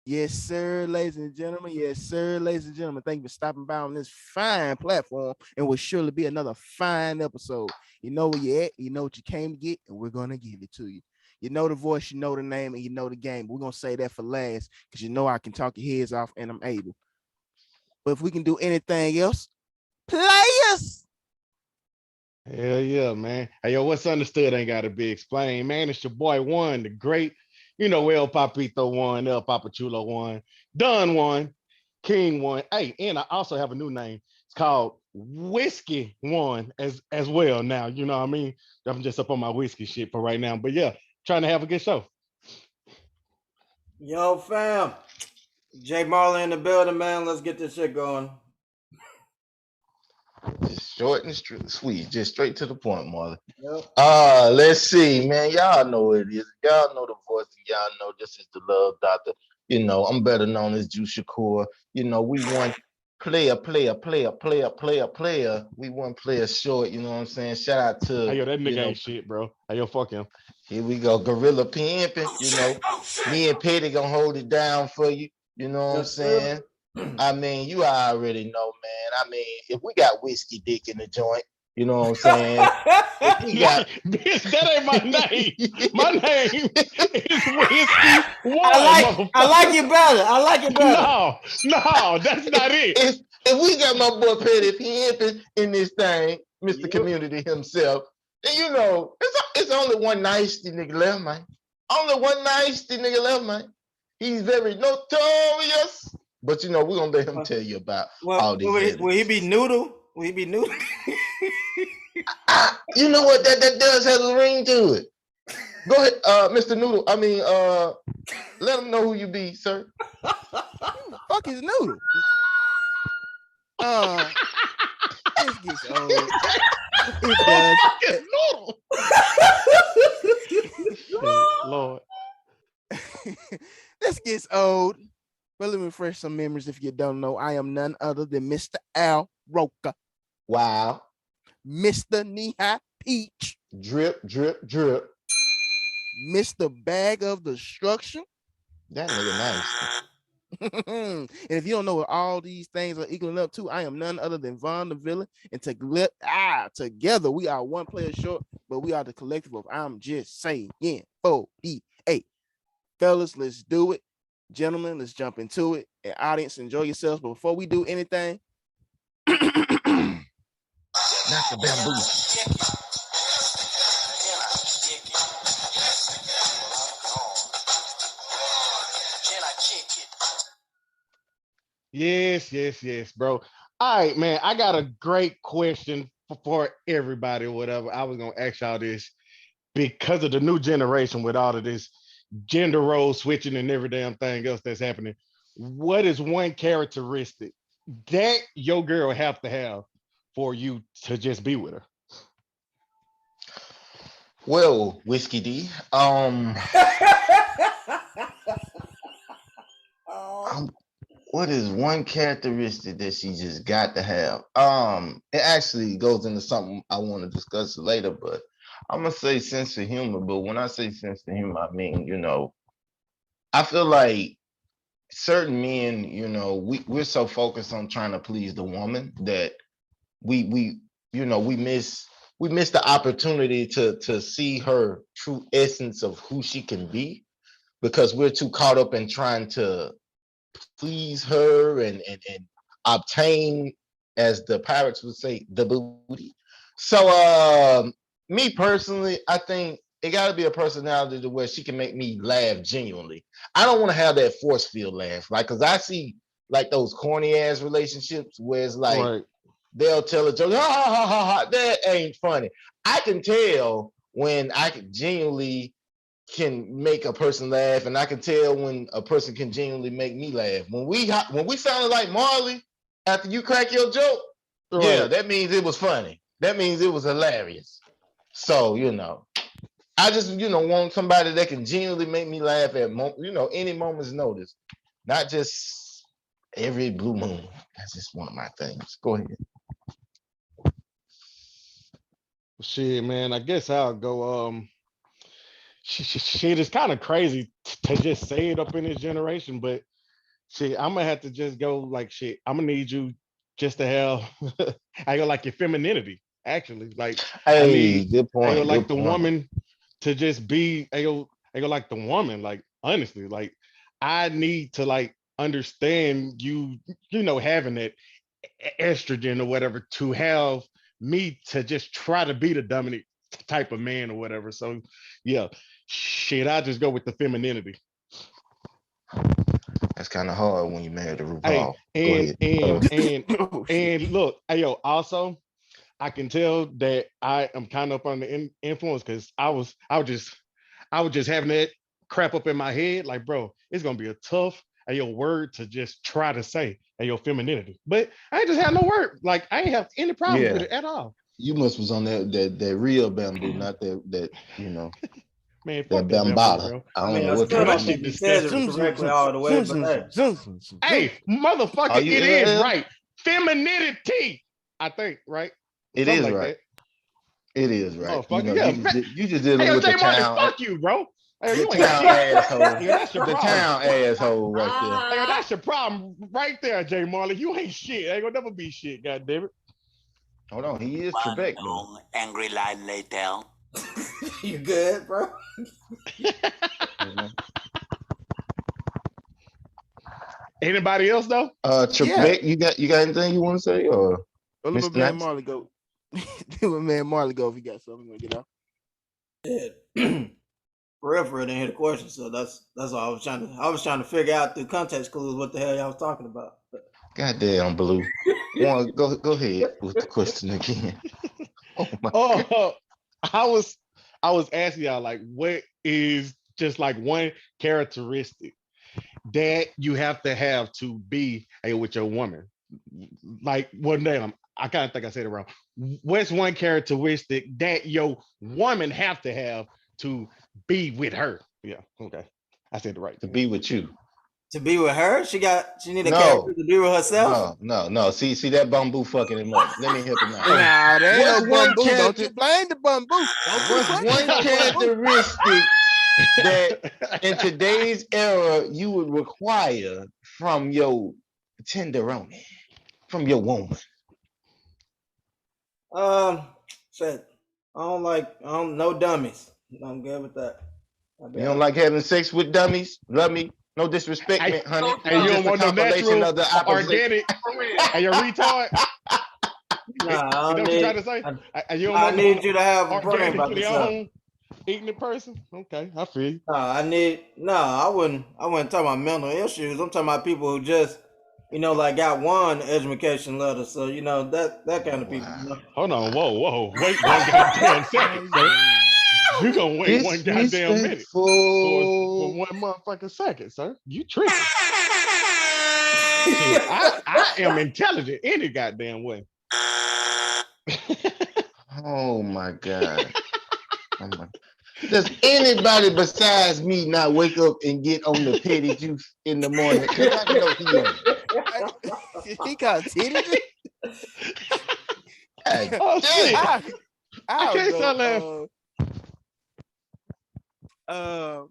Yes, sir, ladies and gentlemen. Yes, sir, ladies and gentlemen. Thank you for stopping by on this fine platform and will surely be another fine episode. You know where you at, you know what you came to get, and we're gonna give it to you. You know the voice, you know the name, and you know the game. We're gonna say that for last because you know I can talk your heads off and I'm able. But if we can do anything else, players. Hell yeah, man. Hey, yo, what's understood ain't got to be explained, man. It's your boy One, the great, El Papito One, El Papachulo One, Don One, King One. Hey, and I also have a new name. It's called Whiskey One as well now. You know what I mean? I'm just up on my whiskey shit for right now. But yeah, trying to have a good show. Yo, fam. Jay Marley in the building, man. Let's get this shit going. Just short and sweet, just straight to the point, Marley. Yep. Let's see, man. Y'all know what it is. Y'all know the voice, and y'all know this is the love doctor. I'm better known as Juice Shakur. We won player. We won player short, you know what I'm saying? Shout out Hey, to, yo, that you nigga know, ain't shit, bro. Hey, yo, fuck him. here we go, Gorilla Pimpin', me and Petty gonna hold it down for you, you know what I'm Yes, sir. saying? I mean, you already know, man. I mean, if we got whiskey dick in the joint, you know what I'm saying? If we got Bitch, that ain't my name. My name is Whiskey I One, like I like motherfucker. it better. I like it better. No, that's not it. if we got my boy Petty Pimpin' in this thing, Mr. Yep. Community himself, then it's only one nasty nigga left, man. Only one nasty nigga left, man. He's very notorious. But we're gonna let him tell you about Well, all these will he be evidences. noodle? Will he be noodle? You know what? That does have a ring to it. Go ahead, Mr. Noodle. I mean, let him know who you be, sir. Who the fuck is Noodle? This gets old. It does. Motherfucking noodle. Shit, Lord. This gets old. But let me refresh some memories if you don't know. I am none other than Mr. Al Roker, Wow. Mr. Knee-High Peach, Drip, drip, drip. Mr. Bag of Destruction. That nigga nice. And if you don't know what all these things are equaling up to, I am none other than Von the Villain. And together we are one player short, but we are the collective of I'm just saying 48. Fellas, let's do it. Gentlemen, let's jump into it. And audience, enjoy yourselves. But before we do anything, Not the bamboo. Yes, bro. All right, man. I got a great question for everybody or whatever. I was gonna ask y'all this because of the new generation with all of this gender role switching and every damn thing else that's happening. What is one characteristic that your girl have to have for you to just be with her? Well, Whiskey D. Oh. What is one characteristic that she just got to have? It actually goes into something I want to discuss later, but I'm gonna say sense of humor. But when I say sense of humor, I mean, I feel like certain men, we're so focused on trying to please the woman that we we miss the opportunity to see her true essence of who she can be because we're too caught up in trying to please her and obtain, as the pirates would say, the booty. So me personally, I think it got to be a personality to where she can make me laugh genuinely. I don't want to have that force field laugh, like, because I see like those corny ass relationships where it's like Right. they'll tell a joke, ha ha ha ha ha, that ain't funny. I can tell when I can genuinely can make a person laugh, and I can tell when a person can genuinely make me laugh. When we sounded like Marley after you crack your joke, yeah, Right. that means it was funny. That means it was hilarious. So I just want somebody that can genuinely make me laugh at any moment's notice, not just every blue moon. That's just one of my things. Go ahead. Shit, man. I guess I'll go. Shit is kind of crazy to just say it up in this generation, but shit, I'm gonna have to just go like shit. I'm gonna need you just to have I go like your femininity, actually. Like I Hey, need good I go point. like Good the point. woman to just be I go like the woman, like honestly, like I need to like understand you, having that estrogen or whatever to have me to just try to be the dominant type of man or whatever. So yeah, shit, I just go with the femininity. That's kind of hard when you married a Hey, RuPaul. Go and ahead. and and Oh shit. and look, hey yo, also I can tell that I am kind of under influence because I was just having that crap up in my head, like, bro, it's gonna be a tough word to just try to say your femininity. But I ain't just had no word. Like I ain't have any problems with Yeah, it at all. you must was on that real bamboo, not that Man, that fuck that bamboo, bambata. bro. I I don't mean, know I what Bro, still that that don't shit think shit he is. said it disgusting. Zoom, zoom, correctly zoom, all the way, zoom, but zoom, hey, zoom, zoom, zoom, zoom, zoom. Hey, motherfucker, Are you it is LL? right. Femininity, I think, right? It Something is like right. that. It is right. Motherfucker, You yeah. just you just Hey, dealing yo, with Jay Marley, fuck you, bro. Hey, yo, the you ain't town shit. asshole, Nigga, that's your the problem. town asshole right there. Hey, yo, that's your problem right there, Jay Marley. You ain't shit. Ain't gonna never be shit, goddamn it. Hold on, he is One Trebek though. long angry line later. you good, bro? You know? Anybody else though? Yeah. Trebek, you got anything you want to say, or Well, let my Mr. man Nice? Marley go. Let my man Marley go if he got something to get off. Yeah. For didn't hear the question, so that's all I was trying to figure out through context clues what the hell y'all was talking about. Goddamn, Blue. One, go ahead with the question again. Oh my god. Oh, I was I was asking y'all like, what is just like one characteristic that you have to be with your woman? Like one day, I kind of think I said it wrong. What's one characteristic that your woman have to have to be with her? Yeah, okay, I said it right To then. be with you. To be with her, she need a character No, to be with herself. no. See that bamboo fucking him up. Let me help him out. Nah, there ain't no What's one bamboo. Don't character? you blame the bamboo? Don't you What's put that one on bamboo? characteristic that in today's era you would require from your tenderoni, from your woman? Um, Shit. I don't no dummies. I'm good with that. I'll be You all don't right. like having sex with dummies? Love me. No disrespect, I man, honey. and It's you don't just a want no compilation natural, of the opposite. organic, and you're retard. Nah, You I know don't what you're trying need. to say? And you don't I want no need you to have a brain about organically yourself. owned eating in person. Okay, I feel you. I wouldn't. I wouldn't talk about mental issues. I'm talking about people who just, like got one education letter. So that kind of people. Wow. Hold on, whoa, wait one goddamn second, sir. Hey, You gonna wait one goddamn minute for Disrespectful. one motherfucking second, sir. You tripping? Shit, I am intelligent any goddamn way. Oh my God. Oh my. Does anybody besides me not wake up and get on the petty juice in the morning? Because I know he ain't. he got titty. God Oh damn. shit! I, I I'll can't stop laughing. go uh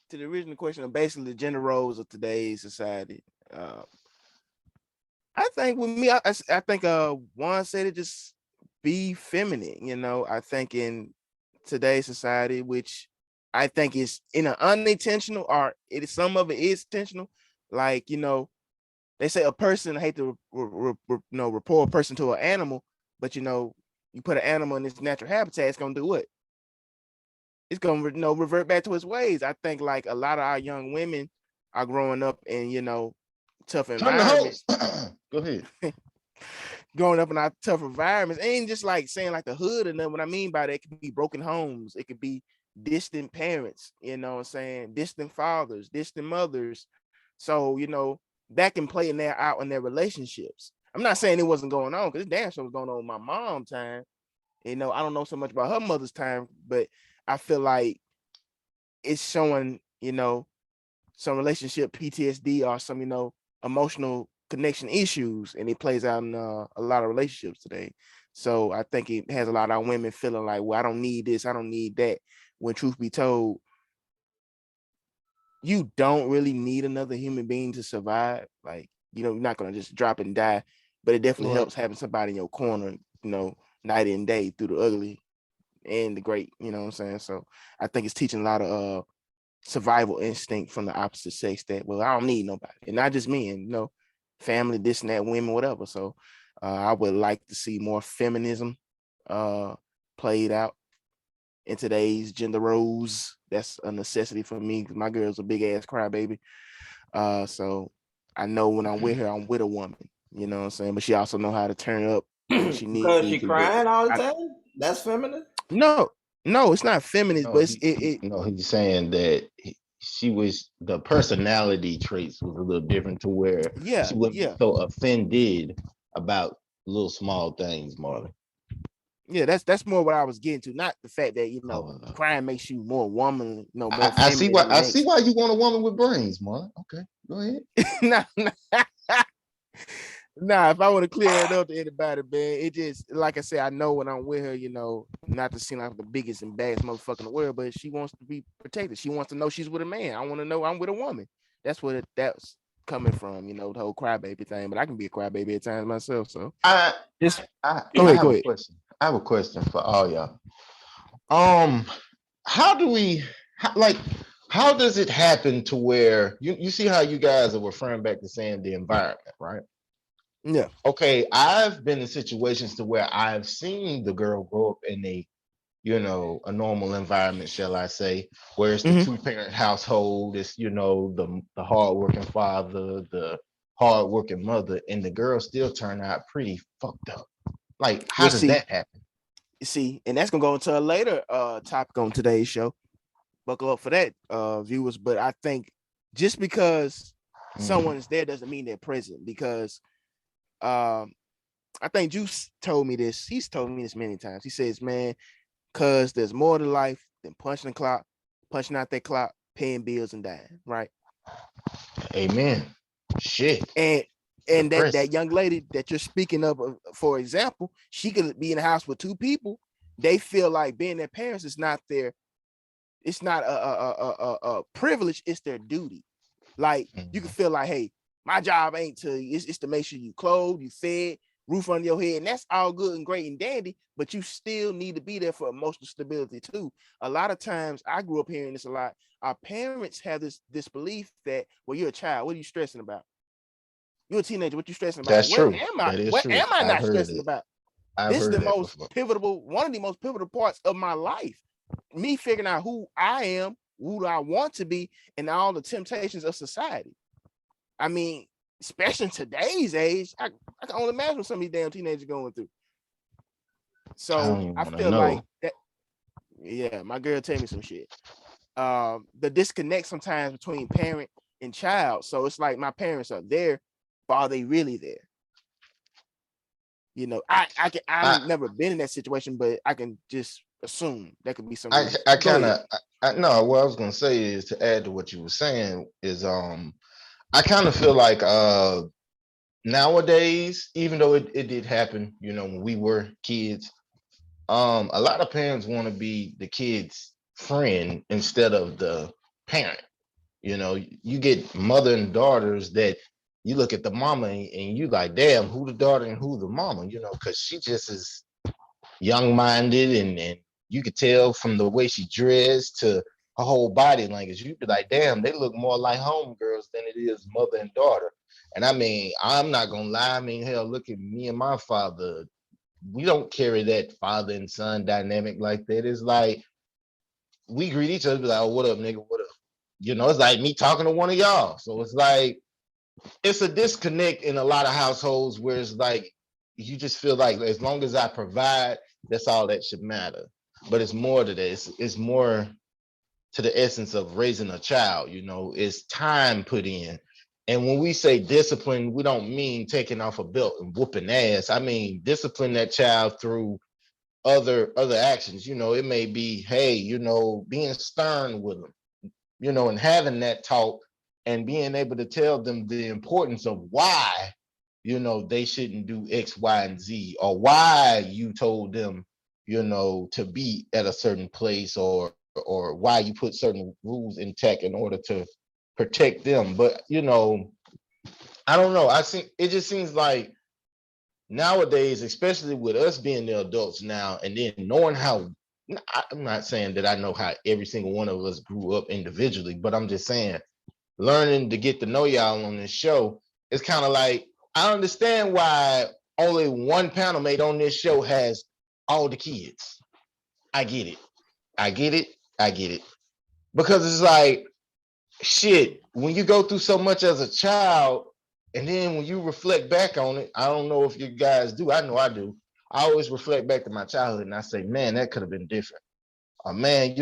to the original question of basically the gender roles of today's society. Uh, I think with me, I think Juan said it, just be feminine. I think in today's society, which I think is in an unintentional, or it is, some of it is intentional. Like they say a person, I hate to report a person to an animal, but you put an animal in its natural habitat, it's gonna do what? It's gonna revert back to its ways. I think like a lot of our young women are growing up in tough Turn the hose. environments, Go ahead. growing up in our tough environments, ain't just like saying like the hood. And then what I mean by that, it could be broken homes, it could be distant parents, what I'm saying, distant fathers, distant mothers. So that can play in there out in their relationships. I'm not saying it wasn't going on, because damn sure was going on in my mom's time. I don't know so much about her mother's time, but I feel like it's showing, some relationship PTSD or some, emotional connection issues, and it plays out in a lot of relationships today. So I think it has a lot of women feeling like, well, I don't need this, I don't need that. When truth be told, you don't really need another human being to survive. Like, you're not gonna just drop and die, but it definitely Right. helps having somebody in your corner, night and day through the ugly and the great. You know what I'm saying? So I think it's teaching a lot of survival instinct from the opposite sex that, well, I don't need nobody, and not just men, family, this and that, women, whatever. So I would like to see more feminism played out in today's gender roles. That's a necessity for me because my girl's a big ass crybaby. So I know when I'm with her, I'm with a woman. You know what I'm saying? But she also know how to turn up when she need Because she to. But crying all the I, time? That's feminine? no, no, it's not feminist, No, but he's saying that she was the personality traits was a little different to where yeah, she wouldn't be yeah, so offended about little small things, Marlon. yeah. That's more what I was getting to, not the fact that Oh, crying makes you more woman, more I see feminine why than the next. you want a woman with brains, Marlon. Okay, go ahead. Nah, nah, if I want to clear that up to anybody, man, it just, like I said, I know when I'm with her, not to seem like the biggest and baddest motherfucker in the world, but she wants to be protected. She wants to know she's with a man. I want to know I'm with a woman. That's what that's coming from, the whole crybaby thing. But I can be a crybaby at times myself. So I just I go I ahead, have go a ahead. question. I have a question for all y'all. Um, how do we like? How does it happen to where you see how you guys are referring back to saying the environment, right? Yeah. Okay, I've been in situations to where I've seen the girl grow up in a normal environment, shall I say, where it's the Mm-hmm. two-parent household, it's the hardworking father, the hardworking mother, and the girl still turn out pretty fucked up. Like, how Well, does see, that happen? and that's gonna go into a later topic on today's show. Buckle up for that, viewers. But I think just because Mhm. someone is there doesn't mean they're present. Because um, I think Juice told me this. He's told me this many times. He says, "Man, cause there's more to life than punching the clock, punching out that clock, paying bills and dying, right?" Amen. Shit, And that depressing. young lady that you're speaking of, for example, she could be in a house with two people. They feel like being their parents is not their, it's not a privilege, it's their duty. Like, you can Mhm. feel like, hey, my job ain't it's to make sure you clothed, you fed, roof under your head, and that's all good and great and dandy, but you still need to be there for emotional stability too. A lot of times, I grew up hearing this a lot. Our parents have this belief that, well, you're a child, what are you stressing about? You're a teenager, what you stressing about? That's What true. am I? That is What true. am I I've not heard stressing it. about? I've This is heard the that most before. pivotal, one of the most pivotal parts of my life. Me figuring out who I am, who do I want to be, and all the temptations of society. I mean, especially in today's age, I can only imagine what some of these damn teenagers going through. I So don't even I want to feel like know. that. Yeah, my girl tell me some shit. The disconnect sometimes between parent and child. So it's like my parents are there, but are they really there? I've I never been in that situation, but I can just assume that could be some I reason. I Go kind ahead. of I no. What I was gonna say is to add to what you were saying is I kind of feel like nowadays, even though it did happen, when we were kids, a lot of parents want to be the kid's friend instead of the parent. You get mother and daughters that you look at the mama and you like, damn, who the daughter and who the mama, because she just is young-minded and you could tell from the way she dressed to her whole body language. You'd be like, damn, they look more like homegirls than it is mother and daughter. And I mean, I'm not gonna lie. I mean, hell, look at me and my father. We don't carry that father and son dynamic like that. It's like we greet each other, be like, oh, what up, nigga? What up? It's like me talking to one of y'all. So it's like it's a disconnect in a lot of households where it's like you just feel like as long as I provide, that's all that should matter. But it's more to this. It's more to the essence of raising a child. It's time put in. And when we say discipline, we don't mean taking off a belt and whooping ass. I mean discipline that child through other actions. It may be, hey, being stern with them, and having that talk and being able to tell them the importance of why, they shouldn't do X, Y, and Z, or why you told them, to be at a certain place, or why you put certain rules intact in order to protect them. But I don't know. I think it just seems like nowadays, especially with us being the adults now, and then knowing how, I'm not saying that I know how every single one of us grew up individually, but I'm just saying, learning to get to know y'all on this show, it's kind of like, I understand why only one panel mate on this show has all the kids. I get it. I get it. I get it. Because it's like, shit, when you go through so much as a child, and then when you reflect back on it, I don't know if you guys do. I know I do. I always reflect back to my childhood and I say, man, that could have been different. Or man,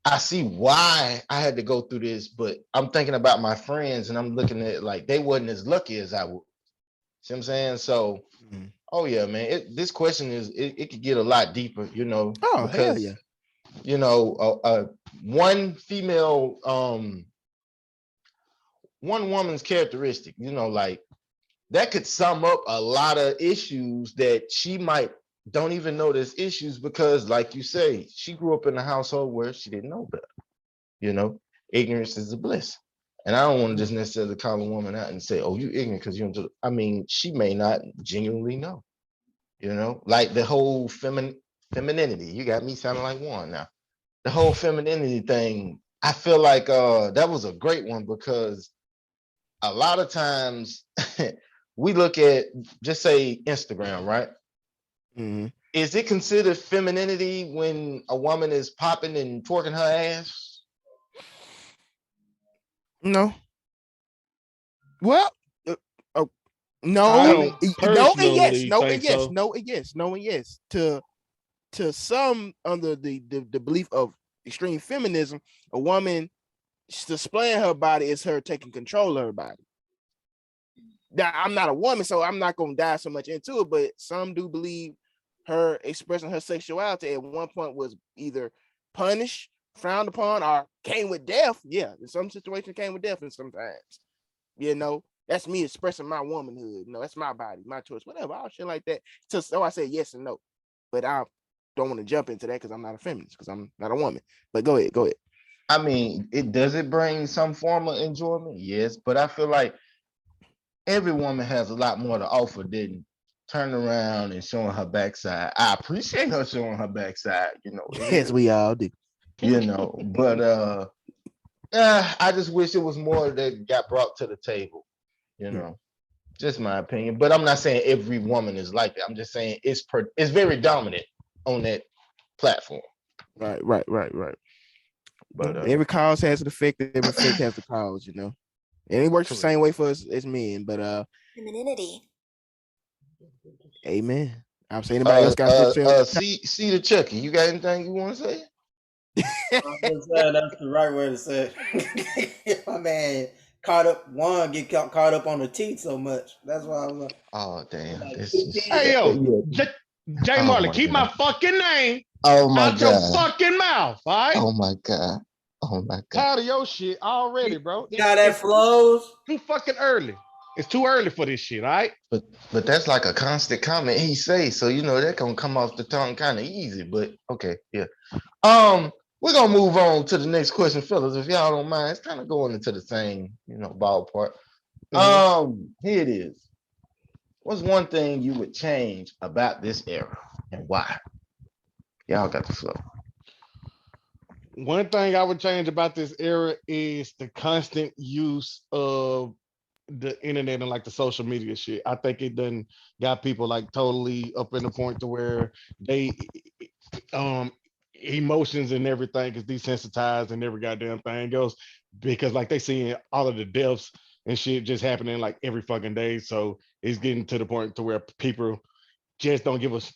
I see why I had to go through this, but I'm thinking about my friends and I'm looking at it like they wasn't as lucky as I was. See what I'm saying? So, oh yeah, man, this question it could get a lot deeper, Oh, hell because yeah. One female, one woman's characteristic, like that could sum up a lot of issues that she might don't even know there's issues because, like you say, she grew up in a household where she didn't know better. Ignorance is a bliss. And I don't want to just necessarily call a woman out and say, oh, you ignorant because you don't do. I mean, she may not genuinely know, like the whole femininity. You got me sounding like one now. The whole femininity thing, I feel like that was a great one because a lot of times we look at, just say Instagram, right? Mm-hmm. Is it considered femininity when a woman is popping and twerking her ass? No. Well, oh, no, I no don't and yes, personally no think and yes, so. no and yes, no and yes. To some, under the belief of extreme feminism, a woman displaying her body is her taking control of her body. Now, I'm not a woman, so I'm not going to dive so much into it, but some do believe her expressing her sexuality at one point was either punished, frowned upon, or came with death. Yeah, in some situations came with death, and sometimes, that's me expressing my womanhood. That's my body, my choice, whatever, all shit like that. So I say yes and no, but I don't want to jump into that because I'm not a feminist, because I'm not a woman. But go ahead. I mean, it bring some form of enjoyment? Yes, but I feel like every woman has a lot more to offer than turning around and showing her backside. I appreciate her showing her backside, Yes, we all do. but I just wish it was more that got brought to the table, just my opinion. But I'm not saying every woman is like that. I'm just saying it's very dominant on that platform. Right. But Every cause has an effect. Every effect has the cause. And it works the same way for us as men. But femininity. amen. I'm saying, anybody else got see the Chucky. You got anything you want to say? I'm just saying that's the right way to say it. My man get caught up on the teeth so much. That's why I was Oh damn! like This two is teeth. Hey yo, yeah. Jay Oh Marley, my keep my god! fucking name Oh my out your god! fucking mouth, all right? Oh my god! Oh my god! Tired of your shit already, bro. See how that It's flows? too fucking early. It's too early for this shit, all right? But that's like a constant comment he say, so that gonna come off the tongue kind of easy. But okay, yeah. We're gonna move on to the next question, fellas. If y'all don't mind, it's kind of going into the same, ballpark. Here it is. What's one thing you would change about this era and why? Y'all got the flow. One thing I would change about this era is the constant use of the internet and like the social media shit. I think it done got people like totally up in the point to where they emotions and everything is desensitized and every goddamn thing goes because like they seeing all of the deaths and shit just happening like every fucking day. So it's getting to the point to where people just don't give us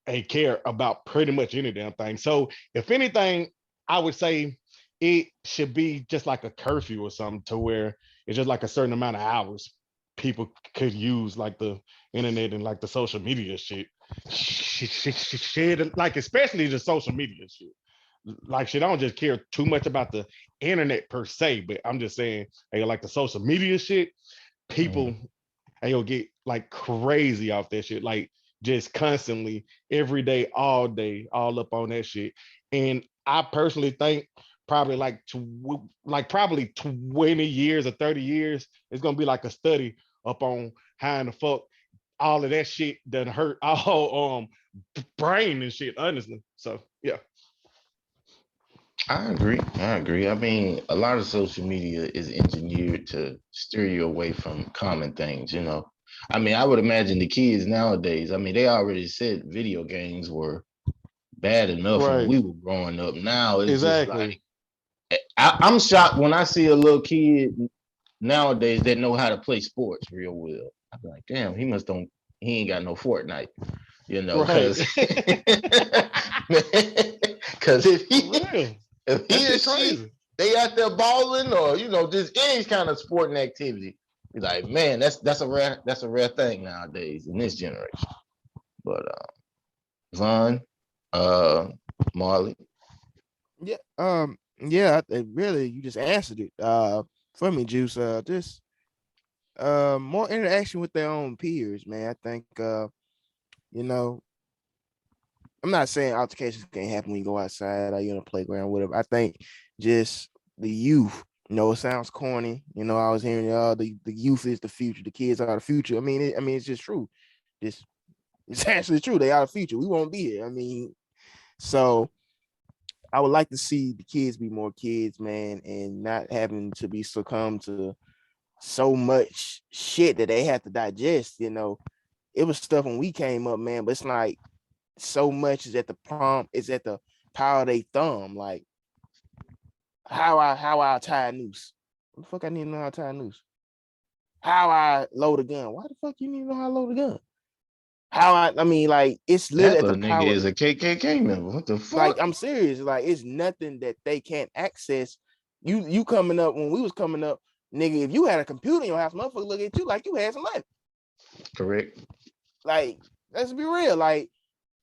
a care about pretty much any damn thing. So if anything, I would say it should be just like a curfew or something to where it's just like a certain amount of hours people could use like the internet and like the social media shit, like especially the social media shit. Like shit, I don't just care too much about the internet per se, but I'm just saying, hey, like the social media shit, people you'll get like crazy off that shit, like just constantly, every day, all up on that shit. And I personally think probably probably 20 years or 30 years, it's gonna be like a study up on how in the fuck all of that shit done hurt our brain and shit, honestly. So yeah. I agree. I agree. I mean, a lot of social media is engineered to steer you away from common things, you know. I mean, I would imagine the kids nowadays, I mean, they already said video games were bad enough when Right. we were growing up. Now it's just like, Exactly. I'm shocked when I see a little kid nowadays that know how to play sports real well. I'm like, damn, he ain't got no Fortnite, you know, Right. because because For real. if That he or shit she crazy. they out there balling or just any kind of sporting activity, you're like, man, that's a rare thing nowadays in this generation. But Von, uh, Marley, Yeah. Yeah. Really, you just answered it. For me, Juice. Just more interaction with their own peers, man. I think you know, I'm not saying altercations can't happen when you go outside or you're on a playground, whatever. I think just the youth. You know, it sounds corny. You know, I was hearing the youth is the future. The kids are the future. I mean, it's just true. It's it's actually true. They are the future. We won't be here. I mean, so I would like to see the kids be more kids, man, and not having to be succumb to so much shit that they have to digest. You know, it was stuff when we came up, man, but it's like so much is at the palm, is at the power of their thumb. Like how I tie a noose. What the fuck I need to know how to tie a noose? How I load a gun. Why the fuck you need to know how to load a gun? I mean, like it's literally that at the little nigga power. is a KKK member. What the Like fuck? I'm serious. Like it's nothing that they can't access. You coming up when we was coming up, nigga. If you had a computer in your house, motherfucker look at you like you had some money. Correct. Like let's be real. Like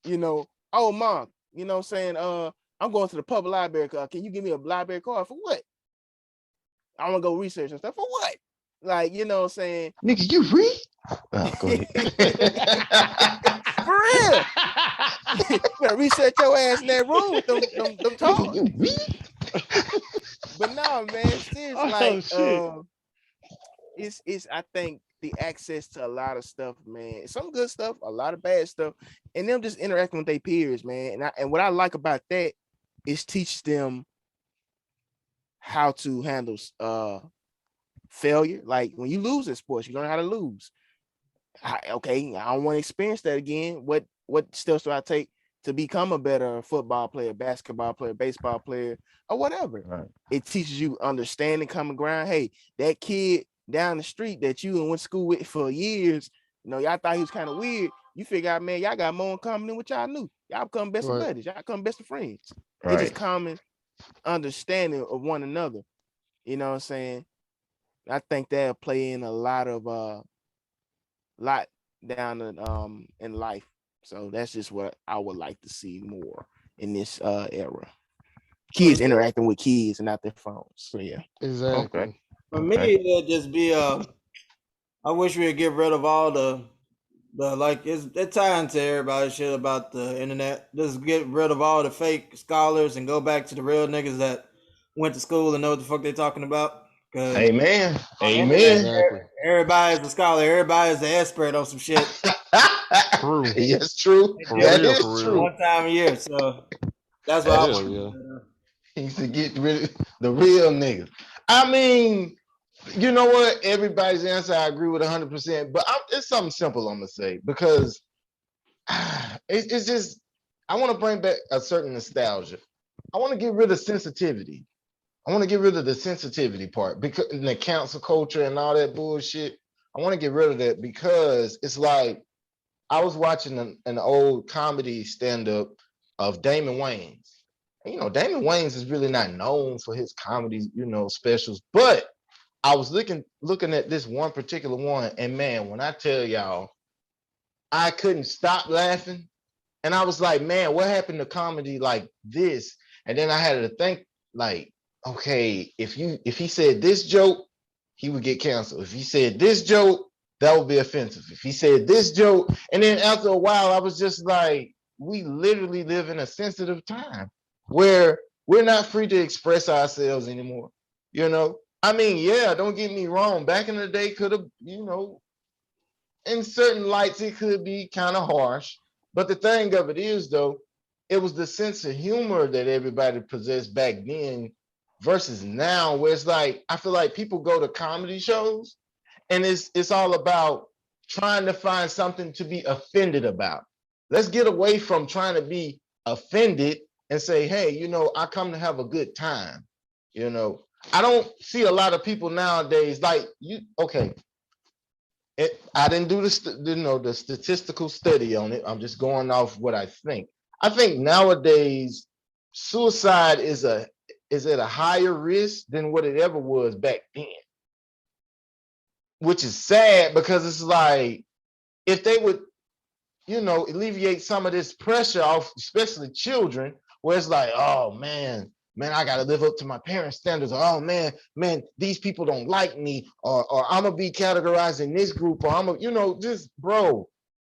oh mom, what I'm saying, I'm going to the public library. Can you give me a library card for what? I want to go research and stuff for what? Like what I'm saying. Nigga, you read? Oh, go ahead. For real. You better research your ass in that room with them Nigga, toys. you read? But no, man, seriously, Oh like shit. it's I think the access to a lot of stuff, man. Some good stuff, a lot of bad stuff, and them just interacting with their peers, man. And what I like about that is teach them how to handle failure. Like when you lose in sports, you learn how to lose. Okay, I don't want to experience that again. What steps do I take to become a better football player, basketball player, baseball player, or whatever? Right. It teaches you understanding, common ground. Hey, that kid down the street that you went to school with for years, y'all thought he was kind of weird. You figure out, man, y'all got more in common than what y'all knew. Y'all become best of Right. buddies. Y'all become best of friends. It's just Right. common understanding of one another. You know what I'm saying? I think that'll play in a lot down in life. So that's just what I would like to see more in this era. Kids interacting with kids and not their phones. So yeah. Okay. Exactly. For Okay. me, it'd just be I wish we'd get rid of all the like it's tying to everybody's shit about the internet. Just get rid of all the fake scholars and go back to the real niggas that went to school and know what the fuck they talking about. Cause Amen. on the internet, Amen. Exactly. everybody's a scholar, everybody's the expert on some shit. True. Yes, true. They For do That it real, is for real. true. one time a year, so that's what That I is Hell true. yeah. want. He used to get rid of the real niggas. I mean, you know what? Everybody's answer I agree with 100%, but it's something simple I'm gonna say because it's just I want to bring back a certain nostalgia. I want to get rid of sensitivity. I want to get rid of the sensitivity part because in the council culture and all that bullshit. I want to get rid of that because it's like I was watching an old comedy stand-up of Damon Wayans. And, Damon Wayans is really not known for his comedy, specials, but I was looking at this one particular one, and man, when I tell y'all, I couldn't stop laughing. And I was like, man, what happened to comedy like this? And then I had to think, like, okay, if he said this joke, he would get canceled. If he said this joke, that would be offensive. If he said this joke, and then after a while, I was just like, we literally live in a sensitive time where We're not free to express ourselves anymore. You know, I mean, yeah, don't get me wrong. Back in the day, could have, in certain lights, it could be kind of harsh. But the thing of it is, though, it was the sense of humor that everybody possessed back then versus now, where it's like, I feel like people go to comedy shows and it's all about trying to find something to be offended about. Let's get away from trying to be offended and say, hey, I come to have a good time. I don't see a lot of people nowadays like you. Okay, I didn't do the statistical study on it. I'm just going off what I think. I think nowadays suicide is at a higher risk than what it ever was back then, which is sad because it's like if they would, alleviate some of this pressure off, especially children, where it's like, oh man, I gotta live up to my parents' standards, or oh man, these people don't like me, or I'm gonna be categorized in this group, or just bro,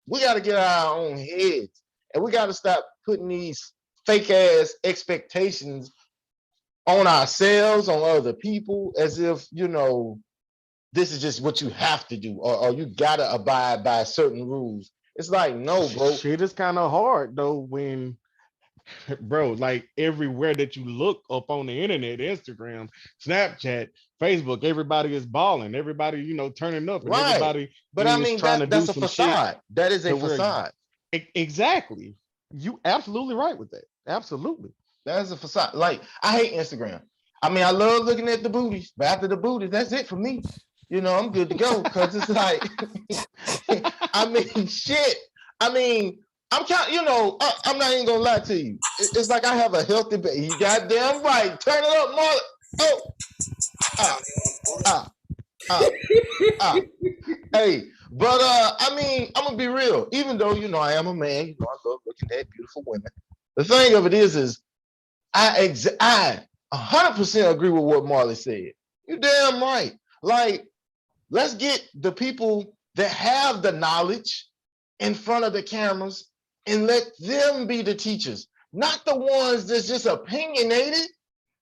we gotta get out of our own heads and we gotta stop putting these fake ass expectations on ourselves, on other people, as if, this is just what you have to do, or you gotta abide by certain rules. It's like, no, bro. Shit is kind of hard though when, bro, like everywhere that you look up on the internet, Instagram, Snapchat, Facebook, everybody is balling, everybody, turning up, and Right. everybody But I is mean, trying to do that's a some shit facade. That is a to where facade. exactly. You absolutely right with that. Absolutely. That is a facade. Like, I hate Instagram. I mean, I love looking at the booties, but after the booties, that's it for me. I'm good to go because it's like, I mean, shit. I mean, I'm kind. I'm not even gonna lie to you. It's like I have a healthy. You goddamn right. Turn it up, Marlon. Oh, ah, ah, ah, ah. Hey, but I mean, I'm gonna be real. Even though I am a man, I love looking at beautiful women. The thing of it is I 100% agree with what Marley said. You damn right. Like, let's get the people that have the knowledge in front of the cameras and let them be the teachers, not the ones that's just opinionated.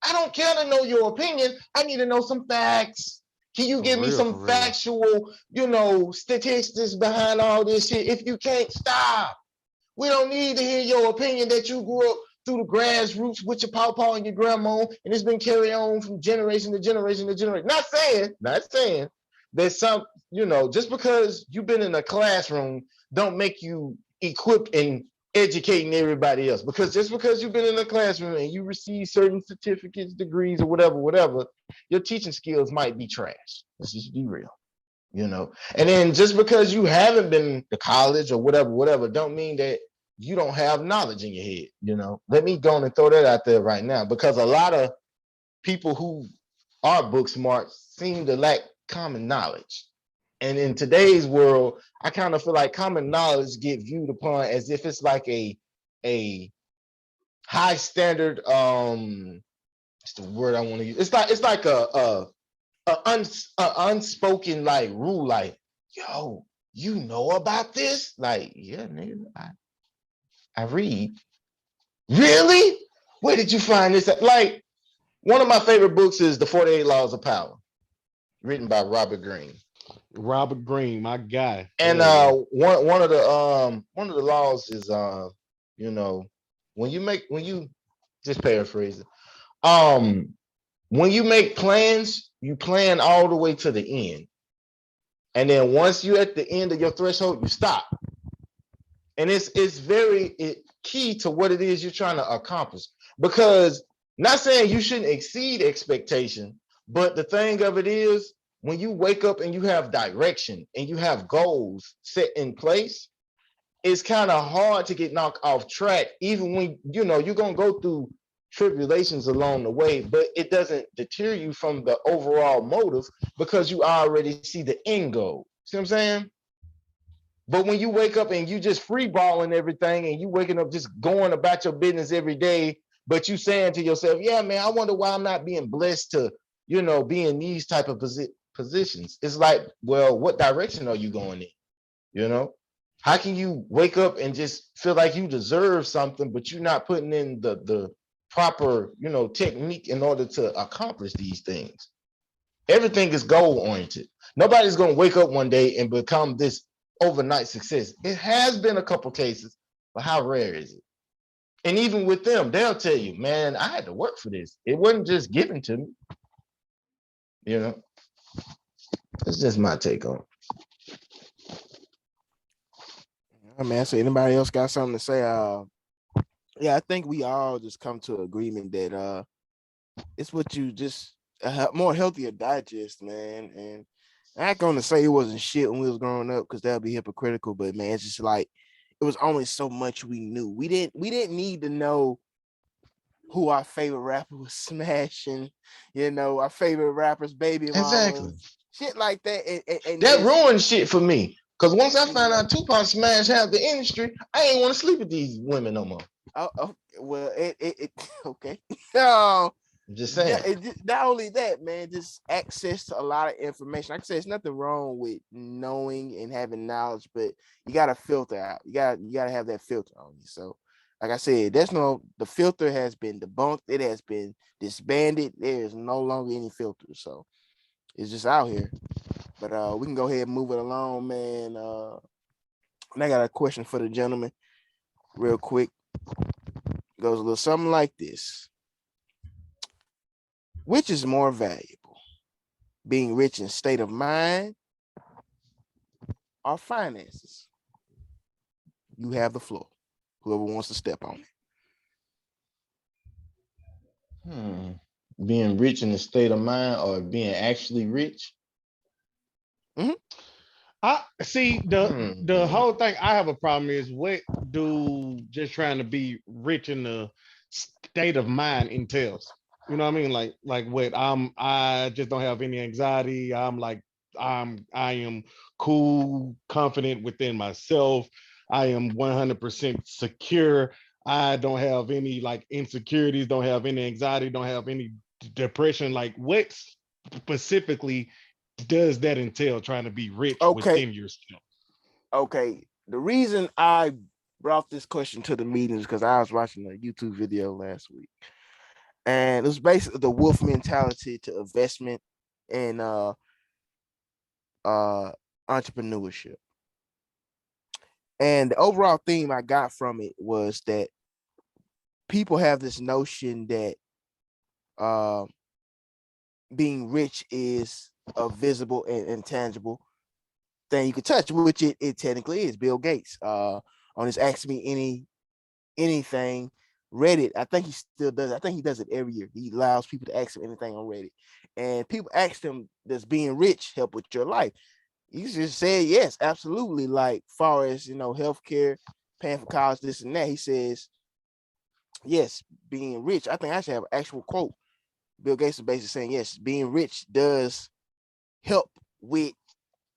I don't care to know your opinion. I need to know some facts. Can you give me some factual, statistics behind all this shit? If you can't, stop. We don't need to hear your opinion that you grew up through the grassroots with your pawpaw and your grandma, and it's been carried on from generation to generation to generation. Not saying that some, just because you've been in a classroom don't make you equipped in educating everybody else. Because just because you've been in a classroom and you receive certain certificates, degrees, or whatever, your teaching skills might be trash. Let's just be real. And then just because you haven't been to college or whatever, don't mean that you don't have knowledge in your head. Let me go and throw that out there right now, because a lot of people who are book smart seem to lack common knowledge. And in today's world, I kind of feel like common knowledge get viewed upon as if it's like a high standard, it's the word I want to use. It's like a unspoken like rule, like, yo, you know about this? Like, yeah, nigga, I read. Really? Where did you find this at? Like, one of my favorite books is The 48 Laws of Power, written by Robert Greene. Robert Greene, my guy. And one of the laws is when you just paraphrase it. When you make plans, you plan all the way to the end. And then once you're at the end of your threshold, you stop. And it's very key to what it is you're trying to accomplish. Because, not saying you shouldn't exceed expectation, but the thing of it is, when you wake up and you have direction and you have goals set in place, it's kind of hard to get knocked off track, even when you're gonna go through tribulations along the way, but it doesn't deter you from the overall motive because you already see the end goal. See what I'm saying? But when you wake up and you just free balling everything and you waking up just going about your business every day, but you saying to yourself, yeah, man, I wonder why I'm not being blessed to, be in these type of positions. It's like, well, what direction are you going in? How can you wake up and just feel like you deserve something, but you're not putting in the proper, technique in order to accomplish these things. Everything is goal oriented. Nobody's going to wake up one day and become this overnight success. It has been a couple cases, but how rare is it? And even with them, they'll tell you, man, I had to work for this. It wasn't just given to me. That's just my take on it. I mean, so anybody else got something to say? Yeah, I think we all just come to an agreement that it's what you just a more healthier digest, man. And I'm not gonna say it wasn't shit when we was growing up because that'd be hypocritical, but man, it's just like it was only so much we knew. We didn't need to know who our favorite rapper was smashing, our favorite rapper's baby mama, Exactly. shit like that. And That just, ruined shit for me. Because once I found out Tupac smashed half the industry, I ain't want to sleep with these women no more. well, it okay. No, I'm just saying. not only that, man, just access to a lot of information. Like I said, there's nothing wrong with knowing and having knowledge, but you got to filter out. You got to have that filter on you. So, like I said, the filter has been debunked. It has been disbanded. There is no longer any filter. So it's just out here. But we can go ahead and move it along, man. And I got a question for the gentleman, real quick. Goes a little something like this. Which is more valuable? Being rich in state of mind or finances? You have the floor. Whoever wants to step on it. Being rich in the state of mind or being actually rich? Mm-hmm. I see the whole thing. I have a problem is what do just trying to be rich in the state of mind entails. You know what I mean? Like what I just don't have any anxiety. I am cool, confident within myself. I am 100% secure. I don't have any like insecurities, don't have any anxiety, don't have any depression. Like what specifically does that entail, trying to be rich within yourself? Okay. The reason I brought this question to the meeting is because I was watching a YouTube video last week. And it was basically the wolf mentality to investment and entrepreneurship. And the overall theme I got from it was that people have this notion that being rich is a visible and intangible thing you can touch, which it technically is. Bill Gates on his Ask Me Anything Reddit, I think he still does. I think he does it every year. He allows people to ask him anything on Reddit, and people ask him, "Does being rich help with your life?" He just said, "Yes, absolutely." Like far as healthcare, paying for college, this and that. He says, "Yes, being rich." I think I should have an actual quote. Bill Gates is basically saying, "Yes, being rich does help with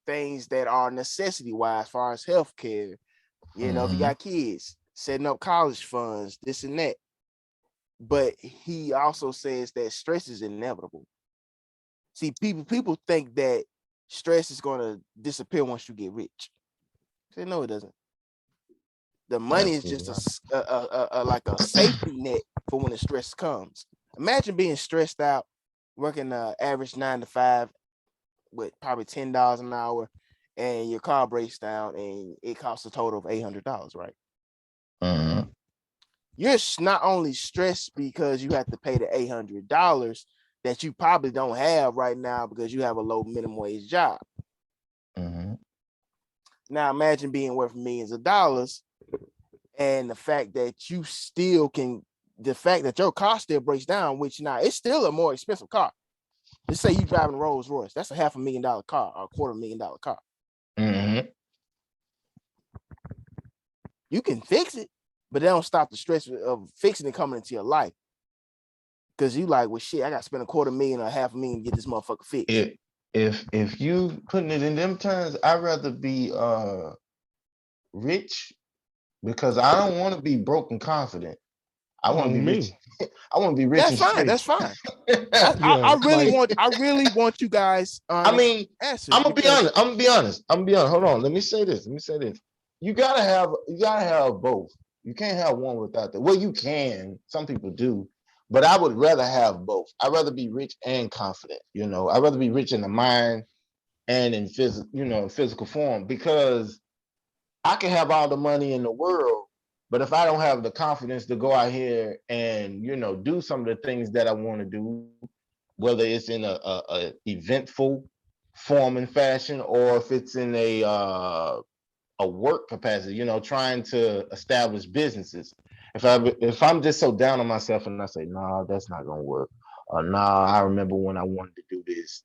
things that are necessity wise, as far as healthcare. If you got kids, setting up college funds, this and that." But he also says that stress is inevitable. See, people think that stress is going to disappear once you get rich. Say no, it doesn't. The money is just like a safety net for when the stress comes. Imagine being stressed out, working average 9 to 5 with probably $10 an hour, and your car breaks down and it costs a total of $800, right? Mm-hmm. You're not only stressed because you have to pay the $800 that you probably don't have right now because you have a low minimum wage job. Mm-hmm. Now imagine being worth millions of dollars and the fact that you still the fact that your car still breaks down, which now it's still a more expensive car. Let's say you driving a Rolls Royce. That's a $500,000 car or $250,000 car. Mm-hmm. You can fix it, but they don't stop the stress of fixing it coming into your life. Because you like, well, shit, I got to spend $250,000 or $500,000 to get this motherfucker fixed. If you putting it in them terms, I'd rather be rich because I don't want to be broke and confident. I want to be rich. I want to be rich and straight. That's fine. I really want you guys. I mean, answers I'm gonna be honest. Hold on. Let me say this. You gotta have both. You can't have one without the. Well, you can. Some people do, But I would rather have both. I'd rather be rich and confident. I'd rather be rich in the mind and in physical, physical form, because I can have all the money in the world, but if I don't have the confidence to go out here and do some of the things that I want to do, whether it's in a eventful form and fashion, or if it's in a work capacity, trying to establish businesses. If I'm just so down on myself and I say, nah, that's not gonna work. Or nah, I remember when I wanted to do this.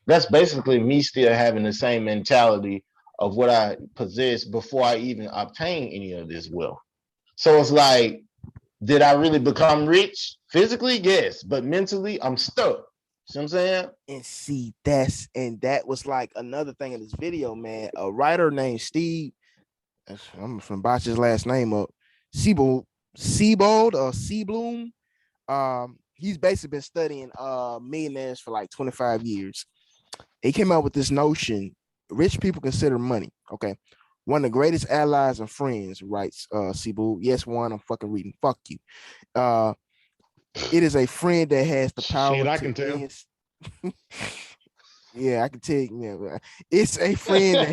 That's basically me still having the same mentality of what I possessed before I even obtain any of this wealth. So it's like, did I really become rich? Physically, yes, but mentally, I'm stuck. See what I'm saying? And see, that was like another thing in this video, man. A writer named Steve, I'm from botch his last name up, Seabold or Seabloom. He's basically been studying millionaires for like 25 years. He came up with this notion: rich people consider money. Okay. One of the greatest allies and friends, writes Seabold. Yes, one, I'm fucking reading. Fuck you. It is a friend that has the power Shit, I to can tell. end. Yeah, I can tell you. Yeah, it's a friend that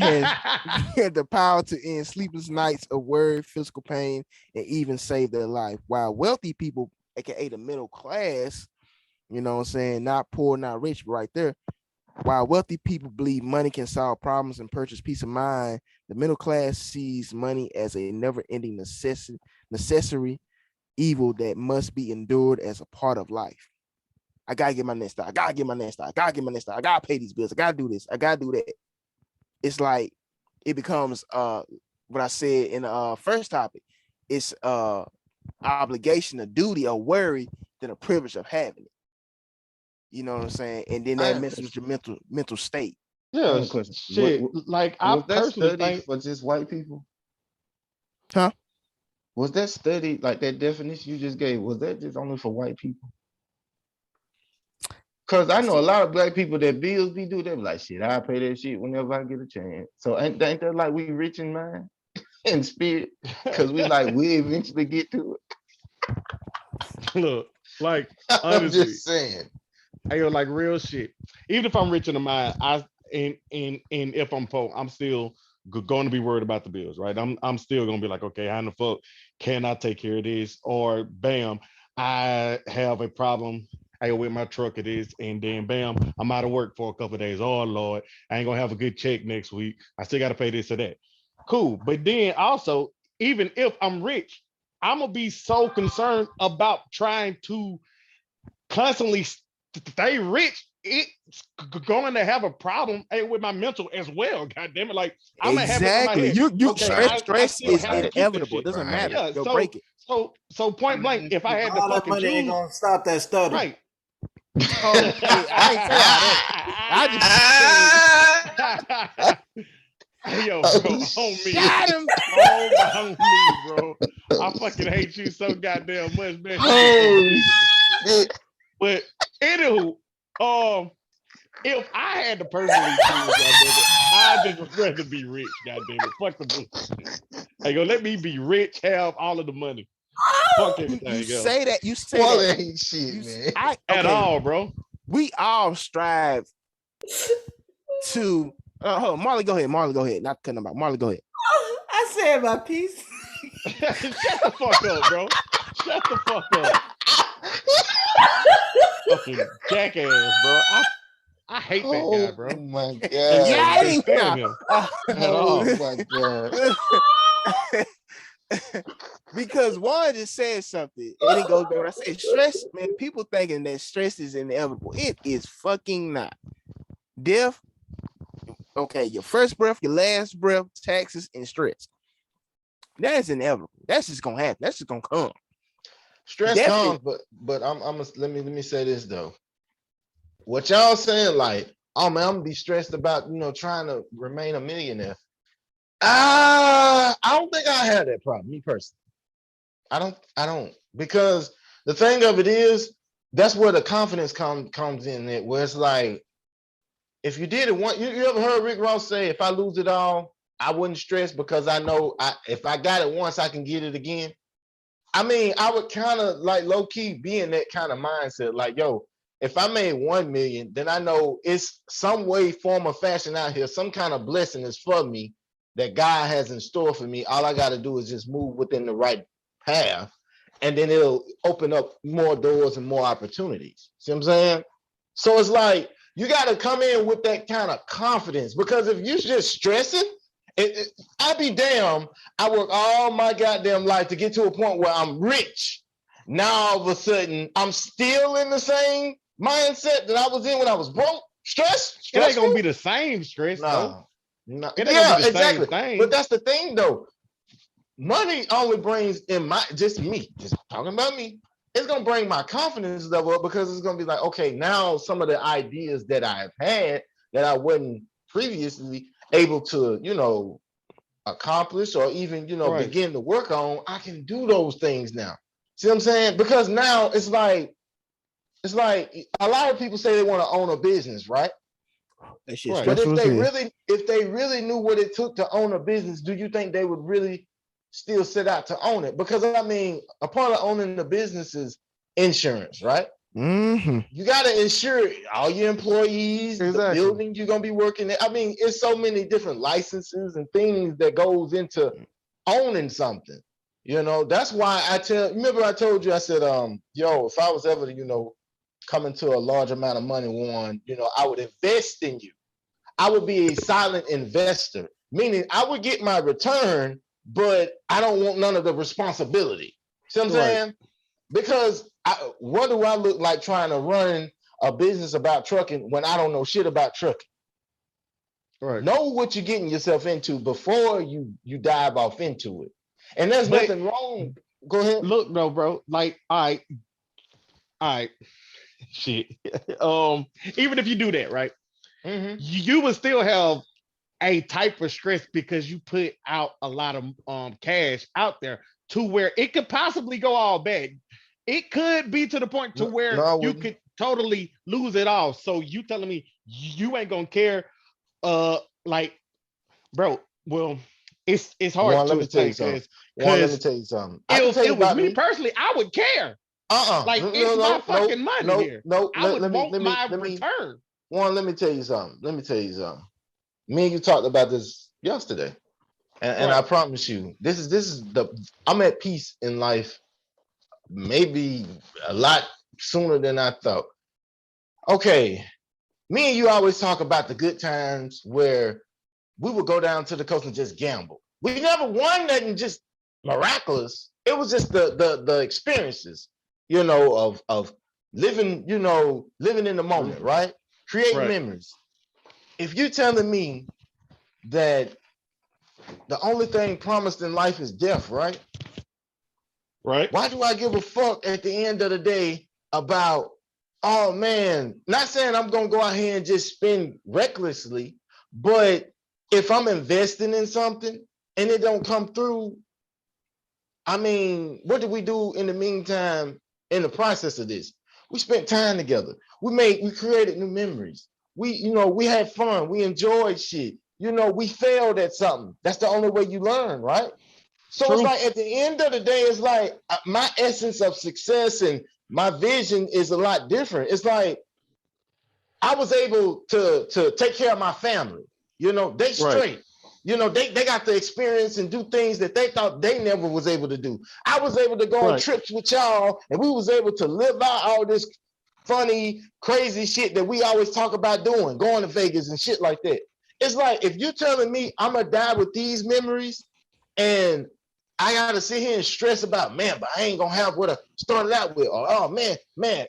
has the power to end sleepless nights of worry, physical pain, and even save their life. While wealthy people, aka the middle class, you know what I'm saying, not poor, not rich, but right there. While wealthy people believe money can solve problems and purchase peace of mind, the middle class sees money as a never-ending necessary evil that must be endured as a part of life. I gotta get my next style. I gotta get my next style. I gotta get my next style. I gotta pay these bills. I gotta do this. I gotta do that. It's like it becomes what I said in the first topic. It's obligation, a duty, a worry, than a privilege of having it. You know what I'm saying? And then I that have a messes with question. your mental state. I Yeah, have a question. shit. Like I Was that personally study think for just white people? Huh? Was that study, like that definition you just gave, was that just only for white people? Because I know a lot of black people that bills be due, they be like, shit, I pay that shit whenever I get a chance. So ain't that like we rich in mind and spirit? Because we eventually get to look, like it. I'm honestly, just saying. I go like real shit. Even if I'm rich in the mind, and if I'm poor, I'm still going to be worried about the bills, right? I'm still gonna be like, okay, how in the fuck can I take care of this? Or bam, I have a problem. I go with my truck it is, and then bam, I'm out of work for a couple of days. Oh Lord, I ain't gonna have a good check next week. I still gotta pay this or that. Cool. But then also, even if I'm rich, I'm gonna be so concerned about trying to constantly stay rich, it's going to have a problem with my mental as well. God damn it! Like I'm gonna have it in my Exactly. head. You Okay, Right, I stress still is have to right, keep that inevitable. It shit. doesn't matter. right. Yeah. You'll break it. So I point blank, mean, if I had to all that fucking money ain't choose, gonna stop that study. right? Oh, hey, I ain't say all that. I just said Hey, yo, bro, Oh, on me. got him. On me, bro. I fucking hate you so goddamn much, man. It's just oh unbelievable. shit. But anywho, um, if I had to personally choose, goddamn it, I just would rather be rich, goddamn it. Fuck the bullshit. Hey, go let me be rich, have all of the money. Fuck You everything else. say that. You say that. Quality ain't shit, man. I At okay. all, bro. We all strive to. Hold on, Marley, go ahead. Marley, go ahead. Not cutting about. Marley, go ahead. I said my piece. Shut the fuck up, bro. Shut the fuck up. Fucking jackass, bro. I hate that guy, Oh bro. my And god, Got can't man. him stand now. him Uh, at Oh all. my god. because one just said something, and it goes back when I say stress, man. People thinking that stress is inevitable. It is fucking not. Death, okay, your first breath, your last breath, taxes, and stress. That is inevitable. That's just gonna happen. That's just gonna come. Stress Definitely. comes, but let me say this though. What y'all saying, like, oh man, I'm gonna be stressed about trying to remain a millionaire. I don't think I have that problem, me personally. I don't because the thing of it is that's where the confidence comes in it, where it's like if you did it one, you ever heard Rick Ross say, if I lose it all, I wouldn't stress because I know if I got it once, I can get it again. I mean, I would kind of like low key be in that kind of mindset. Like, yo, if I made 1 million, then I know it's some way, form, or fashion out here. Some kind of blessing is for me that God has in store for me. All I got to do is just move within the right path, and then it'll open up more doors and more opportunities. See what I'm saying? So it's like you got to come in with that kind of confidence, because if you're just stressing, I'd be damn. I work all my goddamn life to get to a point where I'm rich. Now all of a sudden, I'm still in the same mindset that I was in when I was broke. It ain't gonna Stressful? be the same stress though. No, no. It ain't gonna Yeah, be the same exactly. But thing. that's the thing, though. Money only brings in my just me, just talking about me. It's gonna bring my confidence level up, because it's gonna be like, okay, now some of the ideas that I've had that I wasn't previously able to, accomplish, or even, Right. begin to work on, I can do those things now. See what I'm saying? Because now it's like a lot of people say they want to own a business, right? That shit Right. But stressful as hell. if they really knew what it took to own a business, do you think they would really still set out to own it? Because I mean, a part of owning the business is insurance, right? Mm-hmm. You got to insure all your employees, the Exactly. building you're gonna be working in. I mean, it's so many different licenses and things that goes into owning something. That's why remember I told you, I said, yo, if I was ever to, come into a large amount of money, Warren, I would invest in you. I would be a silent investor, meaning I would get my return, but I don't want none of the responsibility. See what I'm Right. saying? Because what do I look like trying to run a business about trucking when I don't know shit about trucking? Right. Know what you're getting yourself into before you dive off into it. And there's But nothing wrong. Go ahead. look though, bro, like all right, shit. Even if you do that, right, Mm-hmm. you would still have a type of stress because you put out a lot of cash out there to where it could possibly go all bad. It could be to the point to No, no, where I you wouldn't. could totally lose it all. So you telling me you ain't gonna care? Like, bro, well, it's hard Juan, let to me tell you explain something. because Juan, let me tell you something. I can if tell you it was about me me. personally, I would care. Like No, it's my no, no, fucking money no, here. no. I would Let me want let me my let me return. Juan, let me tell you something. Let me tell you something. Me and you talked about this yesterday. And I Right. promise you, this is the I'm at peace in life, maybe a lot sooner than I thought. Okay, me and you always talk about the good times where we would go down to the coast and just gamble. We never won nothing just miraculous. It was just the experiences, of living, living in the moment, right? Creating Right. memories. If you're telling me that the only thing promised in life is death, right? Right. Why do I give a fuck at the end of the day about, oh man, not saying I'm gonna go out here and just spend recklessly, but if I'm investing in something and it don't come through, I mean, what did we do in the meantime in the process of this? We spent time together. We created new memories. We had fun. We enjoyed shit. We failed at something. That's the only way you learn, right? So it's True. like at the end of the day, it's like my essence of success and my vision is a lot different. It's like I was able to take care of my family. They Right. straight. They got the experience and do things that they thought they never was able to do. I was able to go on Right. trips with y'all, and we was able to live out all this funny, crazy shit that we always talk about doing, going to Vegas and shit like that. It's like if you're telling me I'm gonna die with these memories, and I gotta sit here and stress about, man, but I ain't gonna have what I started out with, or oh man,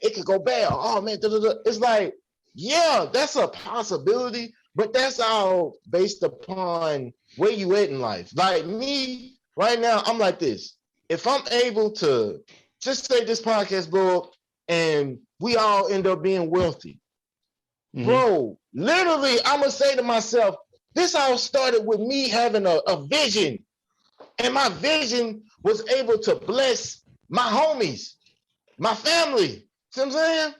it could go bad, or oh man, it's like, yeah, that's a possibility, but that's all based upon where you at in life. Like me, right now, I'm like this. If I'm able to just say this podcast blow up and we all end up being wealthy, Mm-hmm. bro, literally, I'm gonna say to myself, this all started with me having a vision, and my vision was able to bless my homies, my family. See what I'm saying?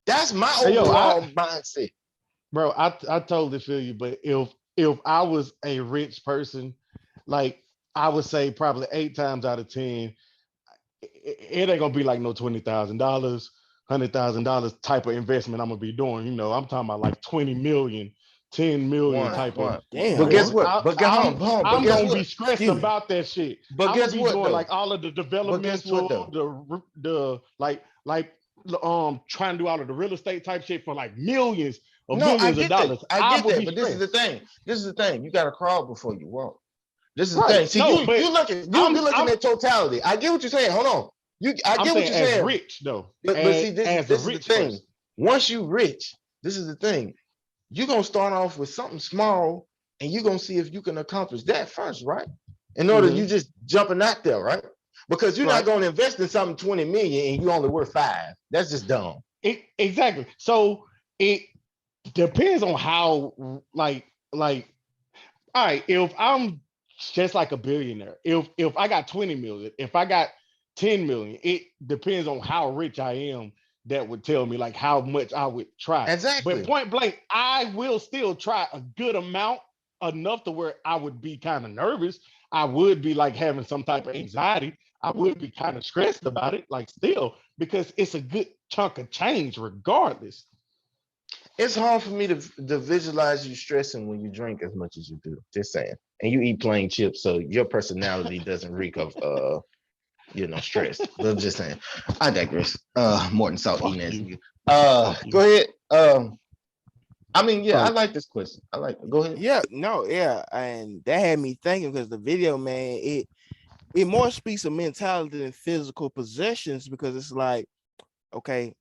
That's my Hey, yo, overall mindset. I totally feel you. But if I was a rich person, like I would say probably 8 times out of 10, it ain't gonna be like no $20,000, $100,000 type of investment I'm gonna be doing. I'm talking about like 20 million, 10 million One, type of. one. Damn, But Because guess boy. what? But hold on, hold on. But I'm guess gonna be what? stressed Excuse me. about that shit. But I'm gonna guess be what doing though? like all of the But guess what developmental, though? the like trying to do all of the real estate type shit for like millions or No, I millions of get that. dollars. I I get would that. be But this is the stressed. thing. This is the thing. You gotta crawl before you walk. This is the Right. thing. See, No, but you're looking I'm at totality. I get what you're saying. Hold on. I I'm get what saying you're as saying. rich though, But see, as a this is the rich thing. person. Once you rich, this is the thing. You're gonna start off with something small, and you're gonna see if you can accomplish that first, right? In order, Hmm. you just jumping out there, right? Because you're not Right. gonna invest in something 20 million and you only worth 5. That's just dumb. Exactly. So it depends on how like all right, if I'm just like a billionaire, if I got 20 million, if I got 10 million, it depends on how rich I am. That would tell me like how much I would try. But Exactly. point blank, I will still try a good amount, enough to where I would be kind of nervous. I would be like having some type of anxiety. I would be kind of stressed about it, like still, because it's a good chunk of change regardless. It's hard for me to visualize you stressing when you drink as much as you do. Just saying. And you eat plain chips, so your personality doesn't reek of stress. But I'm just saying. I digress. More than salt Fuck eating as you. you. Fuck Go you. ahead. I mean, yeah, I So like this question. I like it. Go ahead. yeah, no, yeah, and that had me thinking because the video, man, it more speaks of mentality than physical possessions because it's like, okay,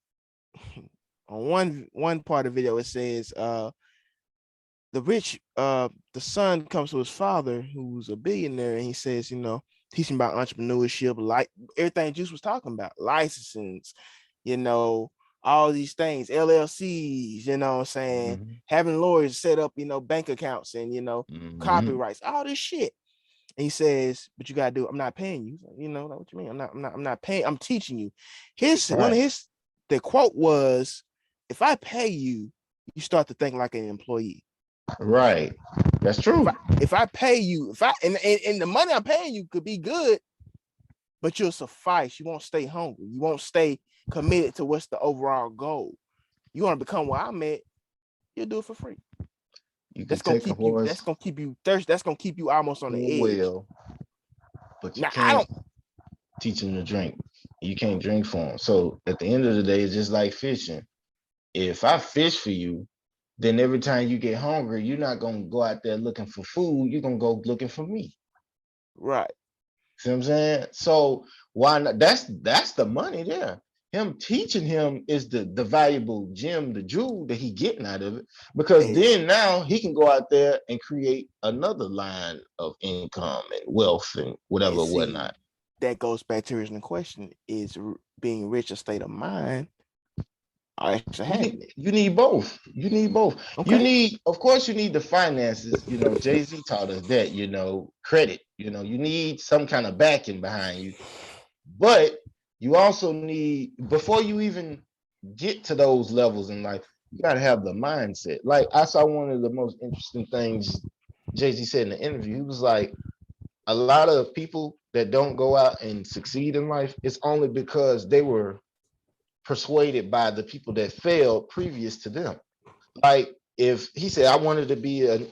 on one part of the video it says the son comes to his father who's a billionaire and he says, teaching about entrepreneurship, like everything Juice was talking about, licenses, you know, all these things, LLCs, you know what I'm saying, Mhm. having lawyers set up, bank accounts and Mhm. copyrights, all this shit. And he says, but you gotta do, I'm not paying you. Like, what you mean? I'm not paying, I'm teaching you. One of Right. the quote was, if I pay you, you start to think like an employee. Right. That's If I true. if I pay you, if I and the money I'm paying you could be good, but you'll suffice. You won't stay hungry. You won't stay committed to what's the overall goal. You want to become where I'm at, you'll do it for free. You That's could gonna take a keep you, horse thirsty. That's gonna keep you almost on to the a edge. well, but you Now I can't don't teach him to drink. You can't drink for him. So at the end of the day, it's just like fishing. If I fish for you, then every time you get hungry, you're not gonna go out there looking for food. You're gonna go looking for me. right. See what I'm saying? So why not? That's the money there. Him teaching him is the valuable gem, the jewel that he getting out of it. Because And then now he can go out there and create another line of income and wealth and and whatever, see, whatnot. that goes back to the original question: is being rich a state of mind or actual happiness? You need both. You need both. You Okay. need, of course, you need the finances. Jay-Z taught us that, credit. You need some kind of backing behind you. But you also need, before you even get to those levels in life, you gotta have the mindset. Like I saw one of the most interesting things Jay-Z said in the interview. He was like, a lot of people that don't go out and succeed in life, it's only because they were persuaded by the people that failed previous to them. Like if he said I wanted to be a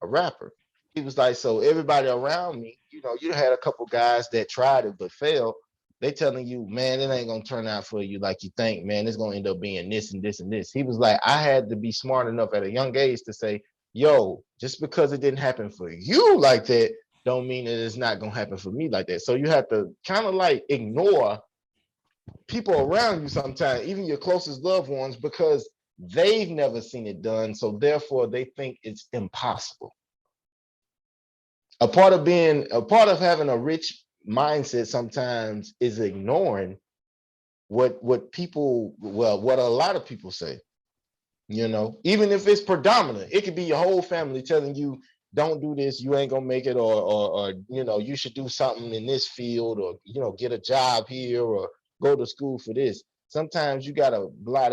rapper, he was like, so everybody around me, you had a couple guys that tried it but failed. They telling you, man, it ain't gonna turn out for you like you think, man. It's gonna end up being this and this and this. He was like, I had to be smart enough at a young age to say, yo, just because it didn't happen for you like that, don't mean that it's not gonna happen for me like that. So you have to kind of like ignore people around you sometimes, even your closest loved ones, because they've never seen it done. So therefore they think it's impossible. A part of having a rich mindset sometimes is ignoring what a lot of people say. Even if it's predominant, it could be your whole family telling you, don't do this, you ain't gonna make it, or you should do something in this field, or get a job here, or go to school for this. Sometimes you gotta block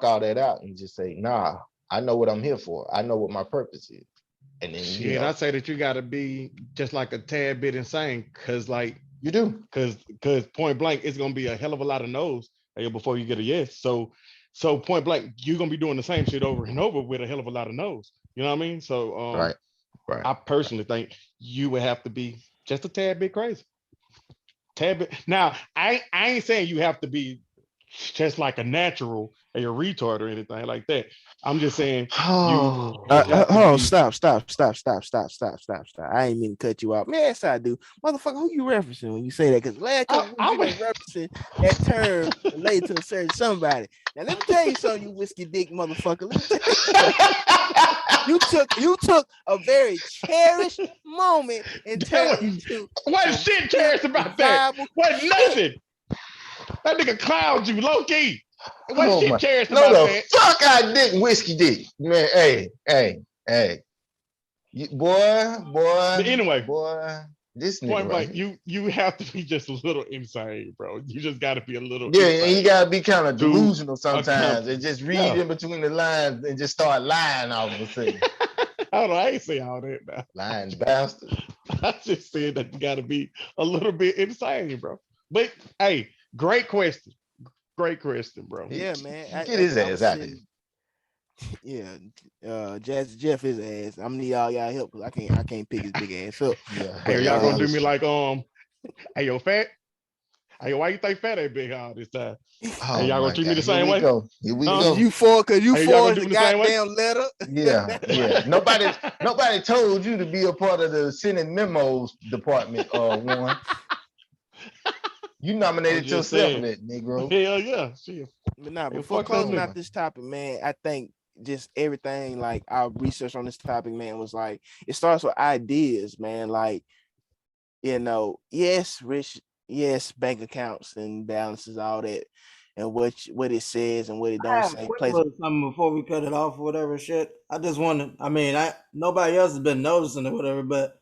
all that out and just say, nah, I know what I'm here for. I know what my purpose is. And then, Shit, I say that you gotta be just like a tad bit insane, cause like You do. Because point blank, it's gonna be a hell of a lot of no's before you get a yes. So point blank, you're gonna be doing the same shit over and over with a hell of a lot of no's. You know what I mean? So Right. Right. I personally think you would have to be just a tad bit crazy. Tad bit. Now, I ain't saying you have to be just like a natural or a retard or anything like that. I'm just saying you Oh, just have to Hold on, be. stop. I ain't mean to cut you off. Man, yes, I do. Motherfucker, who you referencing when you say that? Because last couple weeks I you been referencing that term related to a certain somebody. Now let me tell you something, you whiskey dick motherfucker. Let me tell you something. You took a very cherished moment and turned it into What some shit cares about that? desirable What shit. nothing? That nigga clowned you, low key. What oh shit my! cares No, about the that? fuck I didn't whiskey dick, man. Hey, But anyway, boy. This nigga point right blank, here. you have to be just a little insane, bro. You just got to be a little Yeah, and you insane gotta be kind of to delusional sometimes and accomplish. just read Yeah. in between the lines and just start lying all of a sudden. Hold on, I ain't say all that now. Lying bastard. I just said that you got to be a little bit insane, bro. But hey, great question. Great question, bro. Yeah, man. Get his I was ass out of here. sitting. Yeah, Jazz Jeff his ass. I'm gonna need all y'all help because I can't pick his big ass up. Yeah, Hey, But y'all gonna do me listen. like hey yo, fat? Hey, yo, why you think fat ain't big all this time? Hey, Oh y'all gonna my treat me god, the here same we way? go. Here we Huh? cause go. you Hey, y'all gonna forged do the me the same way? goddamn letter. Yeah. Nobody told you to be a part of the sending memos department, one. You I was nominated just yourself for saying. that, Negro. Hell yeah, shit. But nah, Hey, before fuck that closing Oh out my. nigga. this topic, man, I think just everything like our research on this topic, man, was like it starts with ideas, man. Like, yes, rich, yes, bank accounts and balances, all that, and what it says and what it I don't have a say. quick Plays. little something before we cut it off or whatever shit. I just wanted, I mean, I nobody else has been noticing or whatever, but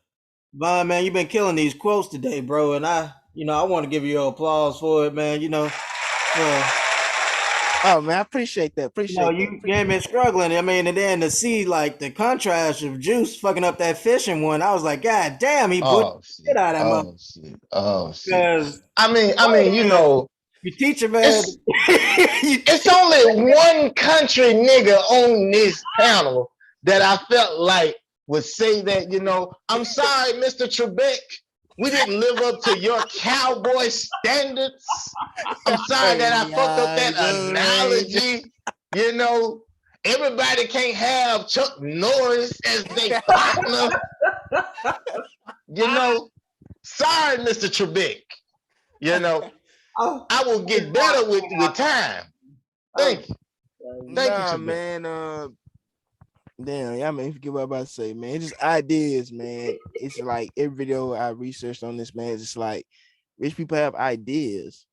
Vaughn, man, you've been killing these quotes today, bro, and I want to give you applause for it, man. Oh man, I appreciate that. You ain't been struggling. I mean, and then to see like the contrast of Juice fucking up that fishing one, I was like, God damn, he put Oh shit shit. out of that mother. Oh shit. Oh shit. Because I mean, you teach a man. it's you it's teach only one country nigga on this panel that I felt like would say that, I'm sorry, Mr. Trebek. We didn't live up to your cowboy standards. I'm sorry that I fucked up that analogy. You know, everybody can't have Chuck Norris as their partner. Sorry, Mr. Trebek. You know, oh, I will get better with time. oh, Thank you. Thank you, Nah, Trebek. man. Damn, y'all man, forget what I'm about to say, man. It's just ideas, man. It's like every video I researched on this, man. It's just like rich people have ideas.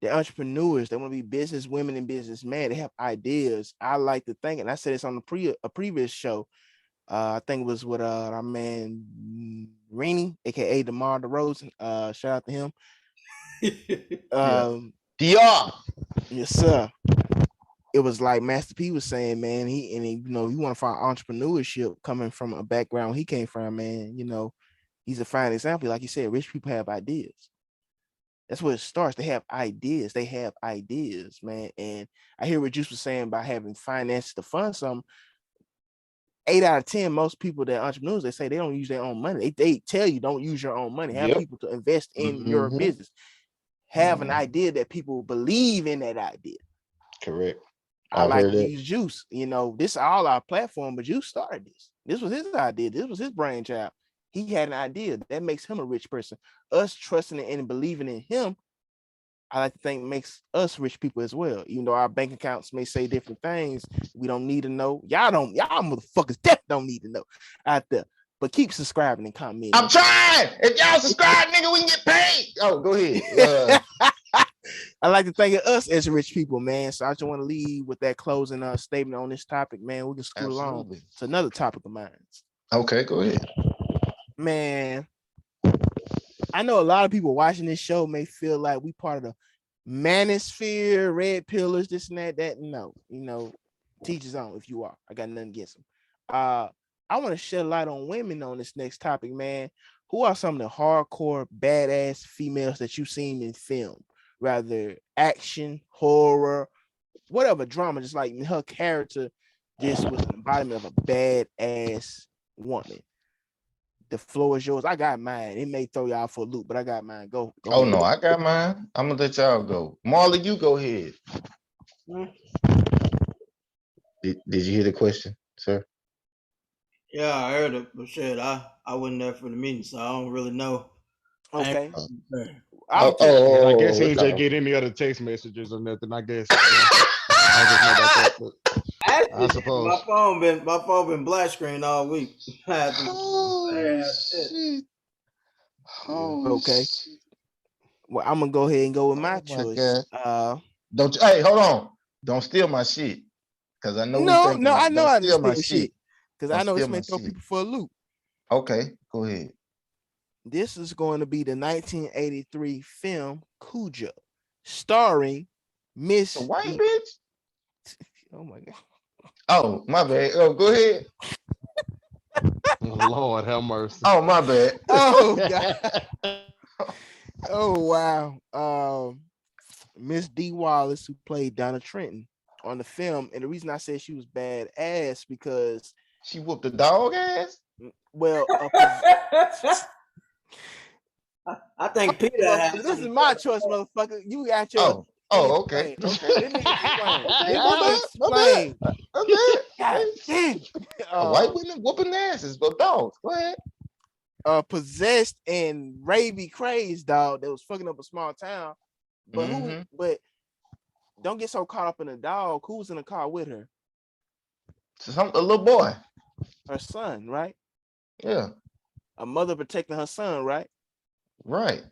They're entrepreneurs. They want to be business women and businessmen. They have ideas. I like to think, and I said this on a previous show. I think it was with our man Rainey, aka DeMar DeRozan. Shout out to him. Yeah. Um, DR. yes, sir. It was like Master P was saying, man. You want to find entrepreneurship coming from a background he came from, man. He's a fine example. Like you said, rich people have ideas. That's where it starts. They have ideas. They have ideas, man. And I hear what Juice was saying about having finances to fund something. 8 out of 10, most people that are entrepreneurs, they say they don't use their own money. They tell you don't use your own money. Have Yep. people to invest in your Mm-hmm. business. Have an idea that people believe in that idea. Correct. I I've like heard to that. use Juice. This is all our platform, but Juice started this. This was his idea. This was his brainchild. He had an idea that makes him a rich person. Us trusting and believing in him, I like to think makes us rich people as well. Even though our bank accounts may say different things, we don't need to know. Y'all motherfuckers definitely don't need to know out there. But keep subscribing and commenting. I'm trying. If y'all subscribe, nigga, we can get paid. Oh, go ahead. I like to think of us as rich people, man. So I just want to leave with that closing statement on this topic, man. We can scoot along to another topic of mine. Okay, go ahead. Man, I know a lot of people watching this show may feel like we part of the manosphere, red pillars, this and that. No, teachers on if you are. I got nothing against them. I want to shed light on women on this next topic, man. who are some of the hardcore badass females that you've seen in film, rather action, horror, whatever drama, just like her character just was an embodiment of a badass woman. The floor is yours. I got mine. It may throw y'all for a loop, but I got mine. Go Oh ahead. no, I got mine. I'm gonna let y'all go. Marley, you go ahead. Did you hear the question, sir? Yeah, I heard it, but shit, I wasn't there for the meeting, so I don't really know. Okay. Oh, I'll tell you. And I guess he it's didn't just all get any other text messages or nothing. I guess. I just know about that. But I Actually, suppose. my phone been black screen all week. Oh shit. Oh Okay. shit. Well, I'm gonna go ahead and go with my Oh my choice. god. Don't you, hey, hold on. Don't steal my shit. Cause I know we No, thinking I about know don't I didn't steal my steal shit. shit because Don't I know steal this my may throw shit. people for a loop. Okay, go ahead. This is going to be the 1983 film Cujo, starring Miss The white D. bitch? Oh my god. Oh, my bad. Oh, go ahead. Lord have mercy. Oh, my bad. Oh god. Oh wow. Miss D. Wallace, who played Donna Trenton on the film, and the reason I said she was badass because, She whooped the dog ass? well, I think Peter had this is my choice, motherfucker. You got your. Oh, Let me oh, okay. explain. Okay. Let me explain. Okay, Let my me bad. My bad. explain. My bad. God damn. A white woman whooping asses, but dogs. Go ahead. Possessed and ravey crazed dog that was fucking up a small town. But Mhm. but don't get so caught up in the dog. Who was in the car with her? A little boy. Her son, right? Yeah, A mother protecting her son, right? right.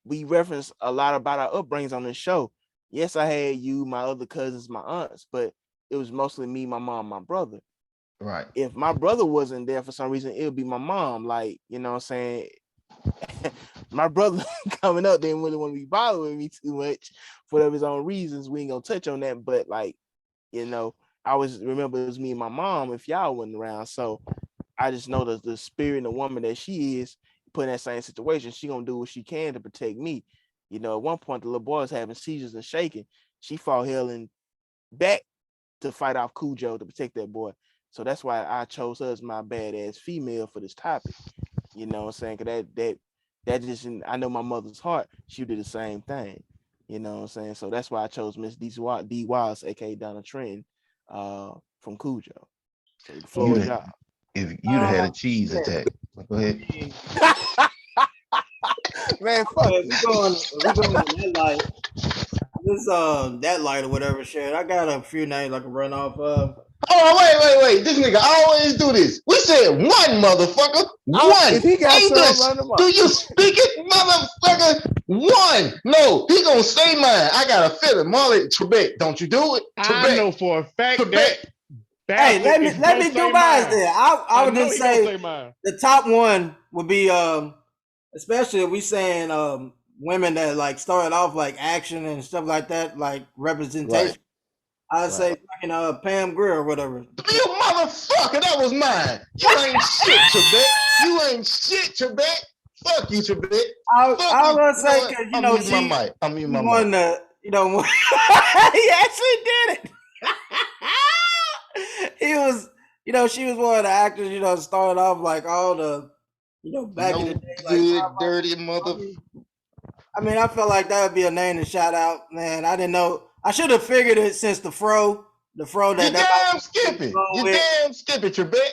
We reference a lot about our upbringings on this show. Yes, I had you, my other cousins, my aunts, but it was mostly me, my mom, my brother. Right. If my brother wasn't there for some reason, it would be my mom. Like, you know what I'm saying? My brother coming up didn't really want to be bothering me too much for whatever his own reasons. We ain't gonna touch on that, but like, you know, I always remember it was me and my mom if y'all wasn't around. So I just know that the spirit and the woman that she is put in that same situation, she gonna do what she can to protect me. You know, at one point the little boy was having seizures and shaking. She fought hell and back to fight off Cujo to protect that boy. So that's why I chose her as my badass female for this topic. You know what I'm saying? Cause that just, I know my mother's heart, she did the same thing. You know what I'm saying? So that's why I chose Miss D. Wallace, aka Donna Trenton, from Cujo. So the floor is y'all. If you'd have had a cheese attack. Go ahead. Man, fuck we this. going that light. This that light or whatever shit. I got a few names I can run off of. Oh, wait. This nigga always do this. We said one, motherfucker. One. If he got English. some, run him up. Do you speak it, motherfucker? One. No, he gonna say mine. I got a feeling. Marley, Trebek, don't you do it? I Trebek. know for a fact Trebek. that. Hey, let me do mine then. I would just say mine. the top one would be especially if we saying women that like started off like action and stuff like that, like representation. Right. I'd say fucking Pam Grier or whatever. You motherfucker, that was mine. You ain't shit, Trebek. You ain't shit, Trebek. Fuck you, Trebek. I was gonna say because I'm muting my mic. I'm muting my won mic. the he actually did it. He was, she was one of the actors, started off like all the, back in the day, like good, dirty mother. I mean, I felt like that would be a name to shout out, man. I didn't know. I should have figured it since the fro that. You damn skippy. You damn skippy, Trebek.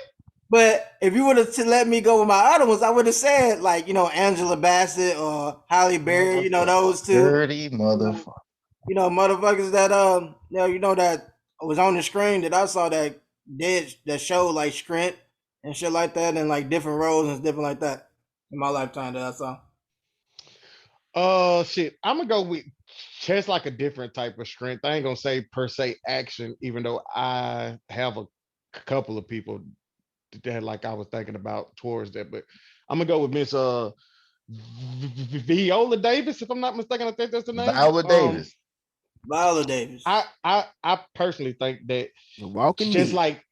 But if you would have let me go with my other ones, I would have said like, Angela Bassett or Halle Berry, those two. Dirty motherfucker. Motherfuckers that that was on the screen that I saw that did that show like Scrint and shit like that and like different roles and different like that in my lifetime that I saw. Shit. I'm gonna go with just like a different type of strength. I ain't gonna say per se action, even though I have a couple of people that like I was thinking about towards that. But I'm gonna go with Miss Viola Davis, if I'm not mistaken. I think that's the name. Viola Davis. Viola Davis. I personally think that Walking just Dead. like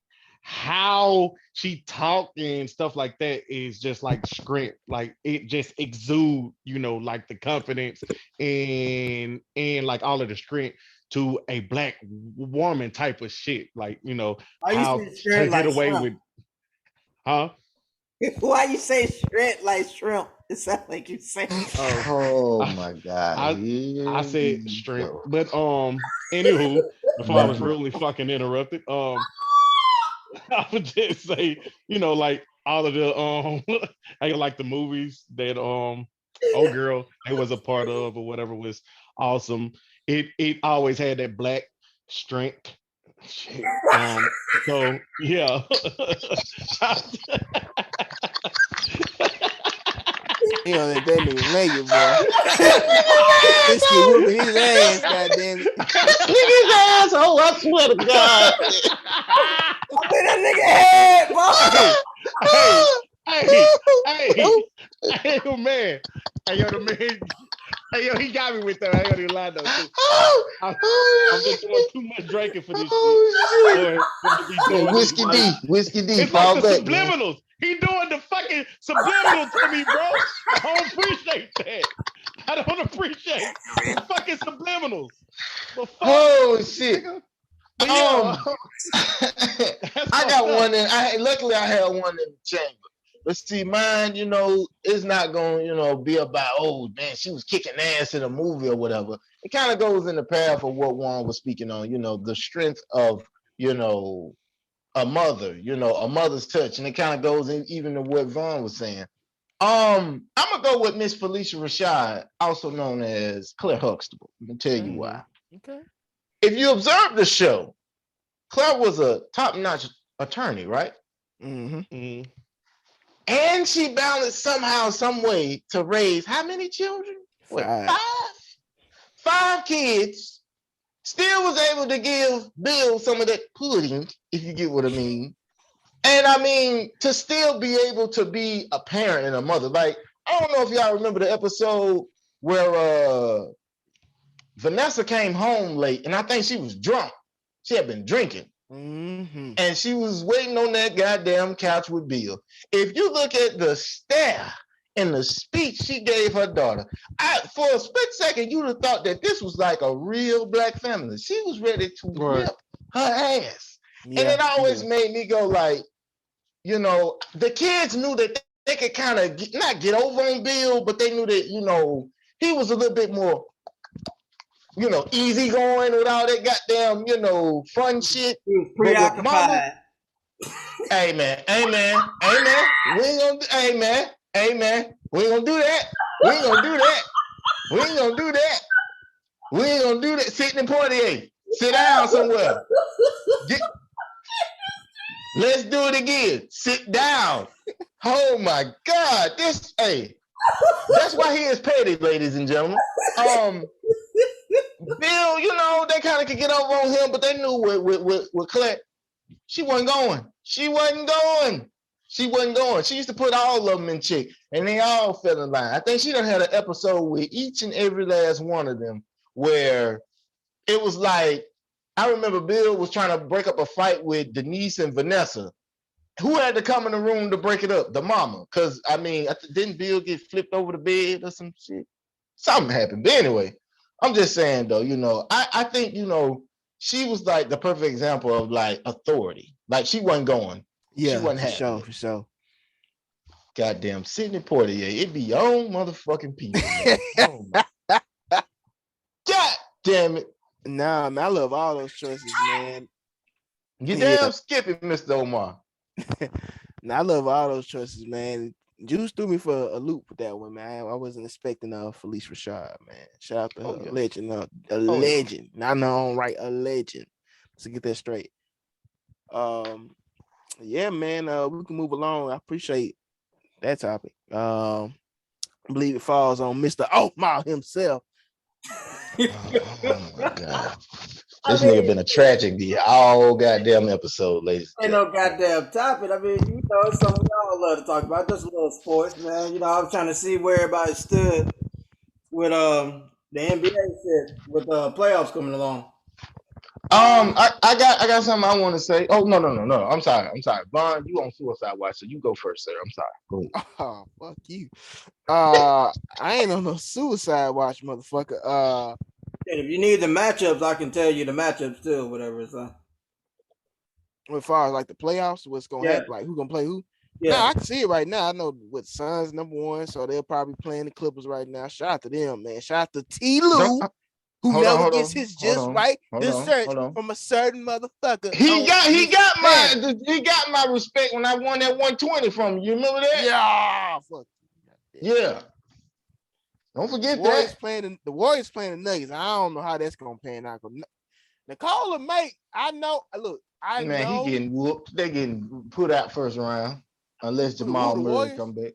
how she talked and stuff like that is just like strength. Like it just exude, like the confidence and like all of the strength to a black woman type of shit. Like, Why you how say to shrimp get like away shrimp? with, huh? Why you say shrimp like shrimp? It sounds like you say. Oh, Oh I, my God. I I Here said we strength. go. But anywho, before I was Mhm. really fucking interrupted, I would just say, like all of the I like the movies that oh girl they was a part of or whatever was awesome. It always had that black strength. Shit. So yeah. He don't let that nigga make it, boy. Nigga Whiskey ass, whooping his ass, goddamn it. nigga's asshole. I swear to God. I'm in that nigga head, boy. hey, hey, hey, hey, hey, yo, man. Hey, yo, the man. Hey, yo, he got me with that. I ain't gonna lie though, too. I, I've been doing Shit. too much drinking for this shit. Oh shit. For to be doing this. Whiskey D, Whiskey D, It's like fall the back, man. subliminals. He doing the fucking subliminal to me, bro. I don't appreciate that. I don't appreciate the fucking subliminals. The fuck, Oh shit. nigga. But yeah, that's I fucked got up. one in. Luckily I had one in the chamber. But see, mine, it's not gonna, be about, oh man, she was kicking ass in a movie or whatever. It kind of goes in the path of what Juan was speaking on, the strength of, a mother, a mother's touch. And it kind of goes in even to what Vaughn was saying. I'm gonna go with Miss Felicia Rashad, also known as Claire Huxtable. I'm gonna tell you why. Okay. If you observe the show, Claire was a top-notch attorney, right? Mm-hmm. Mhm. And she balanced somehow, some way to raise how many children? What, 5. five? 5 kids. Still was able to give Bill some of that pudding, if you get what I mean. And I mean, to still be able to be a parent and a mother. Like, I don't know if y'all remember the episode where Vanessa came home late, and I think she was drunk. She had been drinking. Mm-hmm. And she was waiting on that goddamn couch with Bill. If you look at the stare and the speech she gave her daughter, for a split second, you'd have thought that this was like a real black family. She was ready to Right. whip her ass. Yeah. And it always made me go like, the kids knew that they could kind of not get over on Bill, but they knew that, he was a little bit more, easy going with all that goddamn, fun shit. He was But with mama, preoccupied. amen, amen, amen. We ain't gonna, amen. We ain't gonna do that. We ain't gonna do that. We ain't gonna do that. We ain't gonna do that. Sitting in Poitier. Sit down somewhere. Let's do it again. Sit down. Oh my God. That's why he is petty, ladies and gentlemen. Bill, they kind of could get over on him, but they knew with Claire, she wasn't going. She wasn't going. She wasn't going. She used to put all of them in check, and they all fell in line. I think she done had an episode with each and every last one of them where it was like, I remember Bill was trying to break up a fight with Denise and Vanessa. Who had to come in the room to break it up? The mama. Because, I mean, didn't Bill get flipped over the bed or some shit? Something happened. But anyway, I'm just saying, though, I think, she was like the perfect example of like authority. Like she wasn't going. Yeah, she wasn't for having sure, it. for sure. Goddamn Sidney Poitier. It be your own motherfucking people, man. Oh my God damn it. Nah, man, I love all those choices, man. You Yeah. damn skip it, Mr. Omar. Nah, I love all those choices, man. Juice threw me for a loop with that one, man. I wasn't expecting Felice Rashad, man. Shout out to her, yeah. legend, a yeah. legend. Not known, right? A legend. So get that straight. Yeah, man. We can move along. I appreciate that topic. I believe it falls on Mr. Omar himself. Oh my God. This nigga been a tragedy all goddamn episode, ladies. Ain't no goddamn topic. I mean, it's something we all love to talk about. Just a little sports, man. I was trying to see where everybody stood with the NBA shit with playoffs coming along. I got something I want to say. Oh no. I'm sorry. Vaughn, you on suicide watch, so you go first, sir. I'm sorry. Go ahead. Oh, fuck you. I ain't on no suicide watch, motherfucker. And if you need the matchups, I can tell you the matchups too, whatever. So As far as like the playoffs, what's gonna yeah, happen, like who gonna play who? No, yeah. I can see it right now. I know what Suns #1, so they're probably playing the Clippers right now. Shout out to them, man. Shout out to T. Don't Lou, who hold on, never hold gets on, his just right desserts hold on. from a certain motherfucker He on got he this got panel. my respect when I won that 120 from you. You remember that? Yeah, fuck you. Yeah. Don't forget Warriors that. playing the Warriors playing the Nuggets. I don't know how that's gonna pan out. Nicole and Mate, I know. Look, I Man, he know getting whooped. They getting put out first round unless who Jamal the Murray Warriors. come back.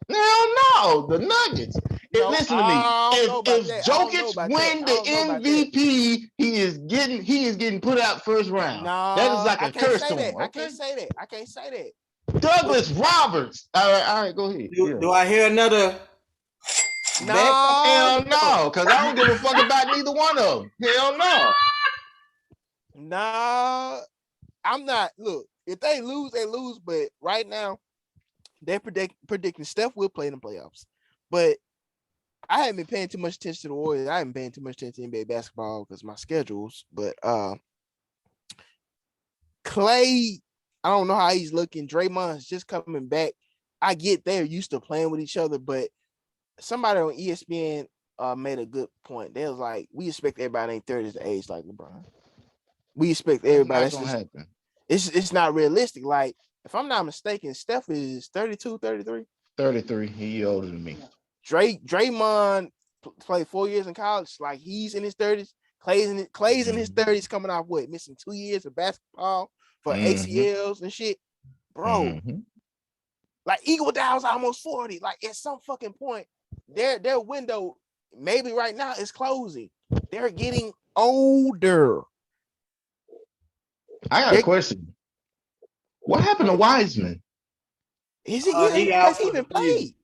No, the Nuggets. No, Listen to me. I don't know about If that. I don't know Jokic about that. win I the don't know about that. MVP, he is getting put out first round. That is No, like I a can't curse say to that. him. I Okay. can't say that. I can't say that. But Douglas Roberts. All right, go ahead. Do, Yeah. do I hear another bet? no, Hell no, because I don't give a fuck about neither one of them. Hell no. no, I'm not. Look, if they lose, they lose. But right now, they're predicting Steph will play in the playoffs. But I haven't been paying too much attention to the Warriors. I haven't been paying too much attention to NBA basketball because my schedules. But Clay, I don't know how he's looking. Draymond's just coming back. I get they're used to playing with each other, but somebody on ESPN made a good point. They was like, we expect everybody ain't 30 to age like LeBron. We expect That's everybody. not That's gonna just happen. it's not realistic. Like, if I'm not mistaken, Steph is 32, 33. 33. He older than me. Draymond played 4 years in college. Like, he's in his 30s. Clay's in his 30s, coming off what, missing 2 years of basketball for ACLs and shit. Bro, like Iguodala's almost 40. Like, at some fucking point, their window maybe right now is closing. They're getting older. I got a question. What happened to Wiseman? Is he? He Yeah, out has he for the even played?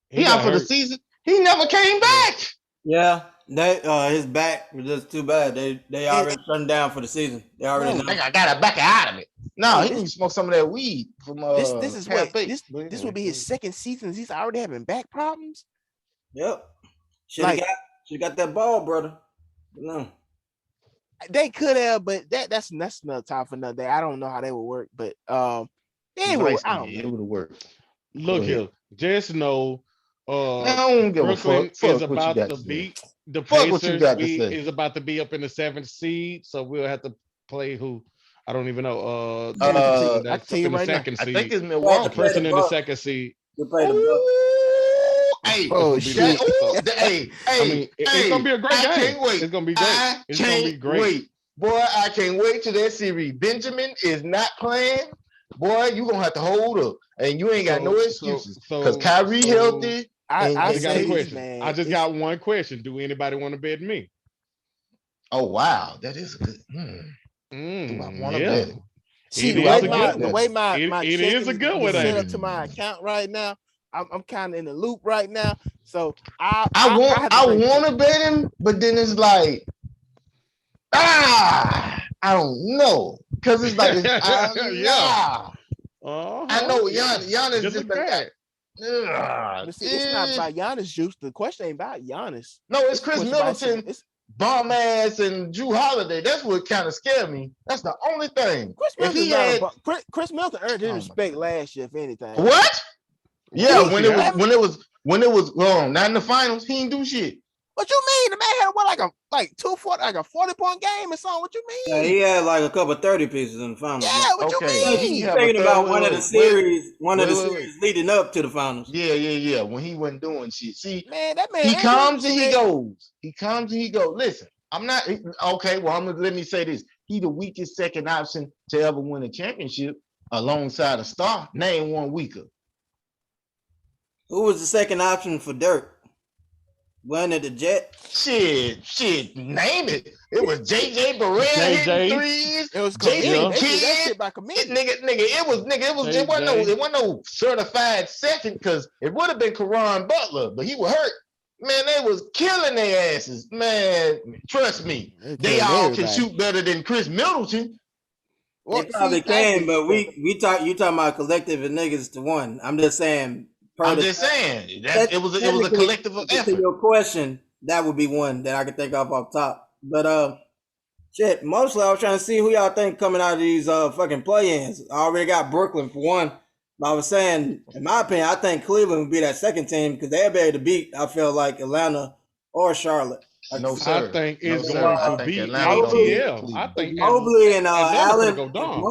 He out got for the hurt. season. He never came back. Yeah, they his back was just too bad. They already shut him down for the season. They already Bro, know. I gotta back out of it. No, bro, he need to smoke some of that weed from this is what Cafe. this will be his second season. He's already having back problems. Yep. Should have Like, got that ball, brother. But no. they could have, but that's another time for another day. I don't know how they would work, but anyway, Nice, I don't it know. would have worked. Look here, just know Man, I don't give a Brooklyn fuck. is Fuck what you about got to to say. beat the Fuck what you Pacers. got to We say. is about to be up in the 7th seed, so we'll have to play who I don't even know. I can tell you, Team I can that's tell up you in the right now. 2nd I think seed. it's We had to The Milwaukee. play person the in the Bucks. 2nd seed. We play the Bucks. Ooh, hey, It's Oh gonna be shit! so. hey, I mean, it's gonna be a great I game. can't wait. It's gonna be great. I It's gonna be can't great. wait. Boy, I can't wait till that series. Benjamin is not playing. Boy, you gonna have to hold up. And you ain't got no excuses. Because Kyrie healthy. And, I I just got a say this, question. I man. just got one question. Do anybody want to bet me? oh wow, that is a good. Do I want to Yeah, bet it? See, it the is way a my good the one. way my It is checking a good one, is set ain't up it? to my account right now. I'm kind of in the loop right now, so I I have to bring it to want you. to bet him, but then it's like I don't know, because it's like Yeah. I know Yeah. Giannis Just just like done got. that. But see, it's not about Giannis juice. The question ain't about Giannis. No, it's It's a Chris question about Middleton, bum ass, and Drew Holiday. That's what kind of scared me. That's the only thing. Chris If he Middleton's not a had Chris Middleton earned his oh my respect God. last year, if anything. What? Yeah, What else he have? when it was not in the finals, he didn't do shit. What you mean? The man had what, like 240, like a 40-point game or something? What you Yeah, mean? he had like a couple 30 pieces in the finals. Yeah, what you Okay, did he mean? have a Thinking third? about one of the series leading up to the finals. Yeah. When he wasn't doing shit. See, Man, that man he earned his comes and he respect. goes. He comes and he goes. Listen, I'm not okay. Well, let me say this. He the weakest second option to ever win a championship alongside a star. Name one weaker. Who was the second option for Dirk? Wasn't it the Jet? Shit, name it. It was JJ Barea hitting JJ. threes. It was committed. Jason They did that shit Kidd. by committee. It wasn't no certified second because it would have been Karan Butler, but he was hurt. Man, they was killing their asses. Man, trust me, they all can shoot better than Chris Middleton. Well, they probably can, but you talking about collective of niggas to one. I'm just saying. It was a collective effort. To your question, that would be one that I could think of off top. But shit, mostly I was trying to see who y'all think coming out of these fucking play-ins. I already got Brooklyn for one. But I was saying, in my opinion, I think Cleveland would be that second team because they'll be able to beat, I feel like, Atlanta or Charlotte. No, sir. I think it's going to be ATL. I think Mobley and Allen go down.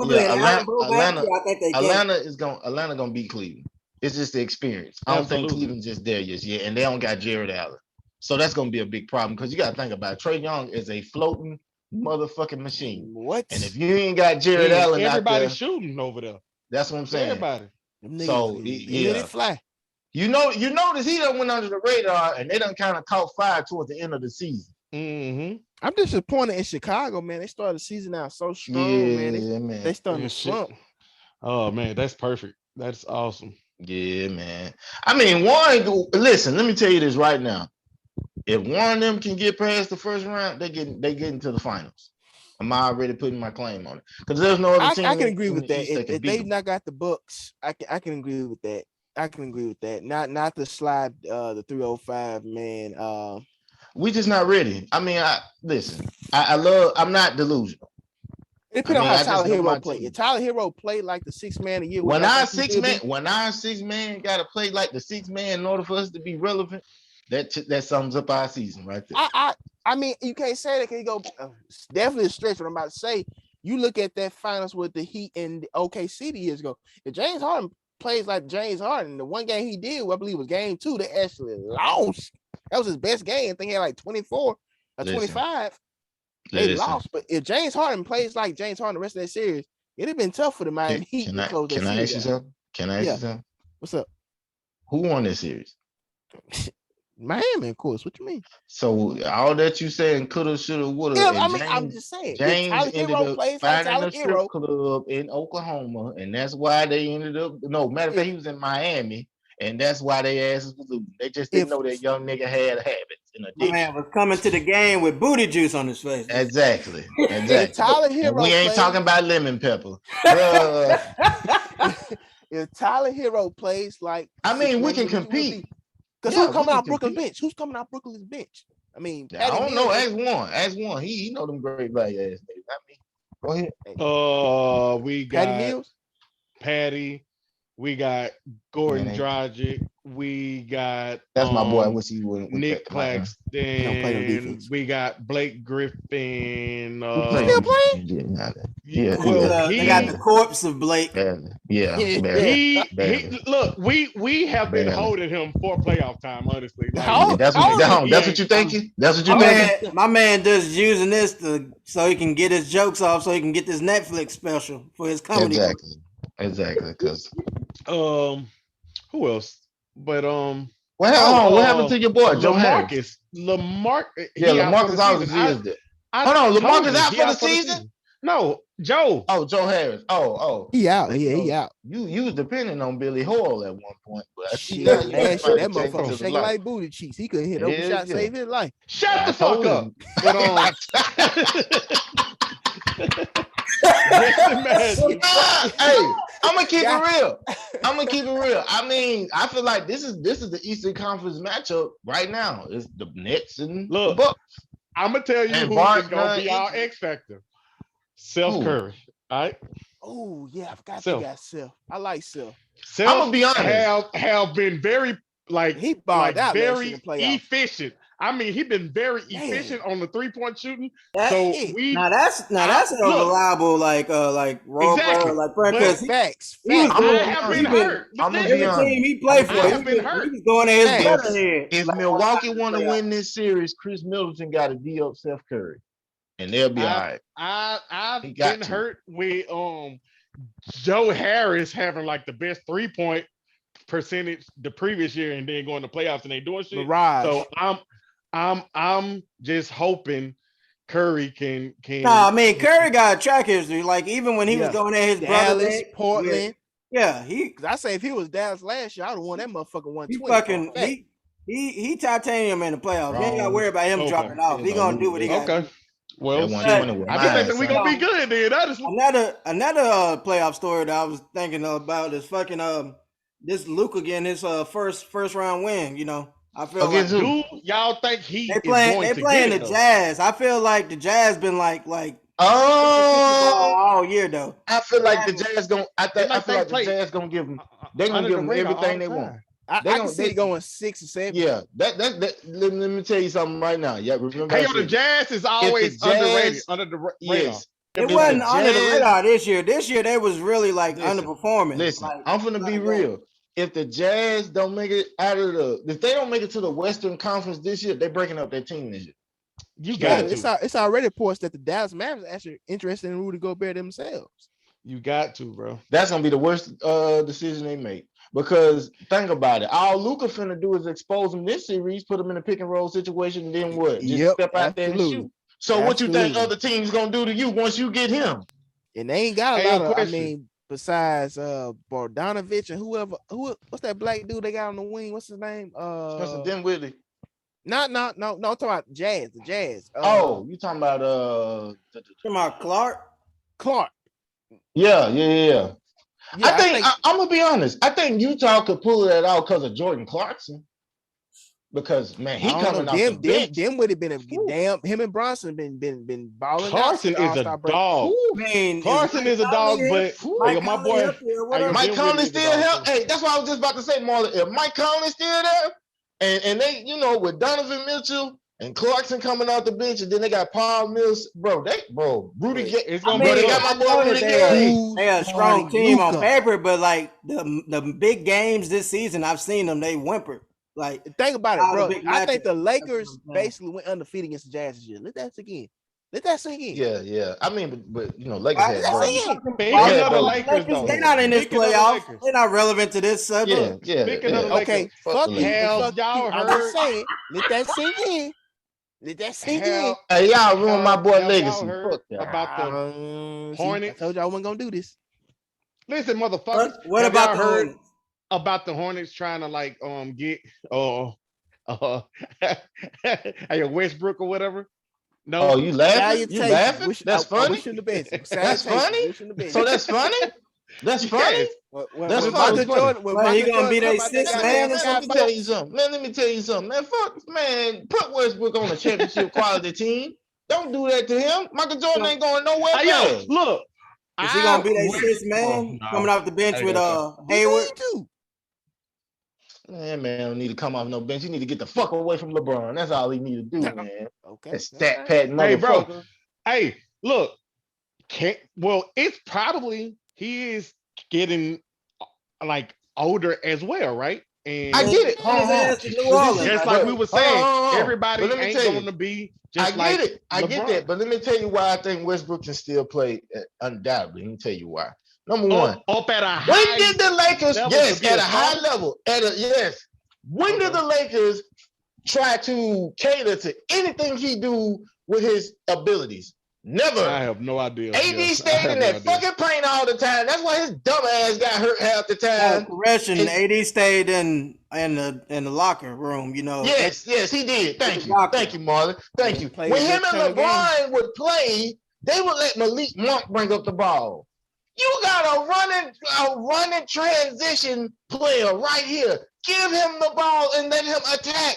Atlanta is gonna beat Cleveland. It's just the experience. I don't think Cleveland's just there yet, and they don't got Jared Allen. So that's gonna be a big problem because you gotta think about it. Trae Young is a floating motherfucking machine. What? And if you ain't got Jared Allen everybody out there, shooting over there. That's what I'm saying. Everybody. So yeah, fly. You notice he done went under the radar, and they done kind of caught fire towards the end of the season. Mm-hmm. I'm disappointed in Chicago, man. They started the season out so strong, man. They started to slump. Oh man, that's perfect. That's awesome. Yeah, man. I mean, listen, let me tell you this right now. If one of them can get past the first round, they get into the finals. I'm already putting my claim on it because there's no other team. I can agree with that. If they've not got the Bucks, I can agree with that. I can agree with that. Not to slide the 305, man. We just not ready. I mean, I'm not delusional. It depends on how Tyler Hero play. If Tyler Hero played like the 6 man a year, when our 6 man got to play like the 6 man in order for us to be relevant, that sums up our season right there. I mean, you can't say that. Can you go? It's definitely a stretch. What I'm about to say. You look at that finals with the Heat and the OKC years ago. If James Harden plays like James Harden, the one game he did, I believe, was game 2. They actually lost. That was his best game. I think he had like 24 or 25. They lost. But if James Harden plays like James Harden the rest of that series, it'd have been tough for the Miami Heat to close that series. Can I ask you something? What's up? Who won this series? Miami, of course. What you mean? So all that you saying coulda, shoulda, woulda. Yeah, I mean, I'm just saying. James ended up finding a strip club in Oklahoma, and that's why they ended up. No, matter of fact, he was in Miami, and that's why they asses was losing. They just didn't know that young nigga had habits and addiction. Man was coming to the game with booty juice on his face. Exactly. Tyler Hero, we ain't talking about lemon pepper. If Tyler Hero plays like, I mean, we can compete. Because who's coming out Brooklyn's bench? Who's coming out Brooklyn's bench? I mean, I don't know. Ask one. He know them great value ass niggas. Not me. Go ahead. We got Patty Mills. Patty. We got Gordon Dragic. We got that's my boy. I wish he wouldn't. Nick Claxton. We got Blake Griffin. Still playing? Yeah. They got the corpse of Blake. Yeah. Look, we have been holding him for playoff time. Honestly, that's what you thinking. That's what you thinking. My man just using this so he can get his jokes off, so he can get this Netflix special for his comedy. Exactly. Because who else? But what happened to your boy Joe Harris? LaMarcus always is there. Hold on, LaMarcus out for the season? No, Joe. Oh, Joe Harris. Oh. He out. Yeah, he out. You was depending on Billy Hoyle at one point, but that motherfucker shaking like booty cheeks. He couldn't hit open shot, save his life. Shut the fuck up. Hey, I'm gonna keep it real. I mean, I feel like this is the Eastern Conference matchup right now. It's the Nets and the Bucks. I'm gonna tell you who's gonna be our X factor. Steph Curry. All right. Oh yeah, I forgot you got Steph. I like Steph. I'm gonna be honest. Have been very he balled out very efficient. I mean, he's been very efficient on the 3-point shooting. That's a reliable role player, like because facts. He have been hurt. I'm gonna be honest. Team he played for, he was going at his brother head. If Milwaukee want to win this series, Chris Middleton got to D up Steph Curry, and they'll be all right. I've been hurt with Joe Harris having like the best 3-point percentage the previous year, and then going to playoffs and they doing shit. So I'm just hoping Curry can. Nah, I mean Curry got a track history. Like even when he was going at his Dallas, Portland. Yeah, I say if he was Dallas last year, I'd have won that motherfucker 120. He titanium in the playoffs. We ain't gotta worry about him Okay. dropping off. He gonna do what he got. Okay. Well, That shit. 120 was I just think that mine, we gonna son. be good then. Honestly. Another playoff story that I was thinking about is fucking this Luka getting his first round win. You know, I feel Against like who? Do y'all think he they is going to playing get the it? Jazz. I feel like the Jazz been like Oh, all year though. I feel like the Jazz gonna. I It's feel they like the play Jazz gonna give them. They gonna under give the them radar all everything the they want. time. I can see it going 6 or 7. Yeah, that let me tell you something right now. Yeah, remember Hey, I yo, the said Jazz is always underrated, under the radar. yes. It If the wasn't under the Jazz, radar this year. This year they was really like listen, underperforming. listen, Like, I'm gonna be real. If the Jazz don't make it out of if they don't make it to the Western Conference this year, they're breaking up their team this year. You Yeah, got to. it's already reports that the Dallas Mavericks are actually interested in Rudy Gobert themselves. You got to, bro. That's gonna be the worst decision they make. Because think about it, all Luka finna do is expose him this series, put him in a pick and roll situation, and then what? Just step out there and shoot. So what you think other teams gonna do to you once you get him? And they ain't got a Hey, lot yo, of. question. I mean, besides Bogdanovich and what's that black dude they got on the wing? What's his name? Spencer Dinwiddie. No. I'm talking about Jazz. The Jazz. You talking about Clark. Yeah. I think I'm gonna be honest. I think Utah could pull that out because of Jordan Clarkson. Because man, he coming off the bench. Them would have been a damn. Him and Bronson been balling. Carson is a dog. Carson is a dog, but my boy Mike Conley still help. Hey, that's what I was just about to say, Marlon. If Mike Conley still there, and they, with Donovan Mitchell and Clarkson coming out the bench, and then they got Paul Mills, Rudy. It's gonna they got my boy Rudy Gay. They a strong team on paper, but like the big games this season, I've seen them. They whimpered. Like, think about it, bro. I think the Lakers basically went undefeated against the Jazz this year. Let that sink in. Yeah. I mean, but Lakers had the Lakers, though. They're not in this playoff. They're not relevant to this subject. Yeah. Okay, fuck it. Y'all I'm heard? just saying. Let that sink in. Hey, y'all ruined my boy legacy. Heard about the Hornets? I told you I wasn't gonna do this. Listen, motherfuckers. What about the heard Hornets? About the Hornets trying to get hey, Westbrook or whatever? No. Oh, you laughing? You laughing? That's funny. That's funny. So that's funny. That's funny. That's funny. Well, he gonna be their sixth man. Let me tell you something. Let me tell you something. Man, put Westbrook on a championship quality team. Don't do that to him. Michael Jordan ain't going nowhere. Yo, look. Is he gonna be their sixth man coming off the bench with Hayward? Man, don't need to come off no bench. He need to get the fuck away from LeBron. That's all he need to do, man. Okay. That stat pad motherfucker. Hey, bro. Hey, look. It's probably he is getting older as well, right? And I get it. Just like we were saying, everybody ain't going to be just like LeBron. I get that. But let me tell you why I think Westbrook can still play undoubtedly. Let me tell you why. Number one, up at a high when did the Lakers, yes, at a high level? level, when did the Lakers try to cater to anything he do with his abilities? Never. I have no idea. AD stayed in that fucking paint all the time. That's why his dumb ass got hurt half the time. Correction, AD stayed in the locker room, Yes, he did. Thank you, Marlon. Thank you. When him and LeBron would play, they would let Malik Monk bring up the ball. You got a running transition player right here. Give him the ball and let him attack.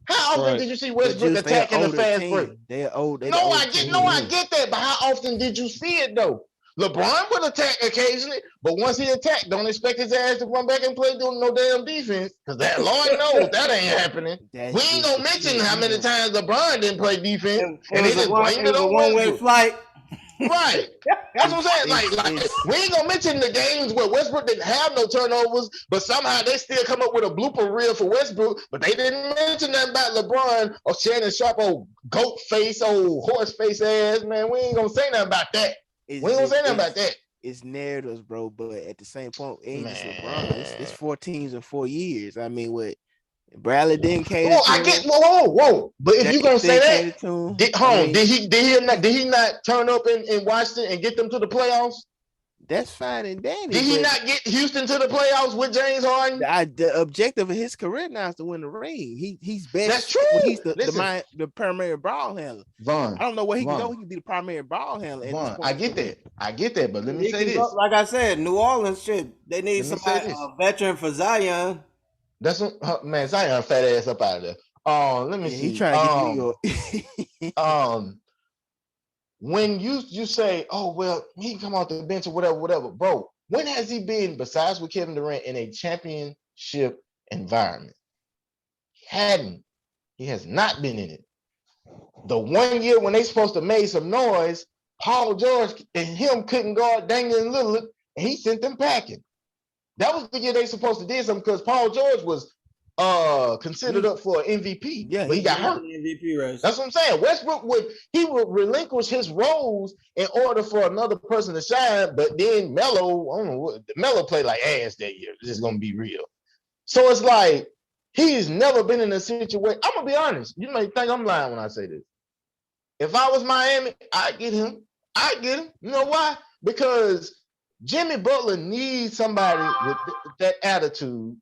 How often did you see Westbrook attacking the fast break? They're old. I get that, but how often did you see it though? LeBron would attack occasionally, but once he attacked, don't expect his ass to run back and play doing no damn defense. Because that Lord knows that ain't happening. We ain't gonna mention how many times LeBron didn't play defense, and they just blamed it on one-way flight. Right. That's what I'm saying. Like we ain't gonna mention the games where Westbrook didn't have no turnovers, but somehow they still come up with a blooper reel for Westbrook, but they didn't mention nothing about LeBron or Shannon Sharp, old goat face, old horse face ass, man. We ain't gonna say nothing about that. We ain't gonna say nothing about that. It's narratives, bro, but at the same point, it ain't just LeBron. It's 4 teams in 4 years. I mean, what Bradley didn't cater to. I get whoa. But if you gonna say that, did he not turn up in Washington and get them to the playoffs? That's fine and dandy. Did he not get Houston to the playoffs with James Harden? The objective of his career now is to win the ring. He's best. That's true. He's the primary ball handler. Vaughn, I don't know where he can go. He can be the primary ball handler. Vaughn, I get that. But let me say this. Like I said, New Orleans shit. They need somebody, a veteran for Zion. That's man, Zion fat ass up out of there. Let me see. He trying to get New York. When you say, oh well, he can come off the bench or whatever, bro. When has he been, besides with Kevin Durant, in a championship environment? He hadn't. He has not been in it. The 1 year when they supposed to make some noise, Paul George and him couldn't guard Damian Lillard, and he sent them packing. That was the year they supposed to do something because Paul George was considered up for an MVP. Yeah, but he got hurt. MVP race. That's what I'm saying. Westbrook would relinquish his roles in order for another person to shine. But then Melo, I don't know what Melo played like ass that year. This is gonna be real. So it's like he's never been in a situation. I'm gonna be honest. You may think I'm lying when I say this. If I was Miami, I'd get him. You know why? Because Jimmy Butler needs somebody with that attitude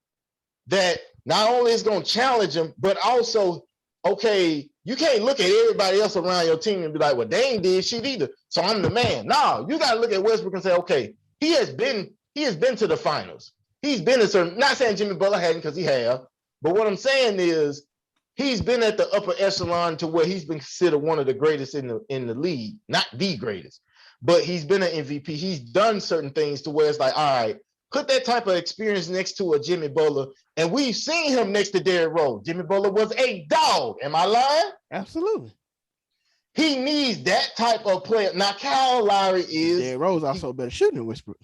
that not only is going to challenge him, but also, okay, you can't look at everybody else around your team and be like, well, they ain't did shit either, so I'm the man. No, you got to look at Westbrook and say, okay, he has been to the finals. He's been in certain, not saying Jimmy Butler hadn't because he have, but what I'm saying is he's been at the upper echelon to where he's been considered one of the greatest in the league, not the greatest, but he's been an MVP. He's done certain things to where it's like, all right, put that type of experience next to a Jimmy Butler, and we've seen him next to Derrick Rose. Jimmy Butler was a dog. Am I lying? Absolutely. He needs that type of player. Now, Kyle Lowry is. Derrick Rose also better shooting than Westbrook.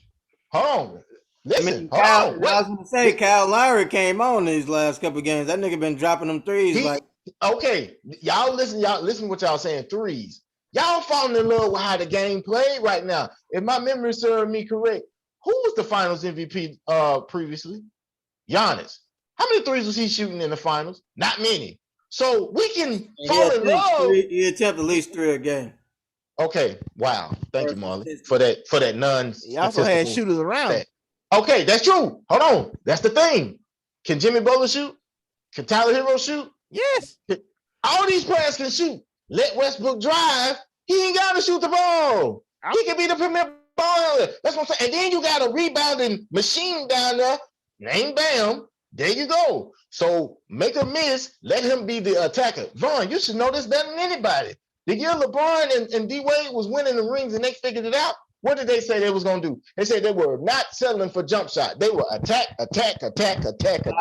Hold on. Listen, I was going to say, Kyle Lowry came on these last couple of games. That nigga been dropping them threes. Okay, y'all listen what y'all saying, threes. Y'all falling in love with how the game played right now. If my memory serves me correct, who was the finals MVP previously? Giannis. How many threes was he shooting in the finals? Not many. So we can fall in love. He attempt at least 3 a game. Okay. Wow. Thank you, Marley, for that non. He also had shooters around. Okay, that's true. Hold on. That's the thing. Can Jimmy Butler shoot? Can Tyler Hero shoot? Yes. All these players can shoot. Let Westbrook drive. He ain't got to shoot the ball. He can be the premier ball. That's what I'm saying. And then you got a rebounding machine down there. Name Bam. There you go. So make a miss. Let him be the attacker. Vaughn, you should know this better than anybody. The year LeBron and D-Wade was winning the rings and they figured it out, what did they say they was going to do? They said they were not settling for jump shot. They were attack. I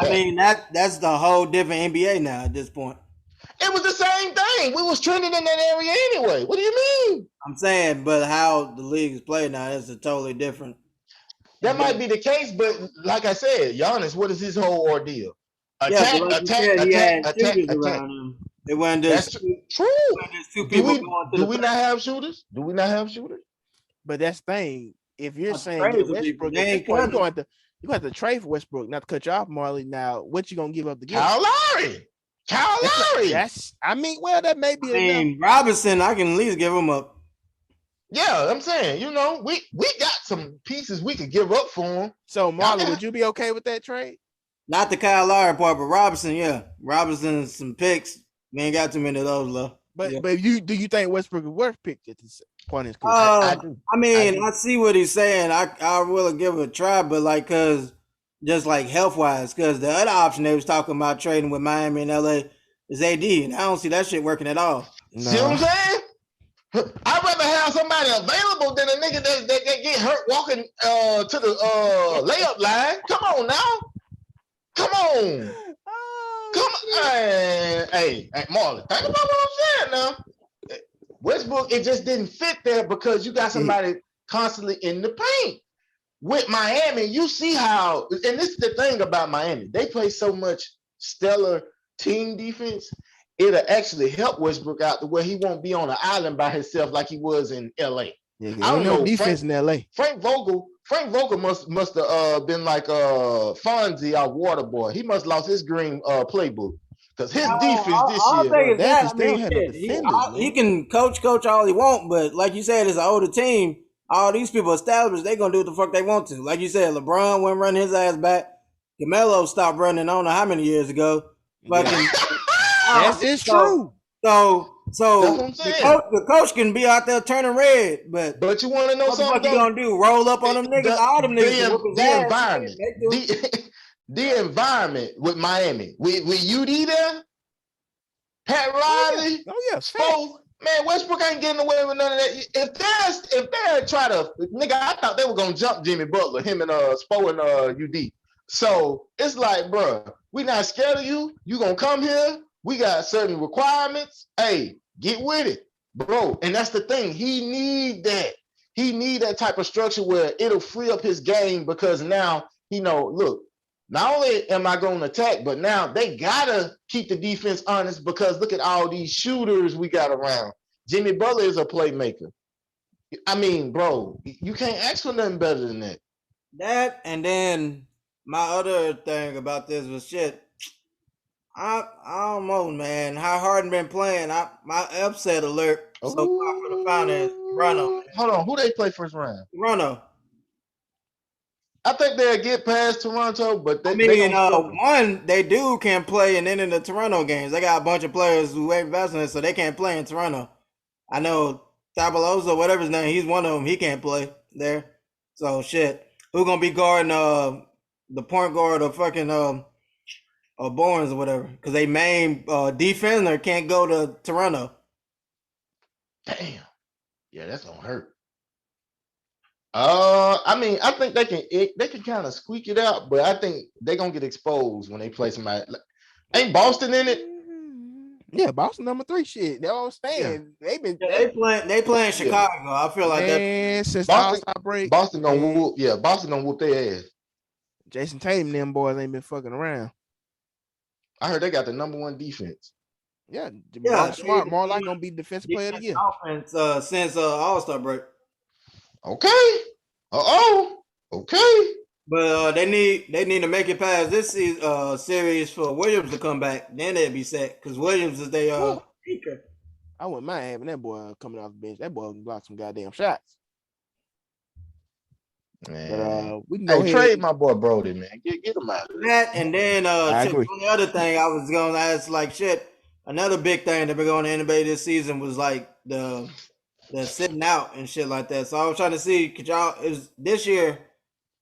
mean, that's the whole different NBA now at this point. It was the same thing. We was trending in that area anyway. What do you mean? I'm saying, but how the league is played now is a totally different. That might be the case, but like I said, Giannis, what is his whole ordeal? Attack. It wasn't just true. Two people do we not have shooters? But that's the thing. If you're saying Westbrook, you have to trade for Westbrook, not to cut you off, Marley. Now, what you gonna give up to get? Kyle Lowry. That may be enough. Robinson, I can at least give him up. Yeah, I'm saying, we got some pieces we could give up for him. So, Marley, would you be okay with that trade? Not the Kyle Lowry part, but Robinson, yeah. Robinson, some picks. We ain't got too many of those, though. But do you think Westbrook is worth picked at this point in his career? I see what he's saying. I will give it a try, but cause just health wise, because the other option they was talking about trading with Miami and LA is AD, and I don't see that shit working at all. No. See what I'm saying? I'd rather have somebody available than a nigga that get hurt walking to the layup line. Come on now. Come on. Hey, Marley, think about what I'm saying now. Westbrook, it just didn't fit there because you got somebody constantly in the paint. With Miami, you see how, and this is the thing about Miami, they play so much stellar team defense, it'll actually help Westbrook out to where he won't be on an island by himself like he was in LA. Yeah, I don't know defense in LA. Frank Vogel must have been like Fonzie, our water boy. He must have lost his green playbook. Because his defense this year. He can coach all he want, but like you said, it's an older team. all these people established they gonna do what the fuck they want to. Like you said, LeBron went run his ass back. Carmelo stopped running. I don't know how many years ago. Fucking. That's just true. So That's what I'm saying. the coach can be out there turning red, but you want to know what the fuck something? you gonna do? Roll up on them niggas? All them niggas can whoop his The ass. environment, the environment with Miami, with UD there, Pat Riley, Spo, man, Westbrook ain't getting away with none of that. If they try to, nigga, I thought they were gonna jump Jimmy Butler, him and Spo and UD. So it's like, bro, we not scared of you. You gonna come here? We got certain requirements. Hey, get with it, bro. And that's the thing. He need that. He need that type of structure where it'll free up his game because now he know, look, not only am I going to attack, but now they gotta keep the defense honest because look at all these shooters we got around. Jimmy Butler is a playmaker. I mean, bro, you can't ask for nothing better than that. That and then my other thing about this was shit. I don't know, man. How Harden been playing? My upset alert so far for the finals. Toronto. Hold on, who they play first round? Toronto. I think they'll get past Toronto, but they one they can play, and then in the Toronto games, they got a bunch of players who ain't vaccinated, so they can't play in Toronto. I know Tabaloza, whatever his name, he's one of them. He can't play there. So shit, who gonna be guarding the point guard of fucking Barnes or whatever? Because they main defender can't go to Toronto. Damn. Yeah, that's gonna hurt. I mean, I think they can kind of squeak it out, but I think they're gonna get exposed when they play somebody. Ain't Boston in it? Yeah, Boston number 3 shit. They're all staying. Yeah. They playing Chicago. Yeah. I feel like that since the All-Star break. Boston gonna whoop their ass. Jason Tatum and them boys ain't been fucking around. I heard they got the number 1 defense. Yeah, Smart, more like gonna be defensive player of the year. Offense since All-Star break. Okay. Okay. But they need to make it past this series for Williams to come back. Then they'd be set because Williams is their speaker. I wouldn't mind having that boy coming off the bench. That boy can block some goddamn shots. Man. But we can go ahead. Trade my boy Brody, man. Get him out of that. And then agree. The other thing I was going to ask, like shit. Another big thing that we're going to NBA this season was like the sitting out and shit like that. So I was trying to see, this year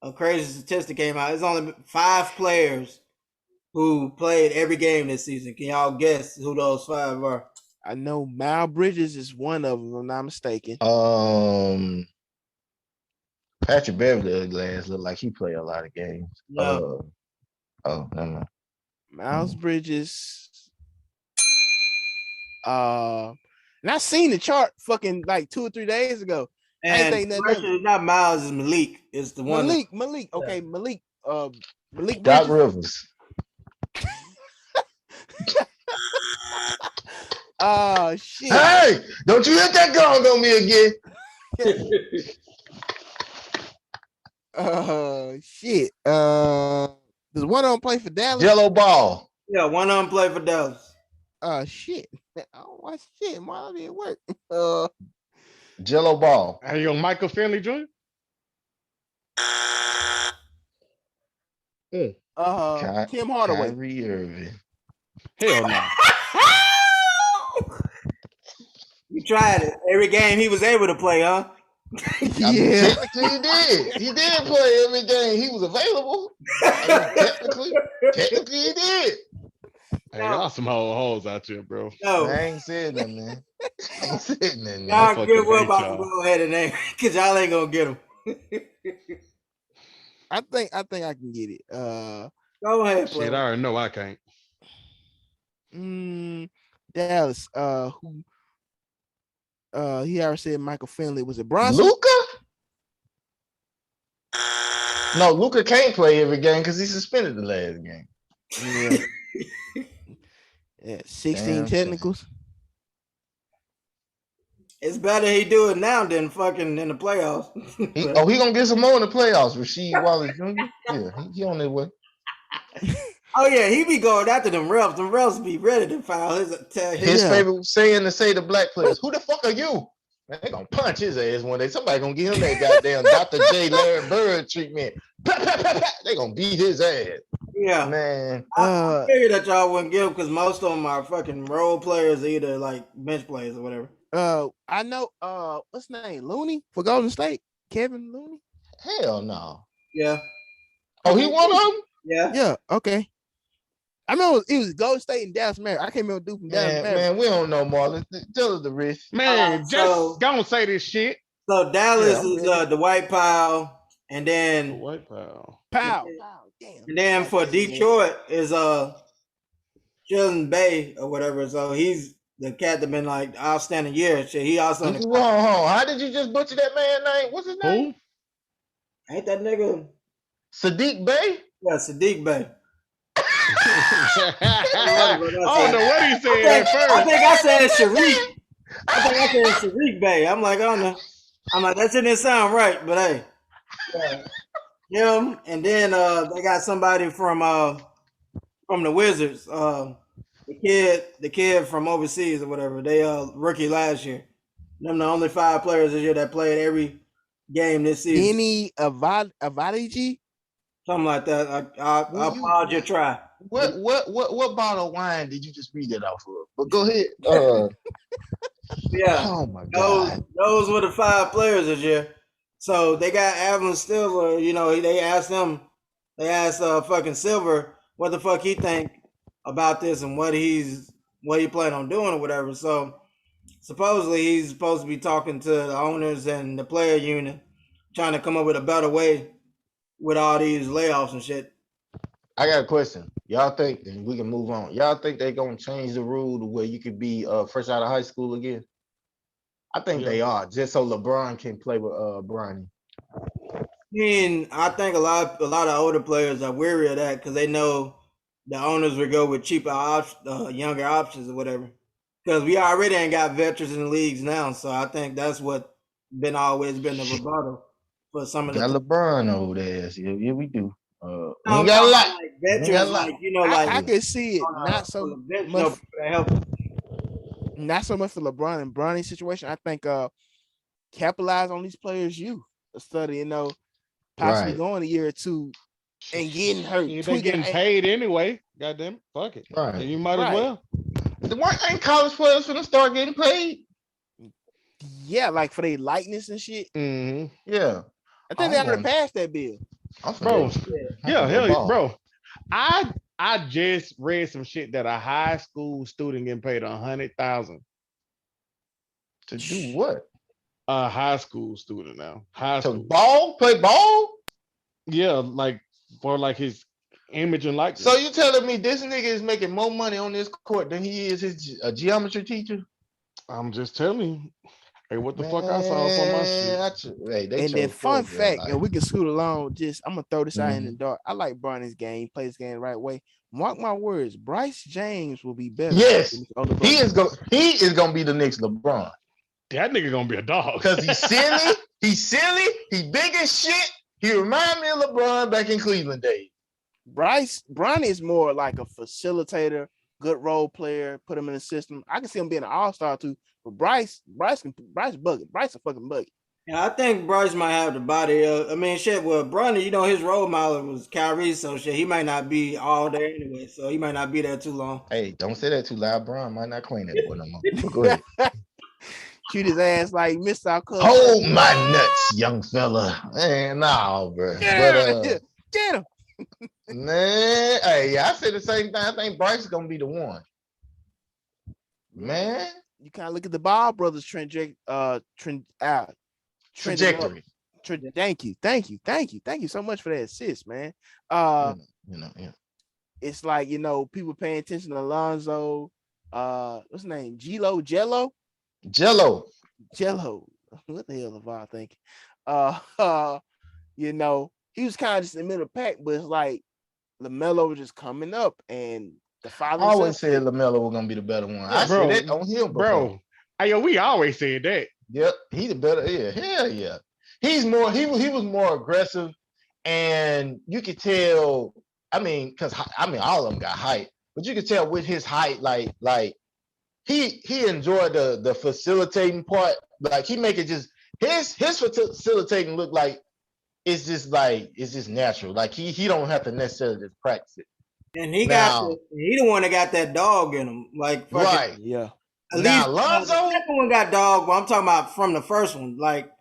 a crazy statistic came out. There's only 5 players who played every game this season. Can y'all guess who those 5 are? I know Miles Bridges is one of them, if I'm not mistaken. Patrick Beverly Glass look like he played a lot of games. No. Never mind. Miles Bridges. And I seen the chart fucking like 2 or 3 days ago. And it's not Miles, it's Malik. It's the one. Malik. Okay, Malik. Malik Doc Rivers. Oh shit! Hey, don't you hit that gong on me again? Shit. Does one of them play for Dallas? Jello Ball. Yeah, one of them play for Dallas. Shit. I don't watch shit. Why didn't work? Jello Ball. Are you on Michael Finley Jr.? Tim Hardaway. Kyrie Irving. Hell no. You tried it. Every game he was able to play, huh? Yeah. I mean, technically he did. He did play every game he was available. Technically he did. Hey, y'all some hoes out here, bro. No. I ain't saying that, man. I ain't saying that, man. Y'all get well about to go ahead and name because y'all ain't gonna get them. I think I can get it. Go ahead, shit. I already know I can't. Dallas. Who? He already said Michael Finley. Was it Bronson? Luka? No, Luka can't play every game because he suspended the last game. Yeah. Yeah, 16 technicals. It's better he do it now than fucking in the playoffs. He gonna get some more in the playoffs. Rasheed Wallace Jr. Yeah, he on his way. Oh yeah, he be going after them refs. Them refs be ready to foul his favorite saying to say to black players, "Who the fuck are you?" Man, they gonna punch his ass one day. Somebody gonna give him that goddamn Dr. J. Larry Bird treatment. Pat, pat, pat, pat. They gonna beat his ass. Yeah. Man. I figured that y'all wouldn't give because most of them are fucking role players, either like bench players or whatever. I know what's his name? Looney for Golden State. Kevin Looney? Hell no. Yeah. Oh, he one of them? Yeah. Yeah, okay. I know it was Golden State and Dallas Mavericks. I can't remember dude from Dallas Mavericks. Man, we don't know, Marlon. Tell us the risk. Man, just don't say this shit. So Dallas is Dwight Powell, and then White Powell. Powell. Damn. And then for Detroit is Jalen Bay or whatever. So he's the cat that been like outstanding year. Shit, he also. How did you just butcher that man's name? What's his name? Ain't that nigga Sadiq Bay? Yeah, Sadiq Bay. I don't know what he said at first. I think I said Sharik. I said Sharik Bay. I'm like, I don't know. I'm like, that didn't sound right, but hey. Him, and then they got somebody from the Wizards. The kid from overseas or whatever. They rookie last year. Them the only 5 players this year that played every game this season. Any Avadiji? Something like that. I'll pause your try. What bottle of wine did you just read that off of? But go ahead. Yeah. Oh my God. Those were the 5 players this year. So they got Evan Silver. You know, they asked fucking Silver what the fuck he think about this and what he plan on doing or whatever. So supposedly he's supposed to be talking to the owners and the player union, trying to come up with a better way with all these layoffs and shit. I got a question. Y'all think, and we can move on. Y'all think they're gonna change the rule to where you could be fresh out of high school again? I think they are, just so LeBron can play with Bronny. I mean, I think a lot of older players are weary of that because they know the owners would go with cheaper younger options or whatever. Because we already ain't got veterans in the leagues now, so I think that's what always been the rebuttal for some of the LeBron old ass. Yeah, we do. We got a lot. Like veterans, I can see it. Not so much. Not so much for LeBron and Bronny's situation. I think capitalize on these players' youth. Study, possibly going a year or two and getting hurt. They getting paid anyway. Goddamn, fuck it. Right. You might as well. Ain't college players gonna start getting paid? Yeah, like for their likeness and shit. Mm-hmm. Yeah. I think they already passed that bill. Bro. Yeah, hell yeah, bro. I just read some shit that a high school student getting paid $100,000 to do what? A high school student now. Play ball? Yeah, like for like his image and likeness. So you telling me this nigga is making more money on this court than he is his geometry teacher? I'm just telling you. Hey, what the fuck I saw on my shit? And then fun fact, and we can scoot along. I'm gonna throw this out in the dark. I like Bronny's game, plays game the right way. Mark my words, Bryce James will be better. Yes, he is gonna be the next LeBron. That nigga gonna be a dog. Because he's silly, he big as shit. He remind me of LeBron back in Cleveland days. Bronny is more like a facilitator, good role player, put him in the system. I can see him being an all-star too. But Bryce bugging. Bryce a fucking buggy. Yeah, I think Bryce might have the body. I mean, shit. Well, Bronny, his role model was Kyrie, so shit, he might not be all there anyway. So he might not be there too long. Hey, don't say that too loud. Bron might not claim that boy no more. Go ahead. Shoot his ass like Mr. Alcott. Hold my nuts, young fella. Man, no, bro. Get him. Man, hey, I said the same thing. I think Bryce is gonna be the one. Man, you kind of look at the Ball brothers trajectory. Thank you so much for that assist, man. It's like people paying attention to Alonzo. What's his name? Jello. What the hell am I thinking? He was kind of just in the middle of the pack, but it's like LaMelo was just coming up, and the father. I always said LaMelo was gonna be the better one. Yeah, I said that on him, bro. We always said that. Yep, he's the better. Yeah, hell yeah. He's more. He was more aggressive, and you could tell. I mean, all of them got height, but you could tell with his height, like he enjoyed the facilitating part. Like he make it just his facilitating look like it's just natural. Like he don't have to necessarily just practice it. And Now, he the one that got that dog in him. Like fucking right. Yeah. at least Now the Lonzo, second one got dog, but I'm talking about from the first one. Like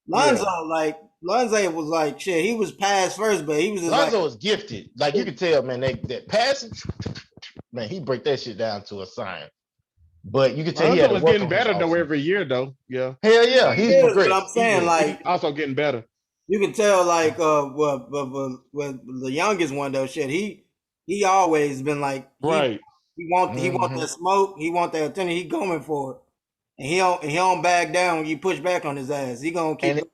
Lonzo, Yeah. like Lonzo was like shit. He was past first, but he was just like Lonzo is gifted. Like you can tell, man, that passage, man, he break that shit down to a science. But you can tell he had Lonzo to is work getting on his better though offense. every year though. Yeah. Hell yeah, he he's is. But I'm progressed. He saying will. He's like also getting better. you can tell like with the youngest one though shit he always been like Right. he want Mm-hmm. that smoke, he want that attention, he going for it. And he don't back down when you push back on his ass. He gonna keep And going.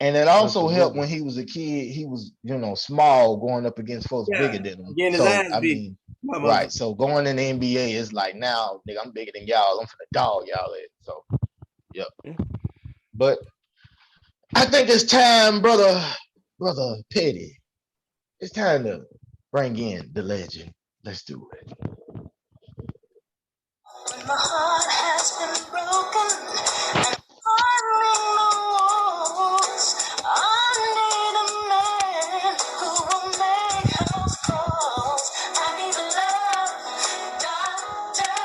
and it also helped Absolutely. when he was a kid. He was, small, going up against folks Yeah, bigger than him. getting his So ass I beat. mean, My right. motherfucker. So going in the NBA is like now, nigga, I'm bigger than y'all. I'm finna dog y'all at. So yep. Yeah. But I think it's time, brother Petty. It's time to bring in the legend. Let's do it. When my heart has been broken and climbing the walls, I need a man who will make house calls. I need a love doctor.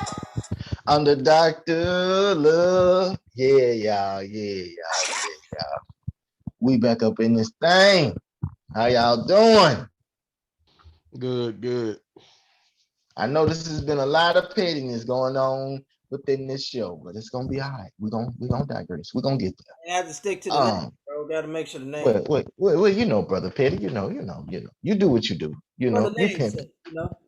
I'm the doctor love. Yeah, y'all. Yeah, y'all. Yeah, y'all. We back up in this thing. How y'all doing? Good, good. I know this has been a lot of pettiness going on within this show, but it's gonna be all right. We're gonna digress. We're gonna get You have to stick to there. the name, bro. Got to make sure the name. Brother Petty, you do what you do. For the You name's pimp it. sake,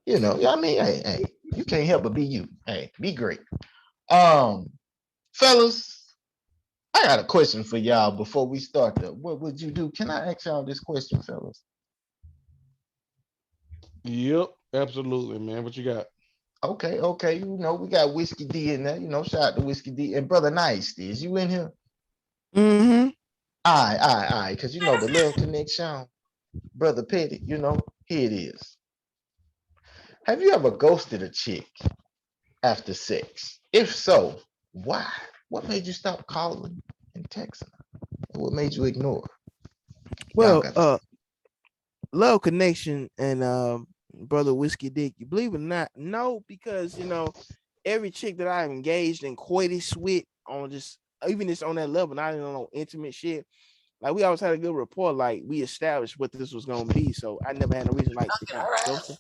you know. I mean, hey, you can't help but be you. Hey, be great. Um, fellas, I got a question for y'all before we start. What would you do? Can I ask y'all this question, fellas? Yep. Absolutely, man. What you got? Okay. We got Whiskey D in there. Shout out to Whiskey D and Brother Nice. Is you in here? Mm-hmm. All right. Because the love connection, Brother Petty. Here it is. Have you ever ghosted a chick after sex? If so, why? What made you stop calling and texting her? What made you ignore? Y'all Well, got to say. love connection and brother Whiskey Dick. You believe it or not? No, because every chick that I've engaged in coitus with on just even just on that level, not even on intimate shit. Like we always had a good rapport. Like we established what this was gonna be. So I never had no reason like to kind of ghost her.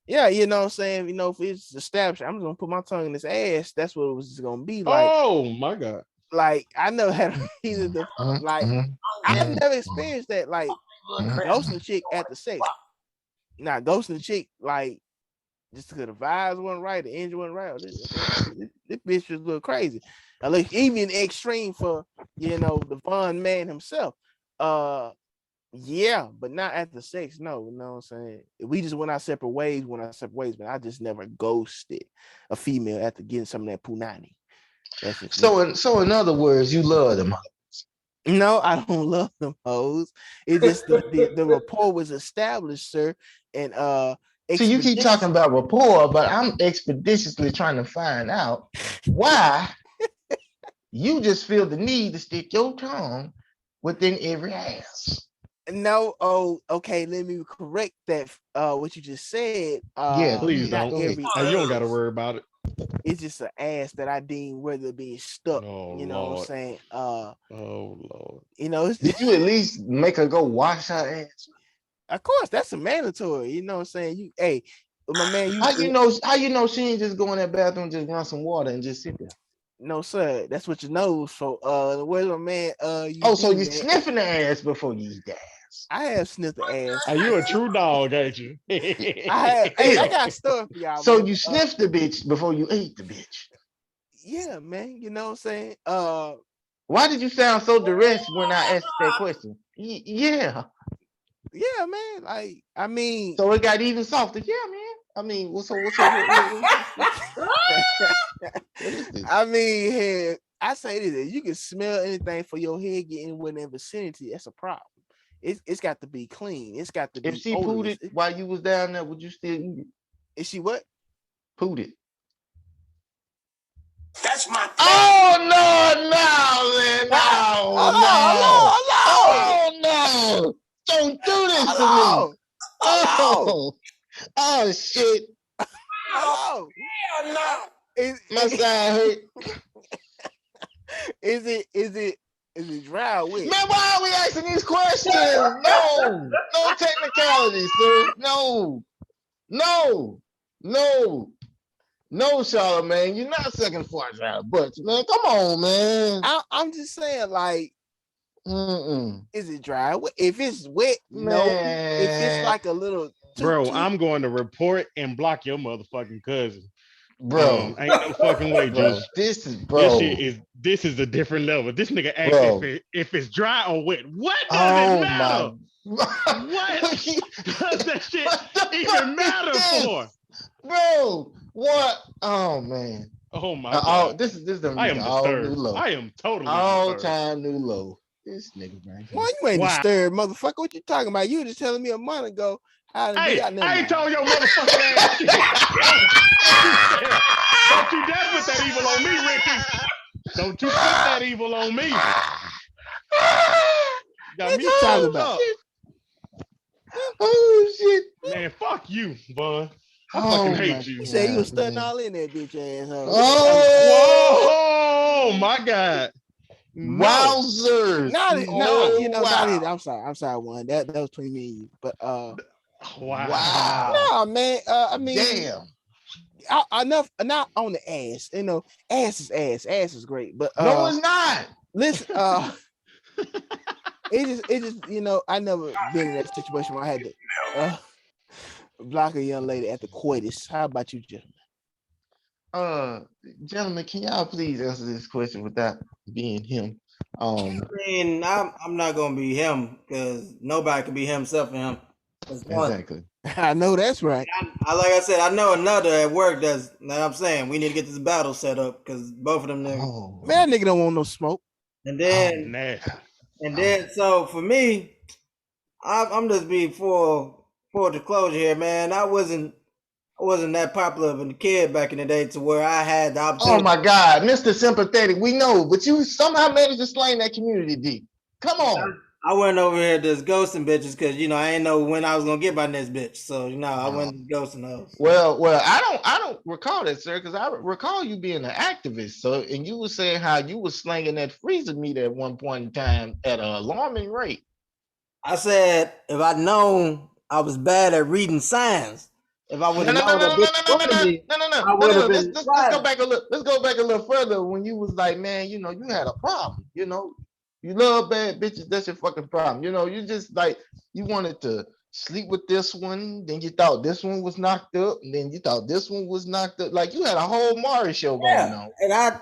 Yeah, you know what I'm saying? If it's established, I'm just gonna put my tongue in his ass. That's what it was just gonna be like. Oh my God. Like I never had a reason to like I've never experienced that like ghosting a chick at the sex. Now ghosting a chick like just because the vibes wasn't right, the engine wasn't right. This bitch was a little crazy. Like even extreme for the fun man himself. Yeah, but not at the sex. No, you know what I'm saying? We just went our separate ways, but I just never ghosted a female after getting some of that punani. That's just me. So in other words, you love them. No, I don't love them hoes. It's just the rapport was established, sir. And So you keep talking about rapport, but I'm expeditiously trying to find out why you just feel the need to stick your tongue within every ass. No, oh, okay. Let me correct that. What you just said. Yeah, Please Not don't. go ahead. every You don't got to ass. worry about it. It's just an ass that I deem whether being stuck. Oh You know what I'm Lord. saying? Oh Lord. It's Did you at least make her go wash her ass? of course that's a mandatory. You know what I'm saying? Hey, my man, How you know she ain't just go in that bathroom, just run some water and just sit there? no sir. That's what you know. So where's my man? You Oh, so D you man. sniffing the ass before you eat the ass. I have sniffed the ass. Are you a true dog, ain't you? I have. Hey, I Yeah. got stuff for y'all, So man. you sniffed the bitch before you ate the bitch. Yeah, man. You know what I'm saying? Why did you sound so duress when I asked that question? Yeah. Yeah, man. Like, I mean, So it got even softer. Yeah, man. I mean, what is this? I mean, hey, I say this: if you can smell anything for your head getting in the vicinity, that's a problem. It's got to be clean. It's got to If be she pooed odorless. it while you was down there, would you still eat it? Is she what? Pooed it. That's my thing. Oh no, man, no. Don't do this to me. Oh shit. Hello. Hell no. My side hurt. Is it dry or wet? Man, why are we asking these questions? No technicalities, sir. No, Charlamagne, you're not second for a dry butts, man. Come on, man. I'm just saying, like, is it dry? If it's wet, Man. no. If it's like a little, Bro, I'm going to report and block your motherfucking cousin. Bro, ain't no fucking way, bro. Juice. This is This is a different level. This nigga asked if it's dry or wet. What does it matter? What does that shit even matter for? Bro, what? Oh man. Oh my god. This is the I am disturbed. new low. I am totally all disturbed. Time new low. This nigga, man. Well, you ain't disturbed, motherfucker. What you talking about? You just telling me a month ago how to Hey, be. I ain't told your motherfucking ass shit. Don't you dare put that evil on me, Ricky. Don't you put that evil on me. What you talking about? Oh shit. Man, fuck you, bud. I Oh, fucking hate you. You said you was studying all in that bitch asshole. Oh my god. Wowzers. Not it. I'm sorry, one. That was between me and you. But wow. No, man. I mean, damn. Enough not on the ass. You know, ass is ass. Ass is great. But no, it's not. Listen, it just I never been in that situation where I had to block a young lady at the coitus. How about you, gentlemen? Gentlemen, can y'all please answer this question without being him? I mean, I'm not gonna be him because nobody can be himself and him. Exactly. I know that's right. Like I said, I know another at work that's. I'm saying we need to get this battle set up because both of them niggas. Man, nigga don't want no smoke. And then, so for me, I'm just being for disclosure here, man. I wasn't that popular of a kid back in the day to where I had the opportunity. Oh my God, Mr. Sympathetic, we know, but you somehow managed to slang that community deep. Come on. I went over here just ghosting bitches because I ain't know when I was gonna get my next bitch. So I went ghosting those. Well, I don't recall that, sir, because I recall you being an activist. So, and you were saying how you were slanging that freezer meat at one point in time at an alarming rate. I said if I'd known I was bad at reading signs, if I would have known that bitch wanted me, I would have been. Let's go back a little. Let's go back a little further when you was like, man, you had a problem. You love bad bitches. That's your fucking problem. You just like you wanted to sleep with this one, then you thought this one was knocked up, and then you thought this one was knocked up. Like you had a whole Mari show going on. And I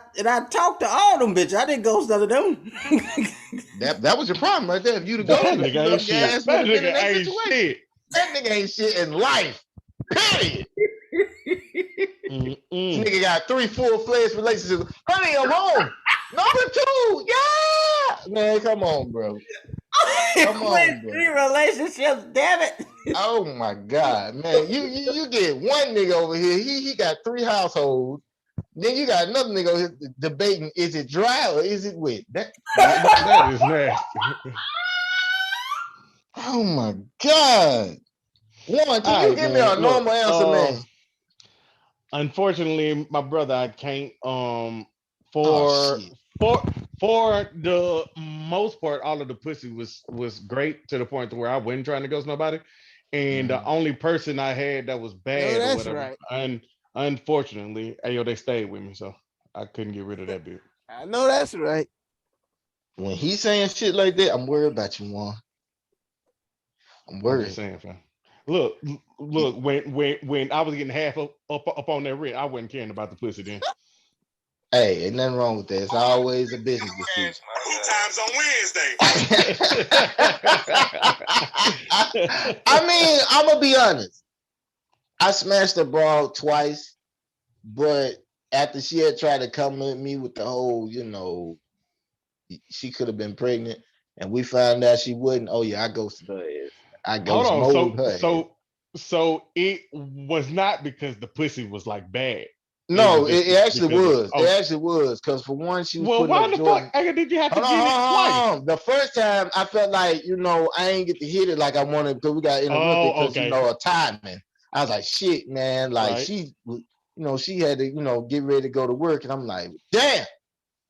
talked to all them bitches. I didn't ghost none of them. that was your problem right there. If you'd have ghosted, that nigga ain't shit. That nigga ain't shit. That nigga ain't shit in life. Period. This nigga got 3 full-fledged relationships. Honey, I'm home. Number 2, yeah. Man, come on, bro. Come on, bro. 3 relationships, damn it. Oh my God, man. You get one nigga over here. He got 3 households. Then you got another nigga over here debating: is it dry or is it wet? That is nasty. Oh my God. One, can you give me a normal answer, man? Unfortunately, my brother, I can't. For the most part, all of the pussy was great to the point to where I wasn't trying to ghost nobody, and the only person I had that was bad or whatever. Right. And unfortunately, they stayed with me, so I couldn't get rid of that bitch. I know that's right. When he's saying shit like that, I'm worried about you, Juan. I'm worried. I'm just saying, fam. Look, when I was getting half up on that rent, I wasn't caring about the pussy then. Hey, ain't nothing wrong with that. It's always a business decision. 2 times on Wednesday. I mean, I'm gonna be honest. I smashed a broad twice, but after she had tried to come at me with the whole, she could have been pregnant, and we found out she wouldn't. Oh yeah, I ghosted her ass. Hold on. So it was not because the pussy was like bad. No, it actually because of was. It actually was because for one, she was well, putting why up the fuck Jordan. did you have to Hold on, get it twice? hold on. The first time I felt like, I ain't get to hit it like I wanted because we got interrupted Oh, because, okay. of timing. I was like, shit, man. Like Right. she had to, get ready to go to work. And I'm like, damn.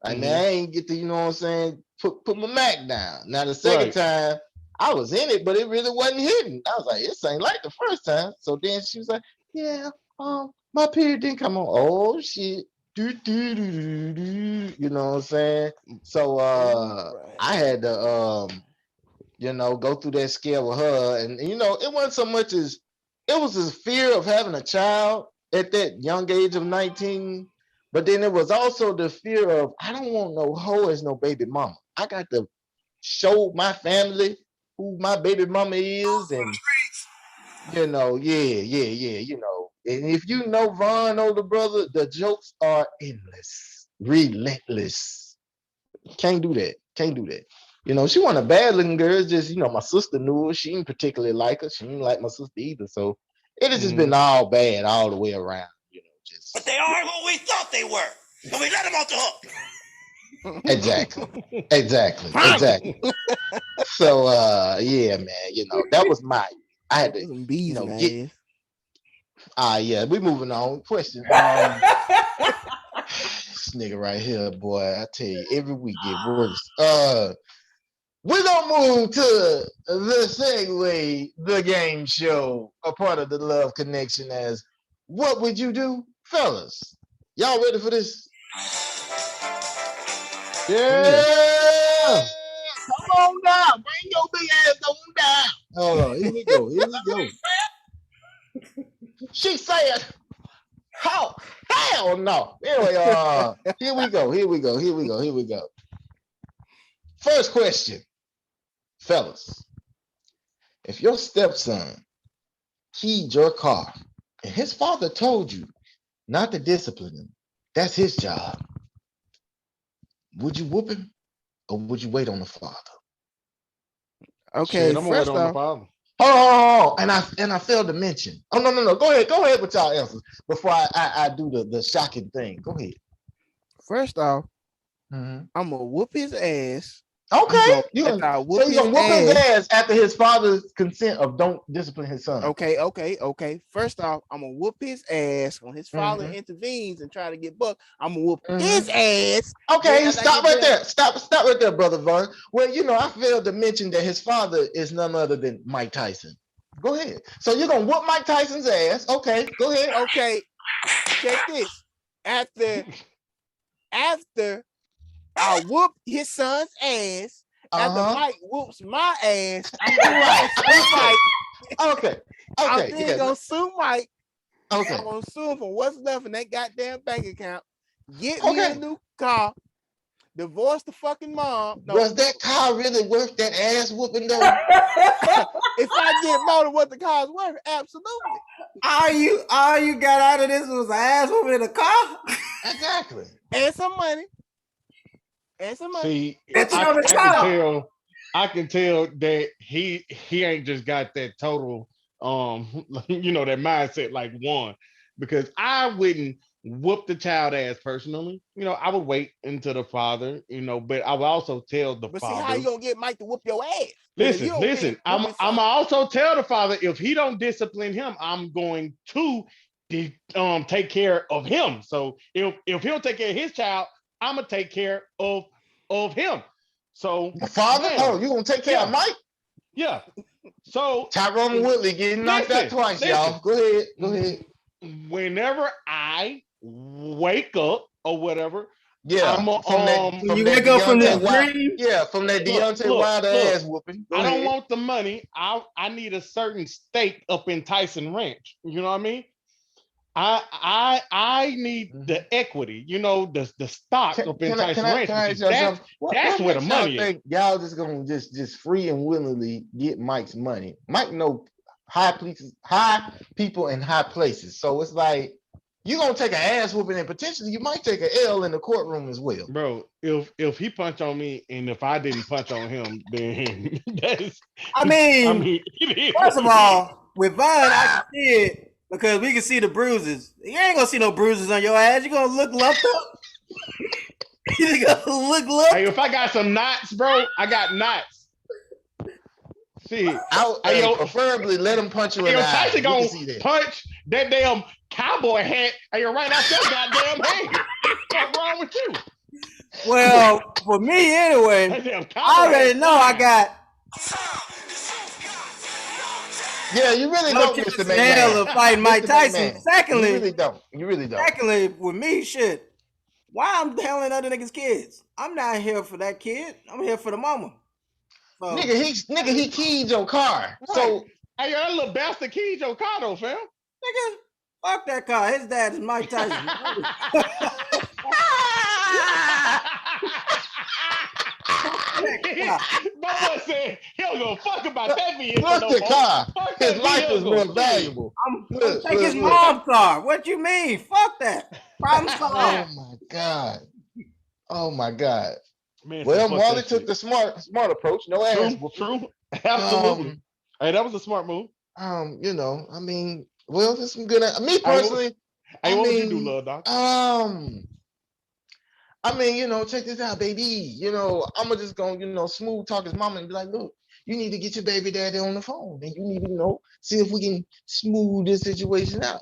Like, man, I ain't get to, you know what I'm saying, put my Mac down. Now, the second time, I was in it, but it really wasn't hidden. I was like, this ain't like the first time. So then she was like, yeah, my period didn't come on. Oh, shit. Do, do, do, do, do. You know what I'm saying? So I had to go through that scale with her. And it wasn't so much as it was this fear of having a child at that young age of 19. But then it was also the fear of I don't want no hoe as no baby mama. I got to show my family who my baby mama is, and And if you know Von, older brother, the jokes are endless, relentless. Can't do that. Can't do that. She wasn't a bad looking girl. It's just, my sister knew her. She didn't particularly like her. She didn't like my sister either. So it has just been all bad all the way around. But they are who we thought they were. And we let them off the hook. Exactly. So yeah, man, that was I had to, Some bees in get the yeah, we moving on. Question. This nigga right here, boy, I tell you, every week get worse. We're gonna move to the segue, the game show, a part of the Love Connection as What Would You Do? Fellas, y'all ready for this? Yeah. Come on down. Bring your big ass on down. Oh, here we go. She said, oh, hell no. Anyway, here we go. First question, fellas. If your stepson keyed your car and his father told you not to discipline him, that's his job, would you whoop him or would you wait on the father? Okay, Shit, I'm gonna wait first on the off, father. Oh, and I failed to mention. Oh, no. Go ahead with y'all answers before I do the shocking thing. Go ahead. first off, Mhm. I'm gonna whoop his ass. Okay. After I So whoop you're his gonna whoop his ass. ass after his father's consent of don't discipline his son. Okay. First off, I'm gonna whoop his ass when his father intervenes and try to get bucked. I'm gonna whoop his ass. Okay, stop right there. Stop right there, brother Vaughn. Well, I failed to mention that his father is none other than Mike Tyson. Go ahead. So you're gonna whoop Mike Tyson's ass. Okay, go ahead. Okay, check this. After I whoop his son's ass, after Mike whoops my ass, I'm gonna sue Mike. Okay. I'm then gonna sue Mike. Okay. I'm gonna sue him for what's left in that goddamn bank account. Get me a new car. Divorce the fucking mom. No. Was that car really worth that ass whooping though? If I get more than what the car's worth, absolutely. All you got out of this was an ass whooping in a car? Exactly. And some money. See, I can tell that he ain't just got that total that mindset like one, because I wouldn't whoop the child ass personally. I would wait until the father, but I would also tell the but father. See, how you gonna get Mike to whoop your ass? Listen. I'm also tell the father, if he don't discipline him, I'm going to take care of him. So if he'll take care of his child, I'm gonna take care of him. So the father, you gonna take care of Mike? Yeah. So Tyrone Woodley getting knocked out twice, y'all. Go ahead. Whenever I wake up or whatever, from that Deontay Wilder ass whooping. I don't want the money. I need a certain stake up in Tyson Ranch. You know what I mean? I need the equity, the stock up in Tyson Ranch. That's where the money is. Y'all just gonna just free and willingly get Mike's money. Mike know high people in high places. So it's like you're gonna take an ass whooping and potentially you might take an L in the courtroom as well. Bro, if he punched on me and if I didn't punch on him, then first of all, with Vaughn, I can see it. because we can see the bruises. You ain't gonna see no bruises on your ass. You gonna look lumped up. You gonna look lumped. Hey, if I got some knots, bro, I got knots. Shit. Hey, yo, Preferably let him punch you hey, in yo, the eye. Tyson We can gonna see that. punch that damn cowboy hat and you're right out that goddamn head. What's wrong with you? Well, for me anyway, That damn cowboy I already hat know I fine. got Yeah, you really no don't, chance Mr. in hell McMahon. of fighting Mike Mr. Tyson. McMahon. You Secondly, really don't. You really don't. with me, shit. Why I'm handling other niggas' kids? I'm not here for that kid. I'm here for the mama. So, Nigga, he keyed your car. Right. So Hey, yo, that little bastard keyed your car though, fam. nigga, fuck that car. His dad is Mike Tyson. Mama said he don't go fuck about that vehicle fuck no the more. car. Fuck His that life was vehicle. more valuable. I'm take his look. mom's car. What you mean? Fuck that. Problem Oh solved. my God. Oh my God. Man, Well, fuck Marley that took shit. the smart approach. No ass whooping. True. Absolutely. Hey, that was a smart move. You know, I mean, well, there's some good. Me personally, Hey, what would you do, little dog? I mean, you know, check this out, baby. You know, I'm just gonna, you know, smooth talk his mama and be like, look, you need to get your baby daddy on the phone, and you need to, you know, see if we can smooth this situation out.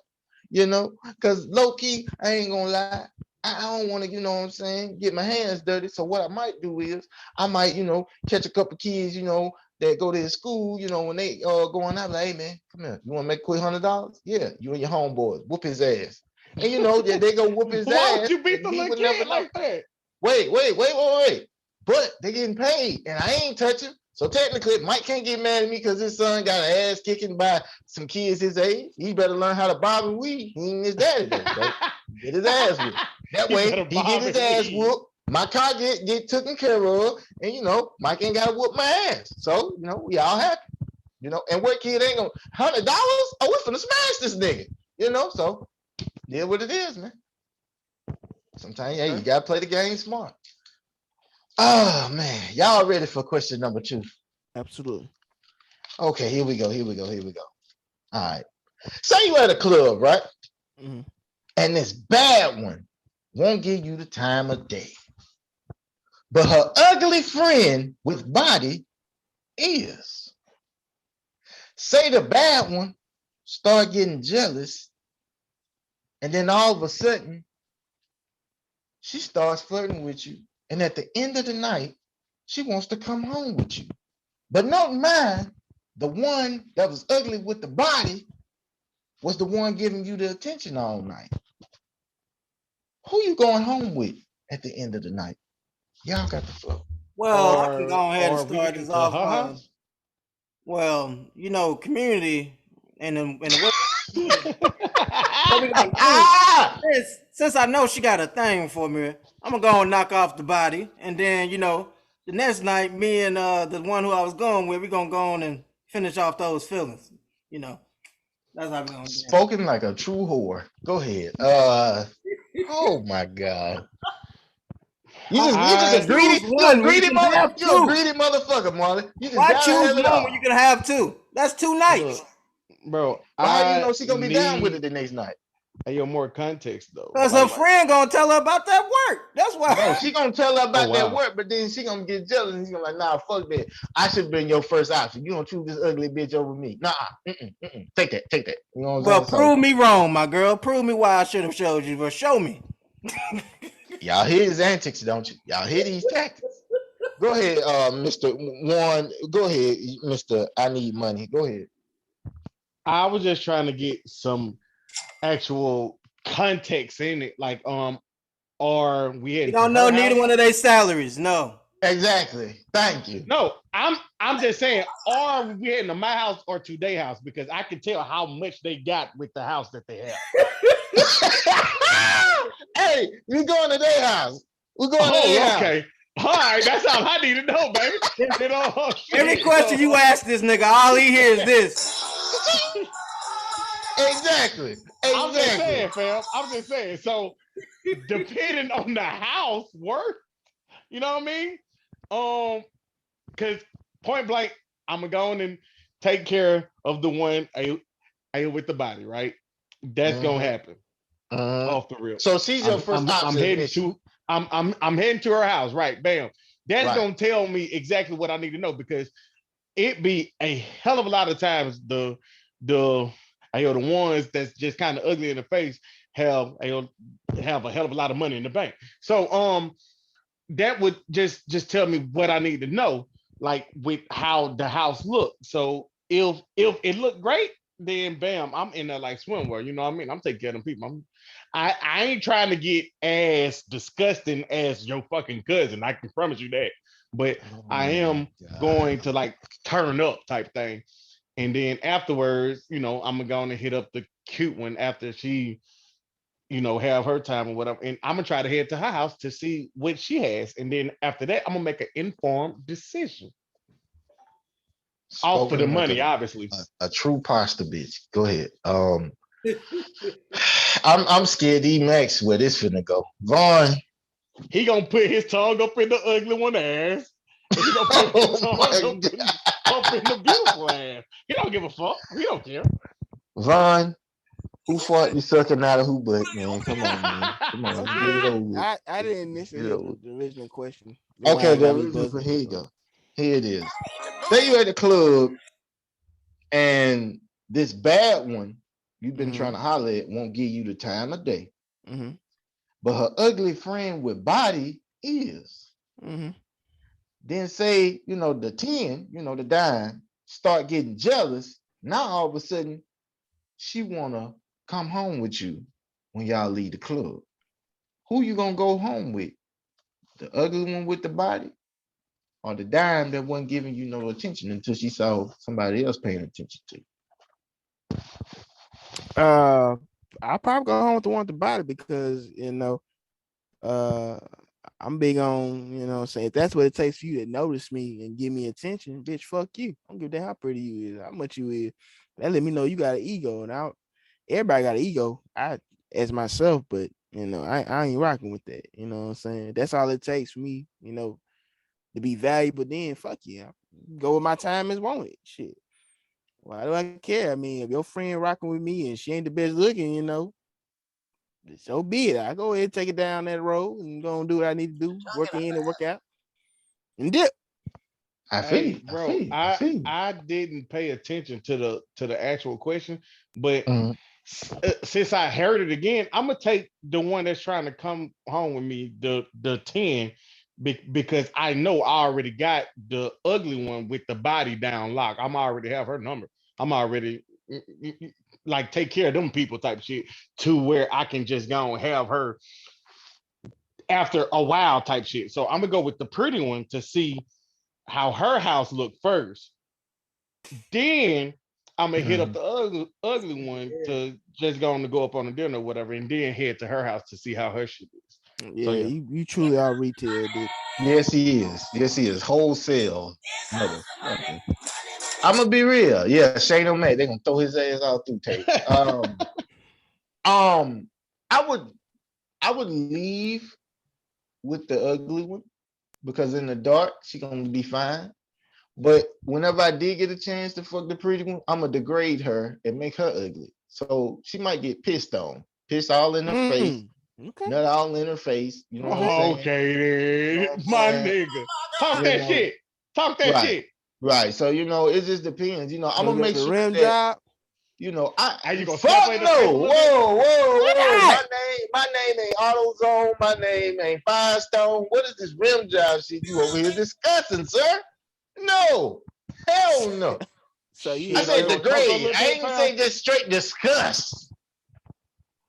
You know, because low key, I ain't gonna lie. I don't want to, you know what I'm saying, get my hands dirty. So what I might do is I might, you know, catch a couple kids, you know, that go to his school, you know, when they going out, like, hey man, come here. You want to make a quick $100? Yeah, you and your homeboys, whoop his ass. And you know that they go whoop his Why ass. would you beat And the he little would never kid know. like that? Wait. But they getting paid, and I ain't touching. So technically, Mike can't get mad at me because his son got an ass kicking by some kids his age. He better learn how to bob and weave. He ain't his daddy though. So get his ass whooped. That He way better he get his bob and ass weave. whooped. My car get taken care of, and you know Mike ain't got to whoop my ass. So you know we all happy. You know, and what kid ain't gonna $100? Oh, we finna smash this nigga. You know, so yeah, what it is, man. Sometimes yeah, you gotta play the game smart. Oh man, y'all ready for question number 2? Absolutely. Okay, here we go. All right. Say you at a club, right? Mm-hmm. And this bad one won't give you the time of day. But her ugly friend with body is. Say the bad one start getting jealous, and then all of a sudden, she starts flirting with you. And at the end of the night, she wants to come home with you. But not mind, the one that was ugly with the body was the one giving you the attention all night. Who you going home with at the end of the night? Y'all got the flow. Well, I can go ahead and Or we start can this to off. her house. Well, you know, community and the way what we gonna do Ah! since I know she got a thing for me, I'm gonna go and knock off the body, and then you know, the next night, me and the one who I was going with, we gonna go on and finish off those feelings. You know, that's how we gonna do it. Spoken like a true whore. Go ahead. Oh my God. You just a greedy, Choose one when you can have you a two. greedy motherfucker, Marley. You just Why gotta choose have it one when all. you can have two? That's 2 nights. Look, bro, But how you I know she gonna be down with it need the next night? more context though. Cause her Like, friend gonna tell her about that work. That's why. No, she gonna tell her oh about that wow. work, but then she gonna get jealous and she gonna like, nah, fuck that. I should have been your first option. You don't choose this ugly bitch over me. Nah, take that. You know what Well, I'm saying? prove me wrong, my girl. Prove me why I should have showed you, but show me. So y'all hear his antics, don't you? Y'all hear these tactics. Go ahead, Mr. Warren. Go ahead, Mr. I need money. Go ahead. I was just trying to get some actual context in it. Like, are we You heading to don't know her neither house? one of their salaries. No. Exactly. Thank you. No, I'm just saying, are we heading to my house or to their house? Because I can tell how much they got with the house that they have. Hey, we going to their house. We're going to their Oh, house. okay. All right, that's all I need to know, baby. You know, Every question you ask this nigga, all he hears is this. Exactly. I'm just saying, fam. I'm just saying. So, depending on the house worth, you know what I mean? Because point blank, I'm gonna go on and take care of the one I with the body, right? That's gonna Mhm, happen mhm. off the rip. So she's your first I'm option, heading isn't she? to I'm heading to her house, right? Bam. That's Right. gonna tell me exactly what I need to know because it be a hell of a lot of times the the ones that's just kind of ugly in the face have a hell of a lot of money in the bank. So that would just tell me what I need to know, like with how the house looked. So if it looked great, then bam, I'm in there like swimwear. You know what I mean? I'm taking care of them people. I ain't trying to get as disgusting as your fucking cousin. I can promise you that. But Oh I my am God. going to like turn up type thing. And then afterwards, I'm gonna go and hit up the cute one after she have her time or whatever. And I'm gonna try to head to her house to see what she has. And then after that, I'm gonna make an informed decision. Off for the Spoken like money, obviously. a true pasta bitch. Go ahead. I'm scared E Max where this finna go. Vaughn. He gonna put his tongue up in the ugly one ass. And he gonna put his Oh tongue my up in the beautiful ass. He don't give a fuck. He don't care. God. Vaughn, who fought you sucking out of who butt, man? Come on, man. Come on, let's get it over with. I didn't Let's listen get to it over with. the original question. That's why I Okay, ain't the got me original, buzzing. here you go. Here it is. Say you at the club and this bad one you've been Mm-hmm. trying to holler at won't give you the time of day, Mm-hmm. but her ugly friend with body is. Mm-hmm. Then say, the 10, the dime, start getting jealous. Now all of a sudden, she wanna come home with you when y'all leave the club. Who you gonna go home with? The ugly one with the body or the dime that wasn't giving you no attention until she saw somebody else paying attention to you? Uh, I'll probably go home with the one with the body because uh, I'm big on saying if that's what it takes for you to notice me and give me attention, bitch, fuck you. I don't give a damn how pretty you is, how much you is. That let me know you got an ego, and everybody got an ego. I as myself, but I ain't rocking with that. You know what I'm saying? That's all it takes for me, to be valuable. Then fuck yeah, go with my time as wanted. Shit. Why do I care? I mean, if your friend rocking with me and she ain't the best looking, so be it. I go ahead and take it down that road and go and do what I need to do, work in and work out, and dip. I feel Hey, you. I feel bro, you. I I feel you. I didn't pay attention to the actual question, but Mhm. since I heard it again, I'm gonna take the one that's trying to come home with me, the 10, because I know I already got the ugly one with the body down lock. I'm already have her number. I'm already like take care of them people type shit to where I can just go and have her after a while type shit. So I'm gonna go with the pretty one to see how her house looked first. Then I'm gonna hit up Mhm. the ugly one to just go up on a dinner or whatever, and then head to her house to see how her shit is. So Yeah, yeah. you truly are retail, dude. Yes, he is. Yes, he is. Wholesale motherfucker. I'm gonna be real. Yeah, Shane O'Mac, they're gonna throw his ass out through tape. Um, I would leave with the ugly one because in the dark she gonna be fine. But whenever I did get a chance to fuck the pretty one, I'm gonna degrade her and make her ugly. So she might get pissed on, pissed all in her face, Okay, nut all in her face. You know what I'm okay. saying? Okay, You know then, what I'm my saying? nigga, talk You that know, shit. Talk that right, shit. right. So it just depends. I'm So gonna make the sure rim that job. I Are you gonna slap her fuck in the no. face a little bit? Whoa, whoa, whoa. God, My name ain't AutoZone. My name ain't Firestone. What is this rim job shit you over here discussing, sir? No. Hell no. so you I hit Shit, are you said her. gonna choke her a degrade. little I bit, ain't fam? say just straight discuss.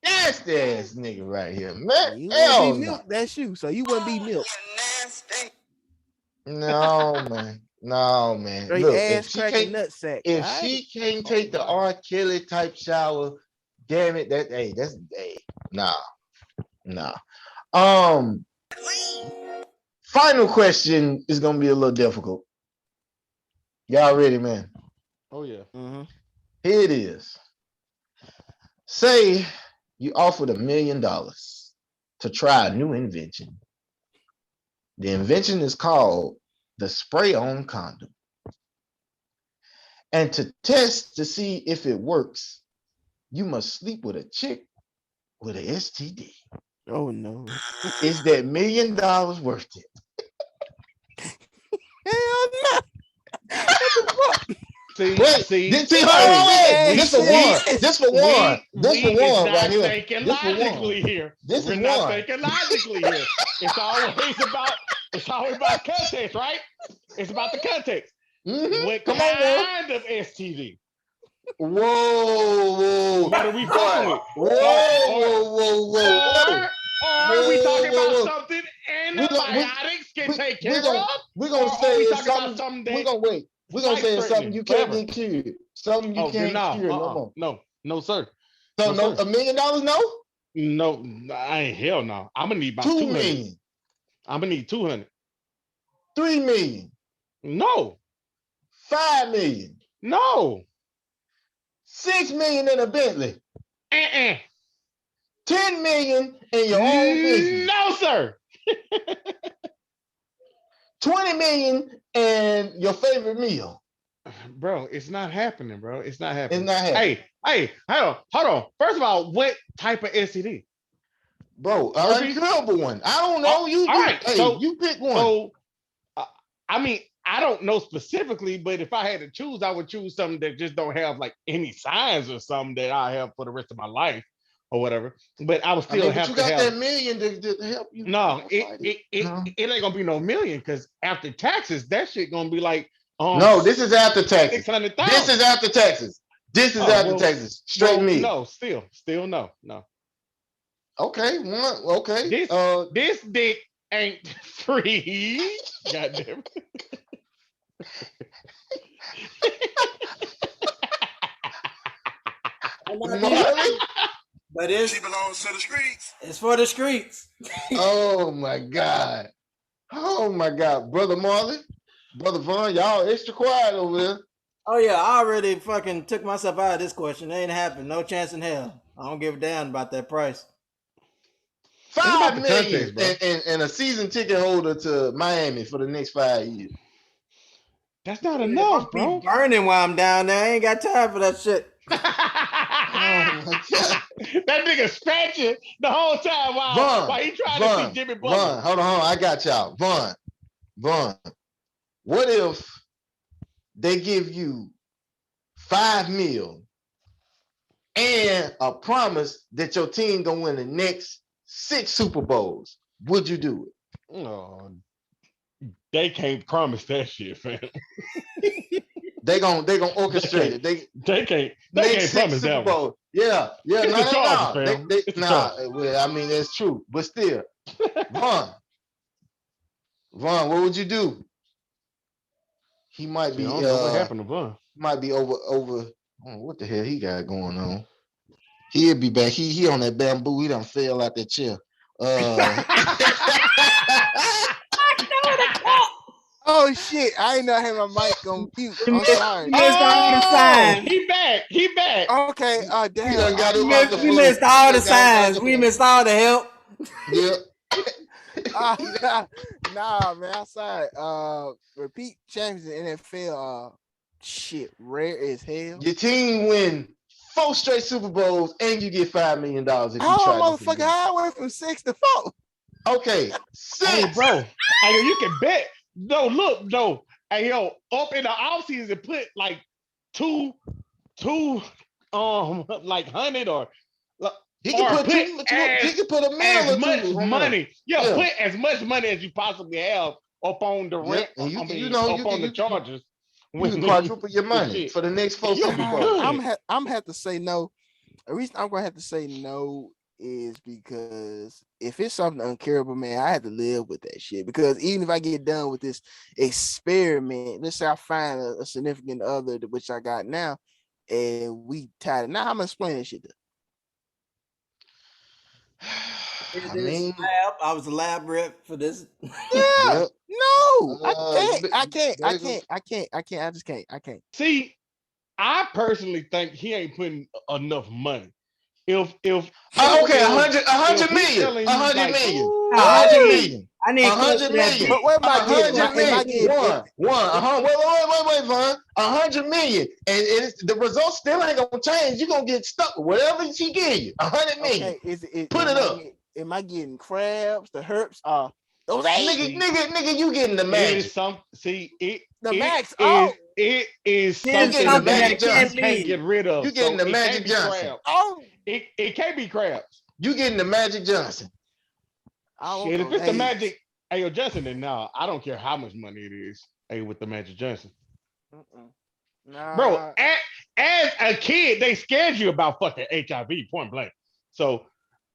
Nasty ass nigga right here, man. You won't be Hell no. milk. That's you. So you wouldn't be milk. No, man. No, man. Straight Look, ass cracking nut sack. All if right. she can't Oh take the my. R. Kelly type shower, damn it, that's nah, nah. Um, Final question is gonna be a little difficult. Y'all ready, man? Oh yeah. Mm-hmm. Here it is. Say you offered $1 million to try a new invention. The invention is called the spray-on condom. And to test to see if it works, you must sleep with a chick with an STD. Oh no. Is that $1 million worth it? Hell no. What the fuck? Wait, See, hold on, wait. Ass This for shit. one. This for one. This we for is one right not here. thinking This for one. logically here. This We're is not one. thinking logically here. It's always about context, right? It's about the context. What Come on, bro. kind of STD? Whoa. What are we fucking with? Whoa. Or are we talking about Whoa. something We gon- we- antibiotics can take we care gonna of? we Or gonna are say we it's talking about something we that gonna wait. We're gonna say it's something life-threatening you can't forever? get cured. Something you Oh, then can't cure no more. no, sir. So No, no, sir. $1 million, no? No, I ain't hell no. I'm gonna need about 2 200. million, I'm gonna need 200. 3 million, No, 5 million, no. 6 million in a Bentley, Uh-uh. 10 million in your own business, No, sir. 20 million in your favorite meal. Bro, it's not happening, bro. It's not It's happening. not happening. Hey, hold on. First of all, what type of STD? Bro, an Herpes? uncurable one. I don't know. You all right. hey, So you pick one. So, I mean, I don't know specifically, but if I had to choose, I would choose something that just don't have like any signs or something that I have for the rest of my life or whatever. But I would still but have you to got have that million to help you. no. fight It ain't gonna be no million because after taxes, that shit gonna be like No, this is after taxes. 600,000. This is after taxes. This is after taxes. Straight meal. No, still no. Okay, one. Okay. This dick ain't free. Goddamn. Marley? But She belongs to the streets. it's for the streets. Oh my God. Oh my God. Brother Marley, Brother Vaughn, y'all extra quiet over there. Oh yeah, I already fucking took myself out of this question. It ain't happened. No chance in hell. I don't give a damn about that price. about 5 the million context, bro. and a season ticket holder to Miami for the next 5 years. That's not If enough, I'm bro. be burning while I'm down there, I ain't got time for that shit. Oh my God. That nigga scratching the whole time while he trying to see Jimmy Butler. Vaughn, hold on. I got y'all. Vaughn, what if they give you 5 mil and a promise that your team gonna win the next 6 Super Bowls? Would you do it? Oh, they can't promise that shit, fam. They gonna orchestrate it. They can't Next 6 promise Super that one. Bowl. Yeah. It's the Chargers, No. fam. It's the Chargers. Well, I mean that's true, but still, Vaughn, what would you do? He might be. I don't know what happened to Vaughn. Might be over. What the hell he got going on? He'll be back. He on that bamboo. He done fell out that chair. Oh shit! I ain't know I had my mic on mute. I'm sorry. He back. Okay. Damn. He done got him out the We floor. missed all He the done got him out signs. the We floor. missed all the help. Yeah. Nah, man. Outside. Repeat champions in NFL. Shit, rare as hell. Your team win 4 straight Super Bowls and you get $5 million if you How try motherfucker? How I went from 6 to 4? Okay, 6. Hey, bro. Hey, you can bet. No, look, no. Hey, yo, up in the offseason, put like two, like 100 or He can put $1 million as or much two. money. Yeah, put as much money as you possibly have up on the rent. And you on the Chargers. You can quadruple your money for the next 4 Super Bowls. I'm have to say no. The reason I'm gonna have to say no is because if it's something uncurable, man, I have to live with that shit. Because even if I get done with this experiment, let's say I find a significant other, which I got now, and we tied it. Now I'm gonna explain that shit to. I was a lab rep for this. Yeah. No, I can't. I just can't. See, I personally think he ain't putting enough money. If okay, 100 million. I need close to 100 that million. beat. But what am I getting? 100 Am I million. getting Wait, Vaughn. 100 million. And it's, the results still ain't gonna change. You're gonna get stuck with whatever she give you. 100 million. okay? Is it? Put it up. Am I getting crabs, the herps, those Nigga, eight, nigga, you getting the It magic. is some. See, the it max? is it is Getting getting the something something Magic that that you can't Johnson. can't get leave. rid of. You getting So the it Magic can't be Johnson. crabs. Oh, It can't be crabs. You getting the Magic Johnson. I want Shit, if those it's the eight. Magic, hey yo Johnson, then no, I don't care how much money it is. Hey, with the Magic Johnson, bro. Nah, As a kid, they scared you about fucking HIV, point blank. So,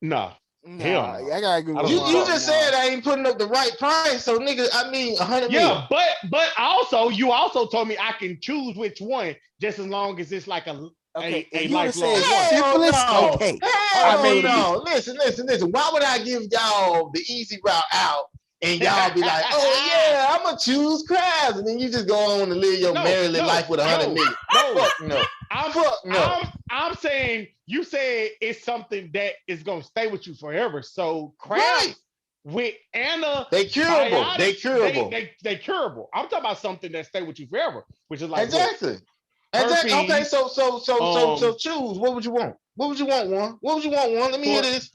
nah, hell nah. no. I gotta agree I with don't You give a you fuck. Vaughn. just Nah. said I ain't putting up the right price. So nigga, I mean 100 million. Yeah, but also you also told me I can choose which one just as long as it's like Okay, a if you would have lifelong said one. Hell syphilis, no. okay, I I Hell feel the mean, beat. no. Listen. Why would I give y'all the easy route out and y'all be like, oh yeah, I'm gonna choose crabs, and then you just go on and live your no, merrily life with 100 million? no. Fuck no. I'm Fuck no. I'm saying you said it's something that is gonna stay with you forever. So Right. crabs with Anna They curable. They curable. they curable. I'm talking about something that stay with you forever, which is like what Exactly. Exactly. Okay, herpes. so choose. What would you want? What would you want, one? What would you want, one? Let me hear for this.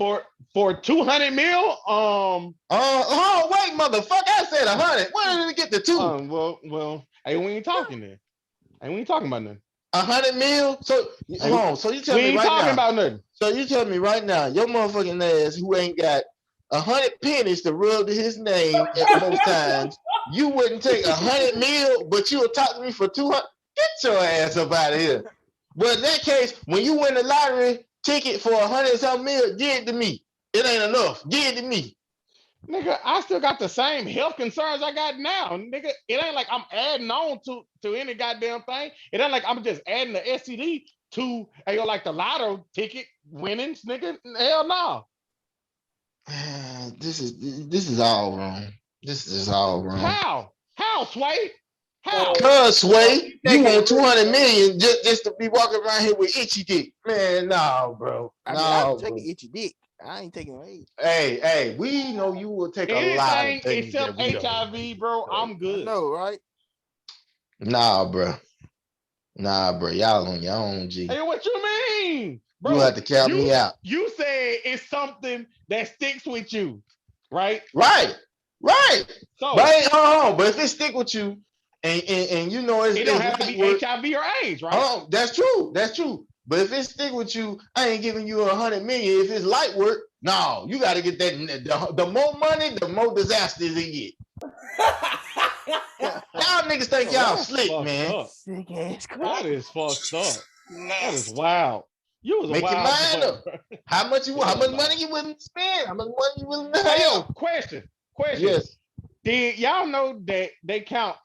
for 200 mil. Oh wait, motherfucker! I said 100. Where did it get the two? Well, hey, we ain't talking then. Hey, we ain't talking about nothing. 100 mil. So Hey, hold on. So you tell we me ain't right talking now. about nothing. So you tell me right now, your motherfucking ass who ain't got 100 pennies to rub to his name at most times, you wouldn't take 100 mil, but you'll talk to me for 200. Get your ass up out of here. Well, in that case, when you win the lottery ticket for 100 something mil, give it to me. It ain't enough. Give it to me. Nigga, I still got the same health concerns I got now. Nigga, it ain't like I'm adding on to any goddamn thing. It ain't like I'm just adding the STD to like the lotto ticket winnings, nigga. Hell no. This is all wrong. This is all wrong. How, Sway? How? Cause Sway, you taking want 200 million just to be walking around here with itchy dick. Man, no, bro. I mean, I'm No, taking bro. itchy dick. I ain't taking eight. Hey, we know you will take a lot of Anything things that except we don't. HIV, bro, I'm I good. know, right? Nah, bro. Y'all on your own, G. Hey, what you mean? You Bro, have to count me out. you say it's something that sticks with you, right? Right. So But if it stick with you and you know it don't it's have to light be work. HIV or AIDS, right? Oh, that's true. But if it stick with you, I ain't giving you 100 million. If it's light work, no, you got to get that. The more money, the more disasters it get. Y'all niggas think Bro, y'all that's slick, fucked man. up. Sick ass crap. That is fucked up. That is Nasty. wild. You was a Make your wild mind boy, up. bro. How much Hell money no. you willing to spend? How much money you willing to Hey, yo, have? question. Yes. Did y'all know that they count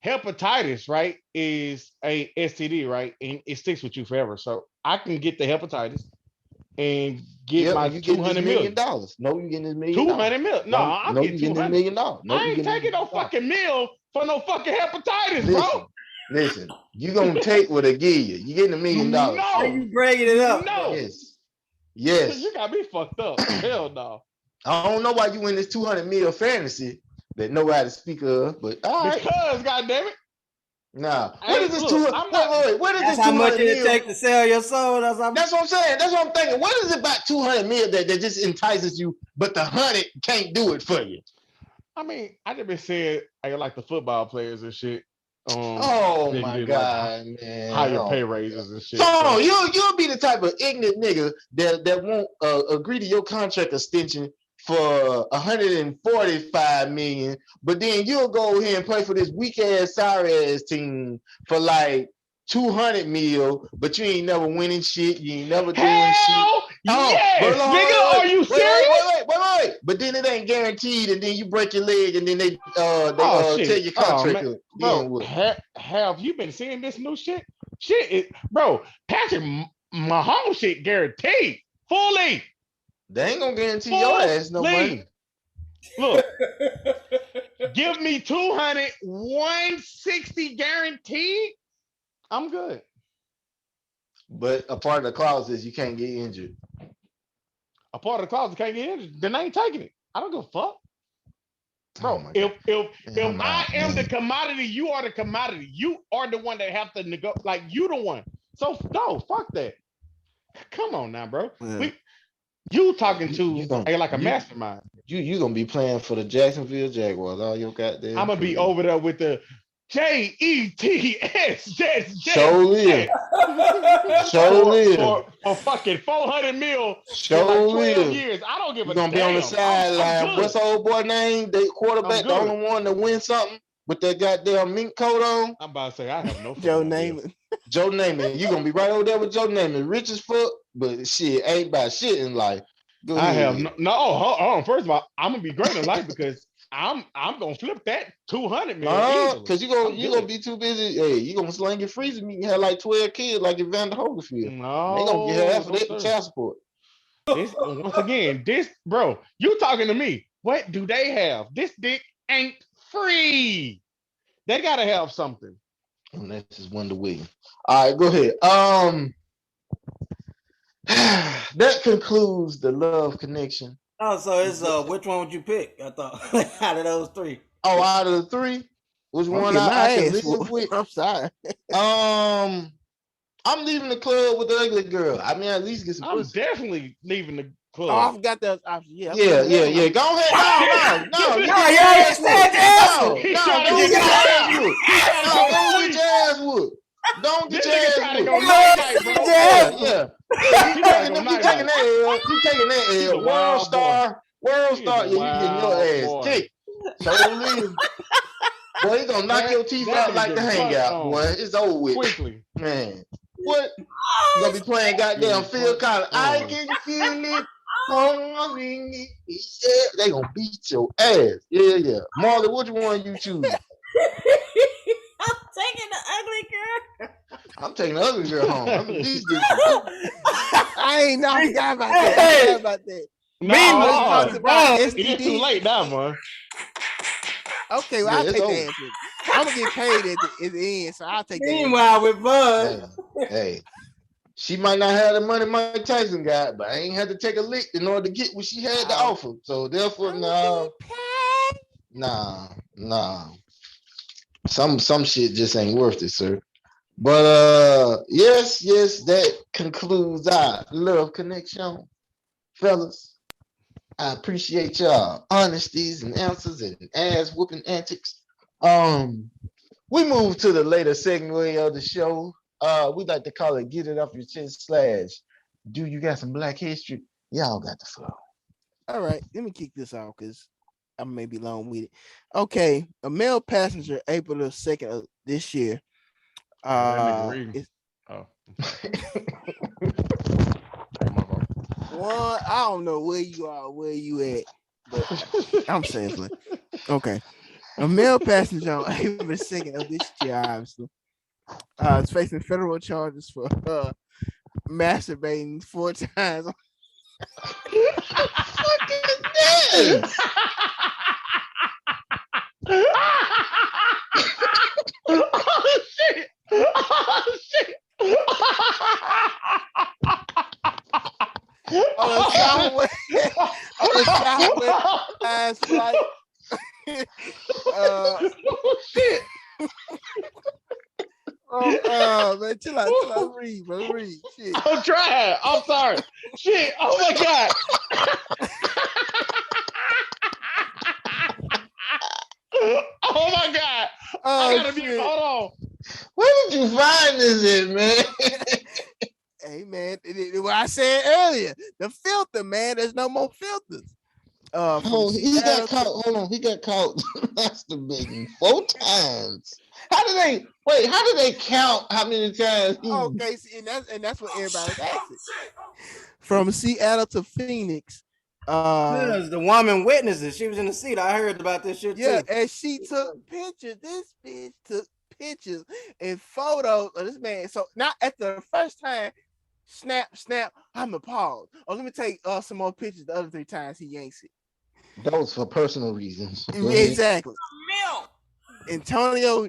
hepatitis, right, is a STD, right? And it sticks with you forever. So I can get the hepatitis and get Yep, my and you getting this $1 200 million. million. No, you getting this $1 million. 200 mil. No, I'm No, you getting getting this $1 200. million. No, I you ain't getting taking no this $1 million. fucking meal for no fucking hepatitis, bro. Listen. You gonna take what they give you. You getting $1 million. Why No, you breaking it up? no. Yes. You got me fucked up. Hell no. I don't know why you in this 200 mil fantasy that nobody speak of, but all right. Because, goddamn it. Nah. Hey, What is this look, 200? I'm not. Wait. What is That's this how much 200 it mil? take to sell your soul. That's how much. That's what I'm saying. That's what I'm thinking. What is it about 200 mil that just entices you, but the 100 can't do it for you? I mean, I just been saying I like the football players and shit. Oh Been my getting like God, man. higher Oh pay my God. raises and shit. So you'll be the type of ignorant nigga that won't agree to your contract extension for 145 million, but then you'll go ahead and play for this weak ass sorry ass team for like 200 mil, but you ain't never winning shit. You ain't never doing shit. Hell yes, nigga. Are you serious? Wait. But then it ain't guaranteed, and then you break your leg, and then they Oh tear shit. your Oh contract man, up. Then bro. what? Have you been seeing this new shit? Bro. Patrick Mahomes shit guaranteed fully. They ain't gonna guarantee your ass no money. Look, give me 200, 160 guaranteed. I'm good. But a part of the clause is you can't get injured. A part of the clause can't get injured. Then I ain't taking it. I don't give a fuck. Bro, my God. if I am the commodity, you are the commodity. You are the one that have to negotiate. Like you the one. So no, fuck that. Come on now, bro. Yeah. You talking You to gonna like a you mastermind. you gonna be playing for the Jacksonville Jaguars all your I'm goddamn gonna be career. over there with the JETS, Show live. Show for live. fucking 400 mil in like Show 12 live. years. I don't give You're a gonna be on the damn. I'm sideline. good. What's the old boy name? The I'm quarterback, the good. only one to win something with that goddamn mink coat on. I'm about to say I have no Joe fucking idea. Namath. Joe Namath. You're gonna be right over there with Joe Namath. Rich as fuck, but shit, ain't about shit in life. Go I have ahead. no hold on. First of all, I'm gonna be great in life because I'm gonna flip that 200 mil Nah, easily. cause you I'm gonna good. be too busy. Hey, you gonna sling your freezer meat and have like 12 kids like Evander Holyfield. And they gonna get half of No, that in sir. child support. This once again, this bro, you talking to me. What do they have? This dick ain't free. They gotta have something. And that's just Wonder Williams. All right, go ahead. That concludes the love connection. Oh, so it's which one would you pick? I thought out of those three. Oh, out of the three, which I'm one getting my I can ass live whooped. with? I'm sorry. I'm leaving the club with the ugly girl. I mean, at least get some I'm pussy. definitely leaving the Oh, I club. forgot that option. Yeah. Yeah. Go ahead. No. You No, get you your ain't ass whooped. said that. He No. trying to Don't get get your caught ass out. whooped. He trying to No, go don't get free. your ass whooped. Don't get This your nigga ass trying to whooped. go night night, bro. Yeah. He trying to go You night taking night. that L. You taking that He's a L. World wild boy. star. He is a Yeah, you getting your wild ass boy. kicked. So live. Boy, he gonna knock your teeth That out like nigga the punched hangout, on boy. It's over with. quickly. Man. What? You gonna be playing goddamn Getting Phil punched Collins. I on. can feel it. Coming. Yeah, they gonna beat your ass. Yeah. Marley, which one you choose? I'm taking the ugly girl. I'm taking the other girl home. I'm at least getting some food. I ain't know. I forgot about that. I forgot about that. Meanwhile, Talks about It's too STD. late now, man. Okay, well, Yeah, I'll it's take the over. answer. I'm gonna get paid at the end, so I'll take the answer. meanwhile with Bud. Hey. She might not have the money Mike Tyson got, but I ain't had to take a lick in order to get what she had to offer. So therefore, nah. Some shit just ain't worth it, sir. But yes, that concludes our love connection, fellas. I appreciate y'all honesties and answers and ass whooping antics. We move to the later segment of the show. We like to call it "Get It Off Your Chest" / Do You Got Some Black History? Y'all got the flow. All right, let me kick this off because I may be long with it. Okay, a male passenger, April the 2nd of this year. Is, Oh. one, I don't know where you are, where you at, but I'm saying for okay. A male passenger on April the 2nd of this year, obviously, is facing federal charges for masturbating 4 times. Fuck is this? Oh shit! Oh shit! On a Southwest flight. Shit! Man, chill out, read, shit. I'm trying. I'm sorry. Shit! Oh my god! Oh my god! I gotta be. Hold on. Where did you find this in, man? Hey man, what I said earlier, the filter, man. There's no more filters. He got caught. Hold on, he got caught masturbating 4 times. How do they count how many times? Okay, see, and that's what everybody was asking. From Seattle to Phoenix. The woman witnesses. She was in the seat. I heard about this shit yeah, too. and she took pictures. This bitch took pictures and photos of this man. So not at the first time, snap, I'm appalled. Oh, let me take some more pictures the other 3 times he yanks it. Those for personal reasons. Exactly. Antonio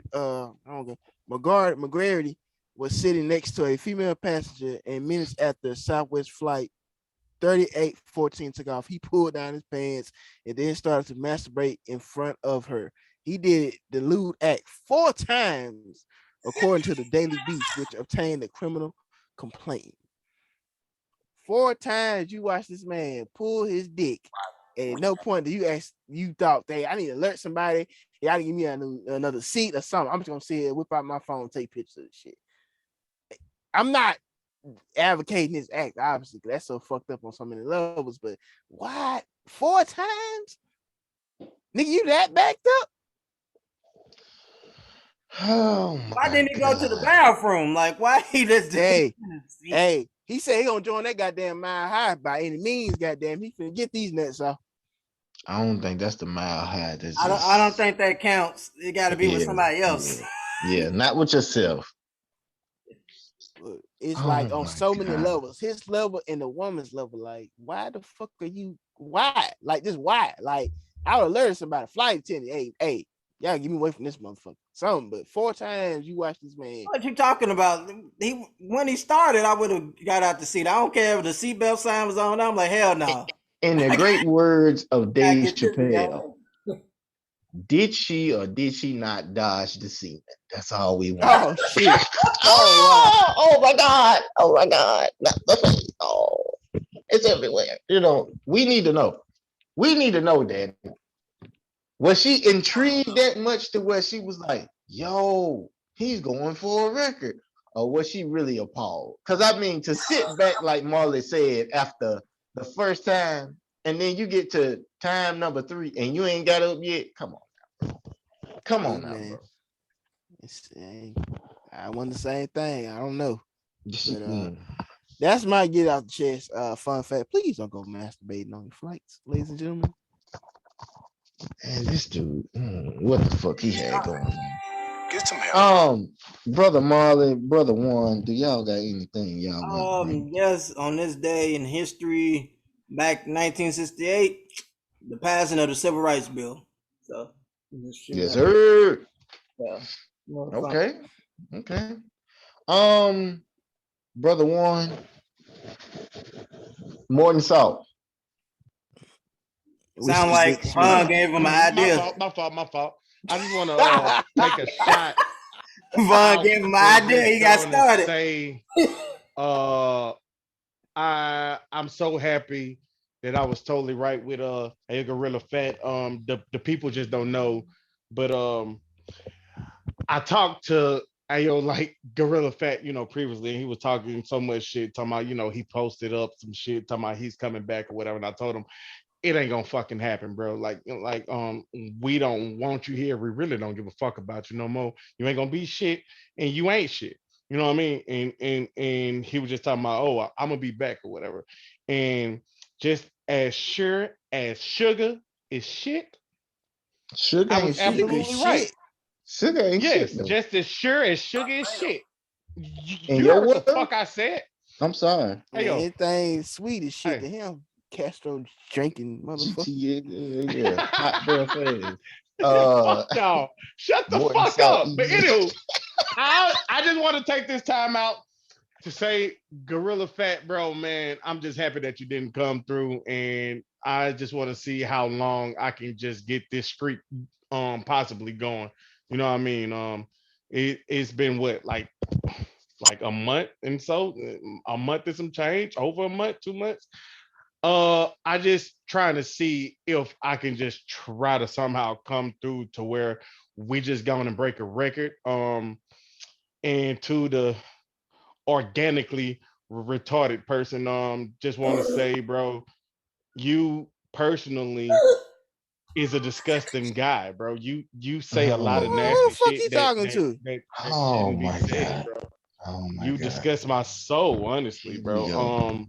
McGarity was sitting next to a female passenger, and minutes after Southwest flight 38-14 took off. He pulled down his pants and then started to masturbate in front of her. He did the lewd act 4 times, according to the Daily Beast, which obtained a criminal complaint. 4 times you watch this man pull his dick. And at no point do you thought, hey, I need to alert somebody. Y'all give me another seat or something. I'm just gonna sit here, whip out my phone, take pictures of the shit. I'm not advocating this act, obviously, because that's so fucked up on so many levels. But what? 4 times? Nigga, you that backed up? Oh Why my didn't he go to the God. bathroom? Like, why he just Hey, he said he gonna join that goddamn Mile High by any means. Goddamn, he finna get these nuts off. I don't think that's the Mile High. That's I just don't think that counts. It got to be with somebody else. Yeah, not with yourself. It's Oh like on my so many God. levels. His level and the woman's level. Like, why the fuck are you? Why? Like, just why? Like, I would alert somebody, flight attendant. Hey, y'all get me away from this motherfucker. Something, but 4 times you watch this man. What you talking about? When he started, I would have got out the seat. I don't care if the seatbelt sign was on. I'm like, hell no. In the great words of Gotta Dave get this Chappelle, together. did she or did she not dodge the semen? That's all we want. Oh shit! Oh wow! Oh my God! Oh my God! Not the face. Oh, it's everywhere. You know, we need to know. We need to know, Daddy. Was she intrigued that much to where she was like, "Yo, he's going for a record," or was she really appalled? Because I mean, to sit back like Marley said after the first time, and then you get to time number 3 and you ain't got up yet. Come on, now, bro. Come Hey on now, man, bro. I want the same thing. I don't know, but Man, that's my get out the chest. Fun fact: please don't go masturbating on your flights, ladies and gentlemen. this dude, what the fuck he had going on? Get some help. Brother Marley, brother Juan, do y'all got anything y'all want to bring? Yes, on this day in history, back 1968, the passing of the Civil Rights Bill. So, Yes, sir. Yeah. Okay. Okay. Brother Juan, more than salt. Sound like Vaughn gave him an idea. My fault. I just want to take a shot. Vaughn gave him an idea. He got started. Say, I'm so happy that I was totally right with a Gorilla Fat. The people just don't know, but I talked to Ayo like Gorilla Fat, previously, and he was talking so much shit, talking about, he posted up some shit, talking about he's coming back or whatever. And I told him it ain't gonna fucking happen, bro. Like, we don't want you here. We really don't give a fuck about you no more. You ain't gonna be shit, and you ain't shit. You know what I mean? And he was just talking about, oh, I'm gonna be back or whatever. And just as sure as sugar is shit, Sugar I ain't was shit. absolutely right. Sugar ain't Yes, shit though. just as sure as sugar is shit. In You your heard what the world? fuck I said? I'm sorry. Hey yo, Anything sweet is shit hey. to him. Castro drinking motherfucker. Yeah. Hot breath ass. Fuck y'all. Shut the More than fuck salt. up. But anywho, I just want to take this time out to say, Gorilla Fat, bro, man, I'm just happy that you didn't come through, and I just want to see how long I can just get this streak possibly going. You know what I mean? It's been what, like a month and so, a month and some change, over a month, 2 months. I just trying to see if I can just try to somehow come through to where we just going to break a record. And to the organically retarded person, just want to say, bro, you personally is a disgusting guy, bro. You say a lot of Who nasty the fuck shit he that talking to? Oh shouldn't be my said, God. bro. Oh my You God. disgust my soul, honestly, Here we bro. go.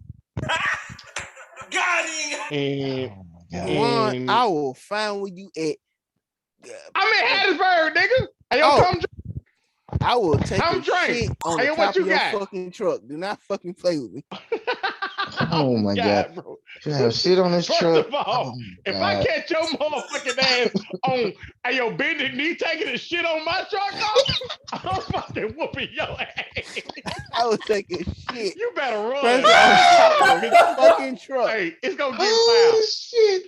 Got him. And Oh my God. One, and I will find where you at. I'm in Hattiesburg, nigga. Hey, yo, Oh, come I will take come a drink. shit on Hey, the yo, what top of you your got? fucking truck. Do not fucking play with me. Oh my God. bro. You have shit on this First truck. of all, Oh my if I God. catch your motherfucking ass on hey, yo bending knee taking a shit on my truck, dog, I'm fucking whooping your ass. I was taking shit. You better run, Pressure on dog. top of the fucking truck. Hey, it's gonna get foul. Oh shit.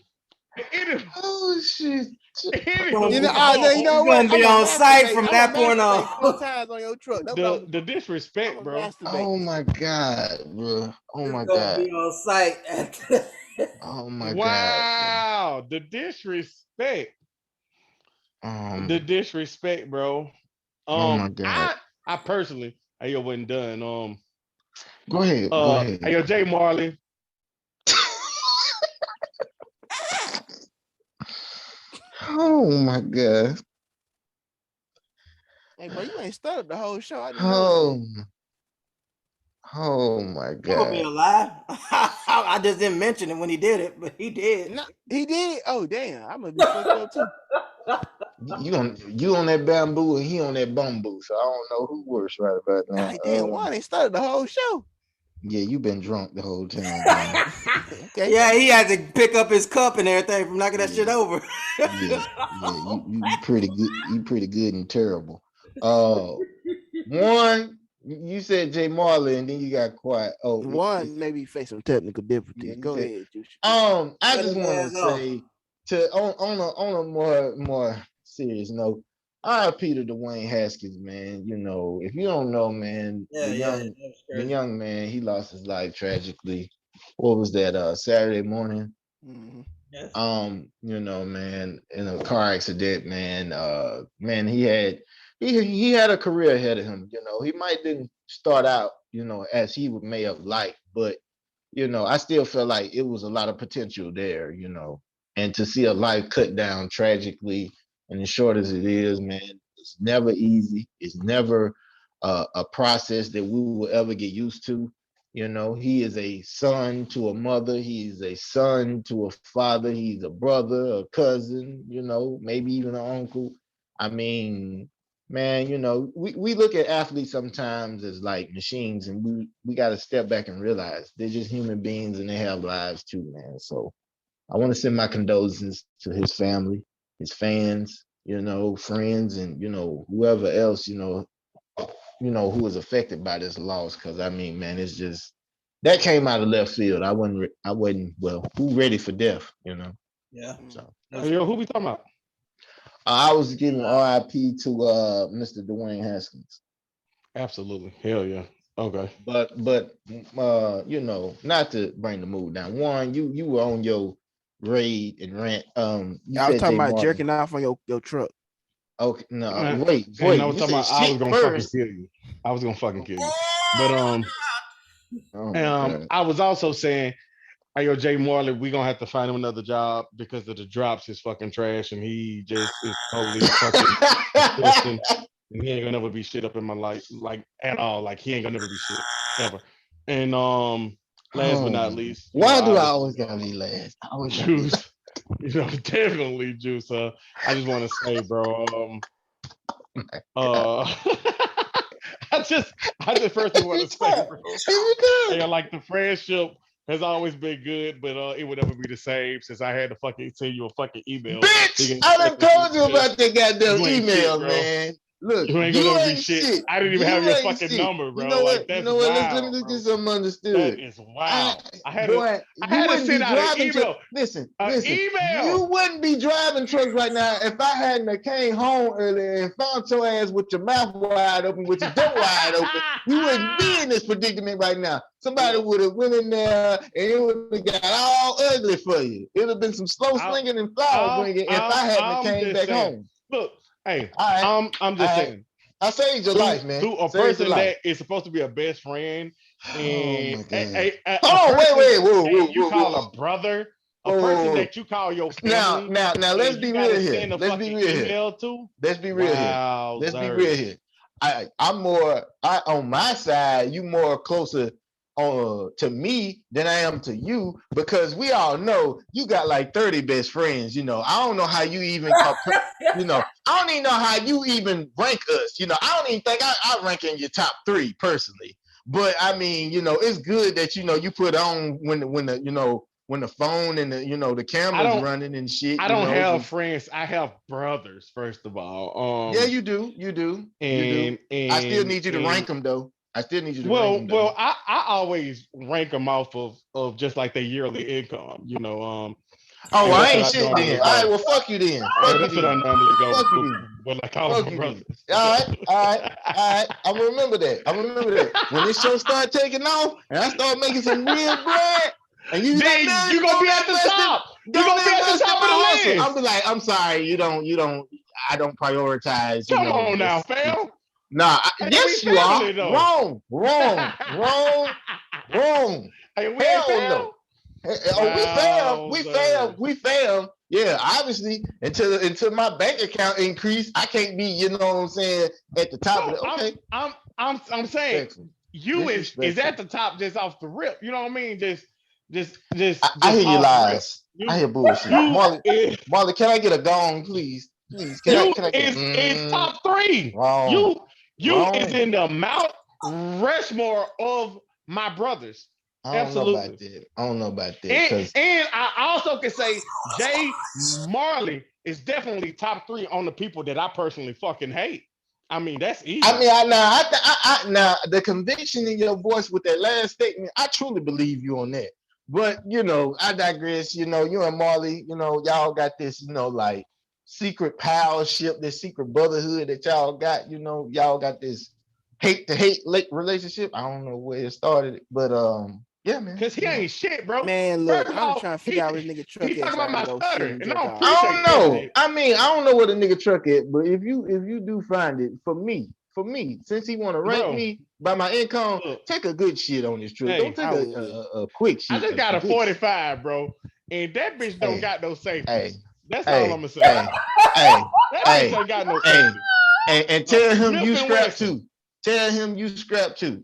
It is, Oh shit. it You You is know, you He's know wrong. what? gonna be on site from I'm a that point on. masturbate 4 times on your truck. That's what I'm The gonna do. I'm disrespect, a bro. masturbate. Oh my God, bro. Oh He's my gonna God. be on site at the Oh my God, bro. Wow, the disrespect. The Um, disrespect, bro. oh my God. I personally, I wasn't done. Go ahead. Go ahead. Yo, Jay Marley. Oh my God. Hey, bro, you ain't started the whole show. I didn't know that. Oh, oh my That gonna be God. a lie. I just didn't mention it when he did it, but he did. No, he did. Oh, damn. I'm gonna be fucked up too. You on that bamboo and he on that bamboo, so I don't know who worse right about now. Hey, damn, one ain't started the whole show. Yeah, you been drunk the whole time, man. Okay. Yeah, he had to pick up his cup and everything from knocking that shit over. Yeah, you pretty good. You pretty good and terrible. One, you said Jay Marley, and then you got quiet. Oh, One maybe face some technical difficulties. yeah, you Go said. ahead, Juice. I Cut just his want to ass off. say to on a more serious note, R.I.P. to Dwayne Haskins, man. You know, if you don't know, man, Yeah, that was the crazy. young man, he lost his life tragically. What was that? Saturday morning. Mm-hmm. Yes. You know, man, in a car accident, man. Man, he had a career ahead of him. You know, he might didn't start out, you know, as he may have liked, but you know, I still feel like it was a lot of potential there, you know. And to see a life cut down tragically and as short as it is, man, it's never easy. It's never a process that we will ever get used to. You know, he is a son to a mother. He's a son to a father. He's a brother, a cousin, you know, maybe even an uncle. I mean, man, you know, we look at athletes sometimes as like machines, and we got to step back and realize they're just human beings and they have lives too, man. So I want to send my condolences to his family, his fans, you know, friends, and you know whoever else, you know who was affected by this loss. Because I mean, man, it's just that came out of left field. I wasn't well. Who ready for death? You know. Yeah. So Hey, yo, who we talking about? I was giving RIP to Mr. Dwayne Haskins. Absolutely. Hell yeah. Okay. But you know, not to bring the mood down. One, you were on your raid and rant. You I was said talking Jay about Martin. jerking off on your truck. Okay, no, And wait. I was You talking said about I was shit gonna fucking first. kill you. I was gonna fucking kill you. But Oh my God. I was also saying, hey yo, Jay Marley, we gonna have to find him another job because of the drops is fucking trash and he just is totally fucking disgusting. And he ain't gonna never be shit up in my life, like at all. Like he ain't gonna never be shit ever. And last but Oh not my God. least, Why do I obviously, always gotta be last? I always gotta be last. Juice. Definitely Juice. I just want to say, bro. Uh, I just first want to say, bro. Hey, like the friendship has always been good, but it would never be the same since I had to fucking send you a fucking email. Bitch, I done told you about that goddamn You ain't email, shit, bro. man. Look, You ain't gonna you never be ain't shit. shit. I didn't even have You your ain't fucking shit. number, You bro. know Like what? You that's know what? Let me wild, just bro. get something That understood. is wild. Boy, I you had to wouldn't be send out an driving truck. email. Listen, An listen. email. You wouldn't be driving trucks right now if I hadn't have came home earlier and found your ass with your mouth wide open, with your door wide open. You wouldn't be in this predicament right now. Somebody would have went in there and it would have got all ugly for you. It would have been some slow slinging and flower bringing if I hadn't have I'm came just back saying. home. Look, hey, All right, I'm all just right. saying. I saved your life, man. To a Saved your person life. that is supposed to be a best friend Oh and my God. a Hold on, person wait, whoa, that whoa, you whoa, call whoa, a brother, a whoa, whoa, person whoa. that you call your Now, family, let's and you be real gotta here. send a Let's be fucking real here. email to. Let's be real here. Wow, Let's be sir. real here. I'm more on my side, you more closer to me than I am to you, because we all know you got like 30 best friends. You know, I don't know how you even you know, I don't even know how you even rank us. You know, I don't even think I rank in your top 3 personally. But I mean, it's good that you put on when the phone and the camera's running and shit. I don't have friends. I have brothers, first of all. Yeah, you do. You do. I still need you to rank them though. I still need you to rank them. Well, I always rank them off of just like their yearly income. Oh, I ain't shit then. All right, well, fuck you then. That's what I normally go. Fuck you then. Well, I call them brothers. All right. I'm gonna remember that. When this show start taking off and I start making some real bread, and you gonna be at the top. You're gonna be at the top of the list. I'll be like, I'm sorry, I don't prioritize. Come on now, fam. Nah, yes you are. Though. Wrong. Hey, hell no. We fail. Yeah, obviously, until my bank account increase, I can't be, at the top of it. Okay. I'm saying you is at the top just off the rip. You know what I mean? Just I hear your lies. I hear bullshit. Marley, can I get a gong, please? Please, can I get it's top 3. Wrong. You is in the Mount Rushmore of my brothers. Absolutely. I don't know about that. And I also can say Jay Marley is definitely top 3 on the people that I personally fucking hate. I mean, that's easy. I mean, now the conviction in your voice with that last statement, I truly believe you on that. But I digress. You and Marley, y'all got this, like secret palship, this secret brotherhood that y'all got. Y'all got this hate to hate relationship. I don't know where it started, but yeah, man. Cause he ain't shit, bro. Man, look, I'm trying to figure out where this nigga truck is. He's talking about my stutter, and I don't know. I mean, I don't know what a nigga truck is, but if you do find it, for me, since he want to rank me by my income, take a good shit on this truck. Don't take a quick shit. I just got a 45, bro, and that bitch don't got no safety. That's all I'm gonna say. That bitch ain't got no safety. And tell him you scrap too. Tell him you scrap too.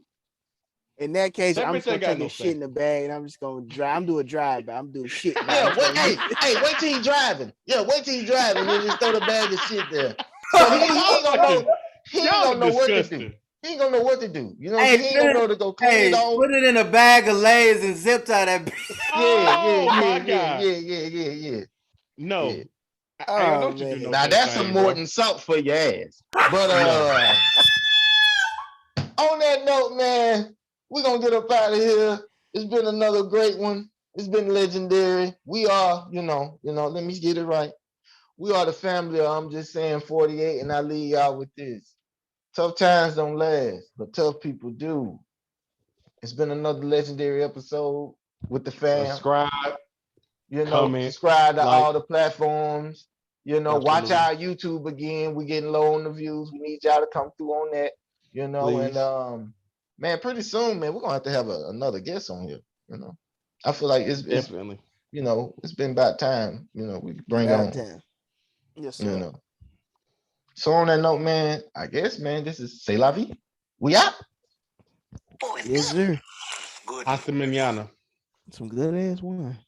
In that case, I'm just gonna take a shit in the bag and I'm just gonna drive. I'm doing drive, but I'm doing shit. Yeah, wait till he's driving. Yeah, wait till he's driving and just throw the bag of shit there. So he ain't gonna know. He ain't gonna know what to do. He ain't gonna know what to do. He ain't gonna know to go clean it on. Put it in a bag of Lay's and zip tie that bitch. Yeah. No. Yeah. I know what you do. Now that's some Morton salt for your ass. But on that note, man, we're gonna get up out of here. It's been another great one. It's been legendary. We are, let me get it right. We are the family of I'm Just Saying 48, and I leave y'all with this. Tough times don't last, but tough people do. It's been another legendary episode with the fam. Subscribe. Comment, subscribe to all the platforms. Watch our YouTube again. We're getting low on the views. We need y'all to come through on that. Please. And man, pretty soon, man, we're gonna have to have another guest on here. I feel like it's definitely. It's been about time. We bring on. Time. Yes, sir. So on that note, man, I guess, man, this is C'est La Vie. We out. Yes, sir. Hasta mañana. Some good ass wine.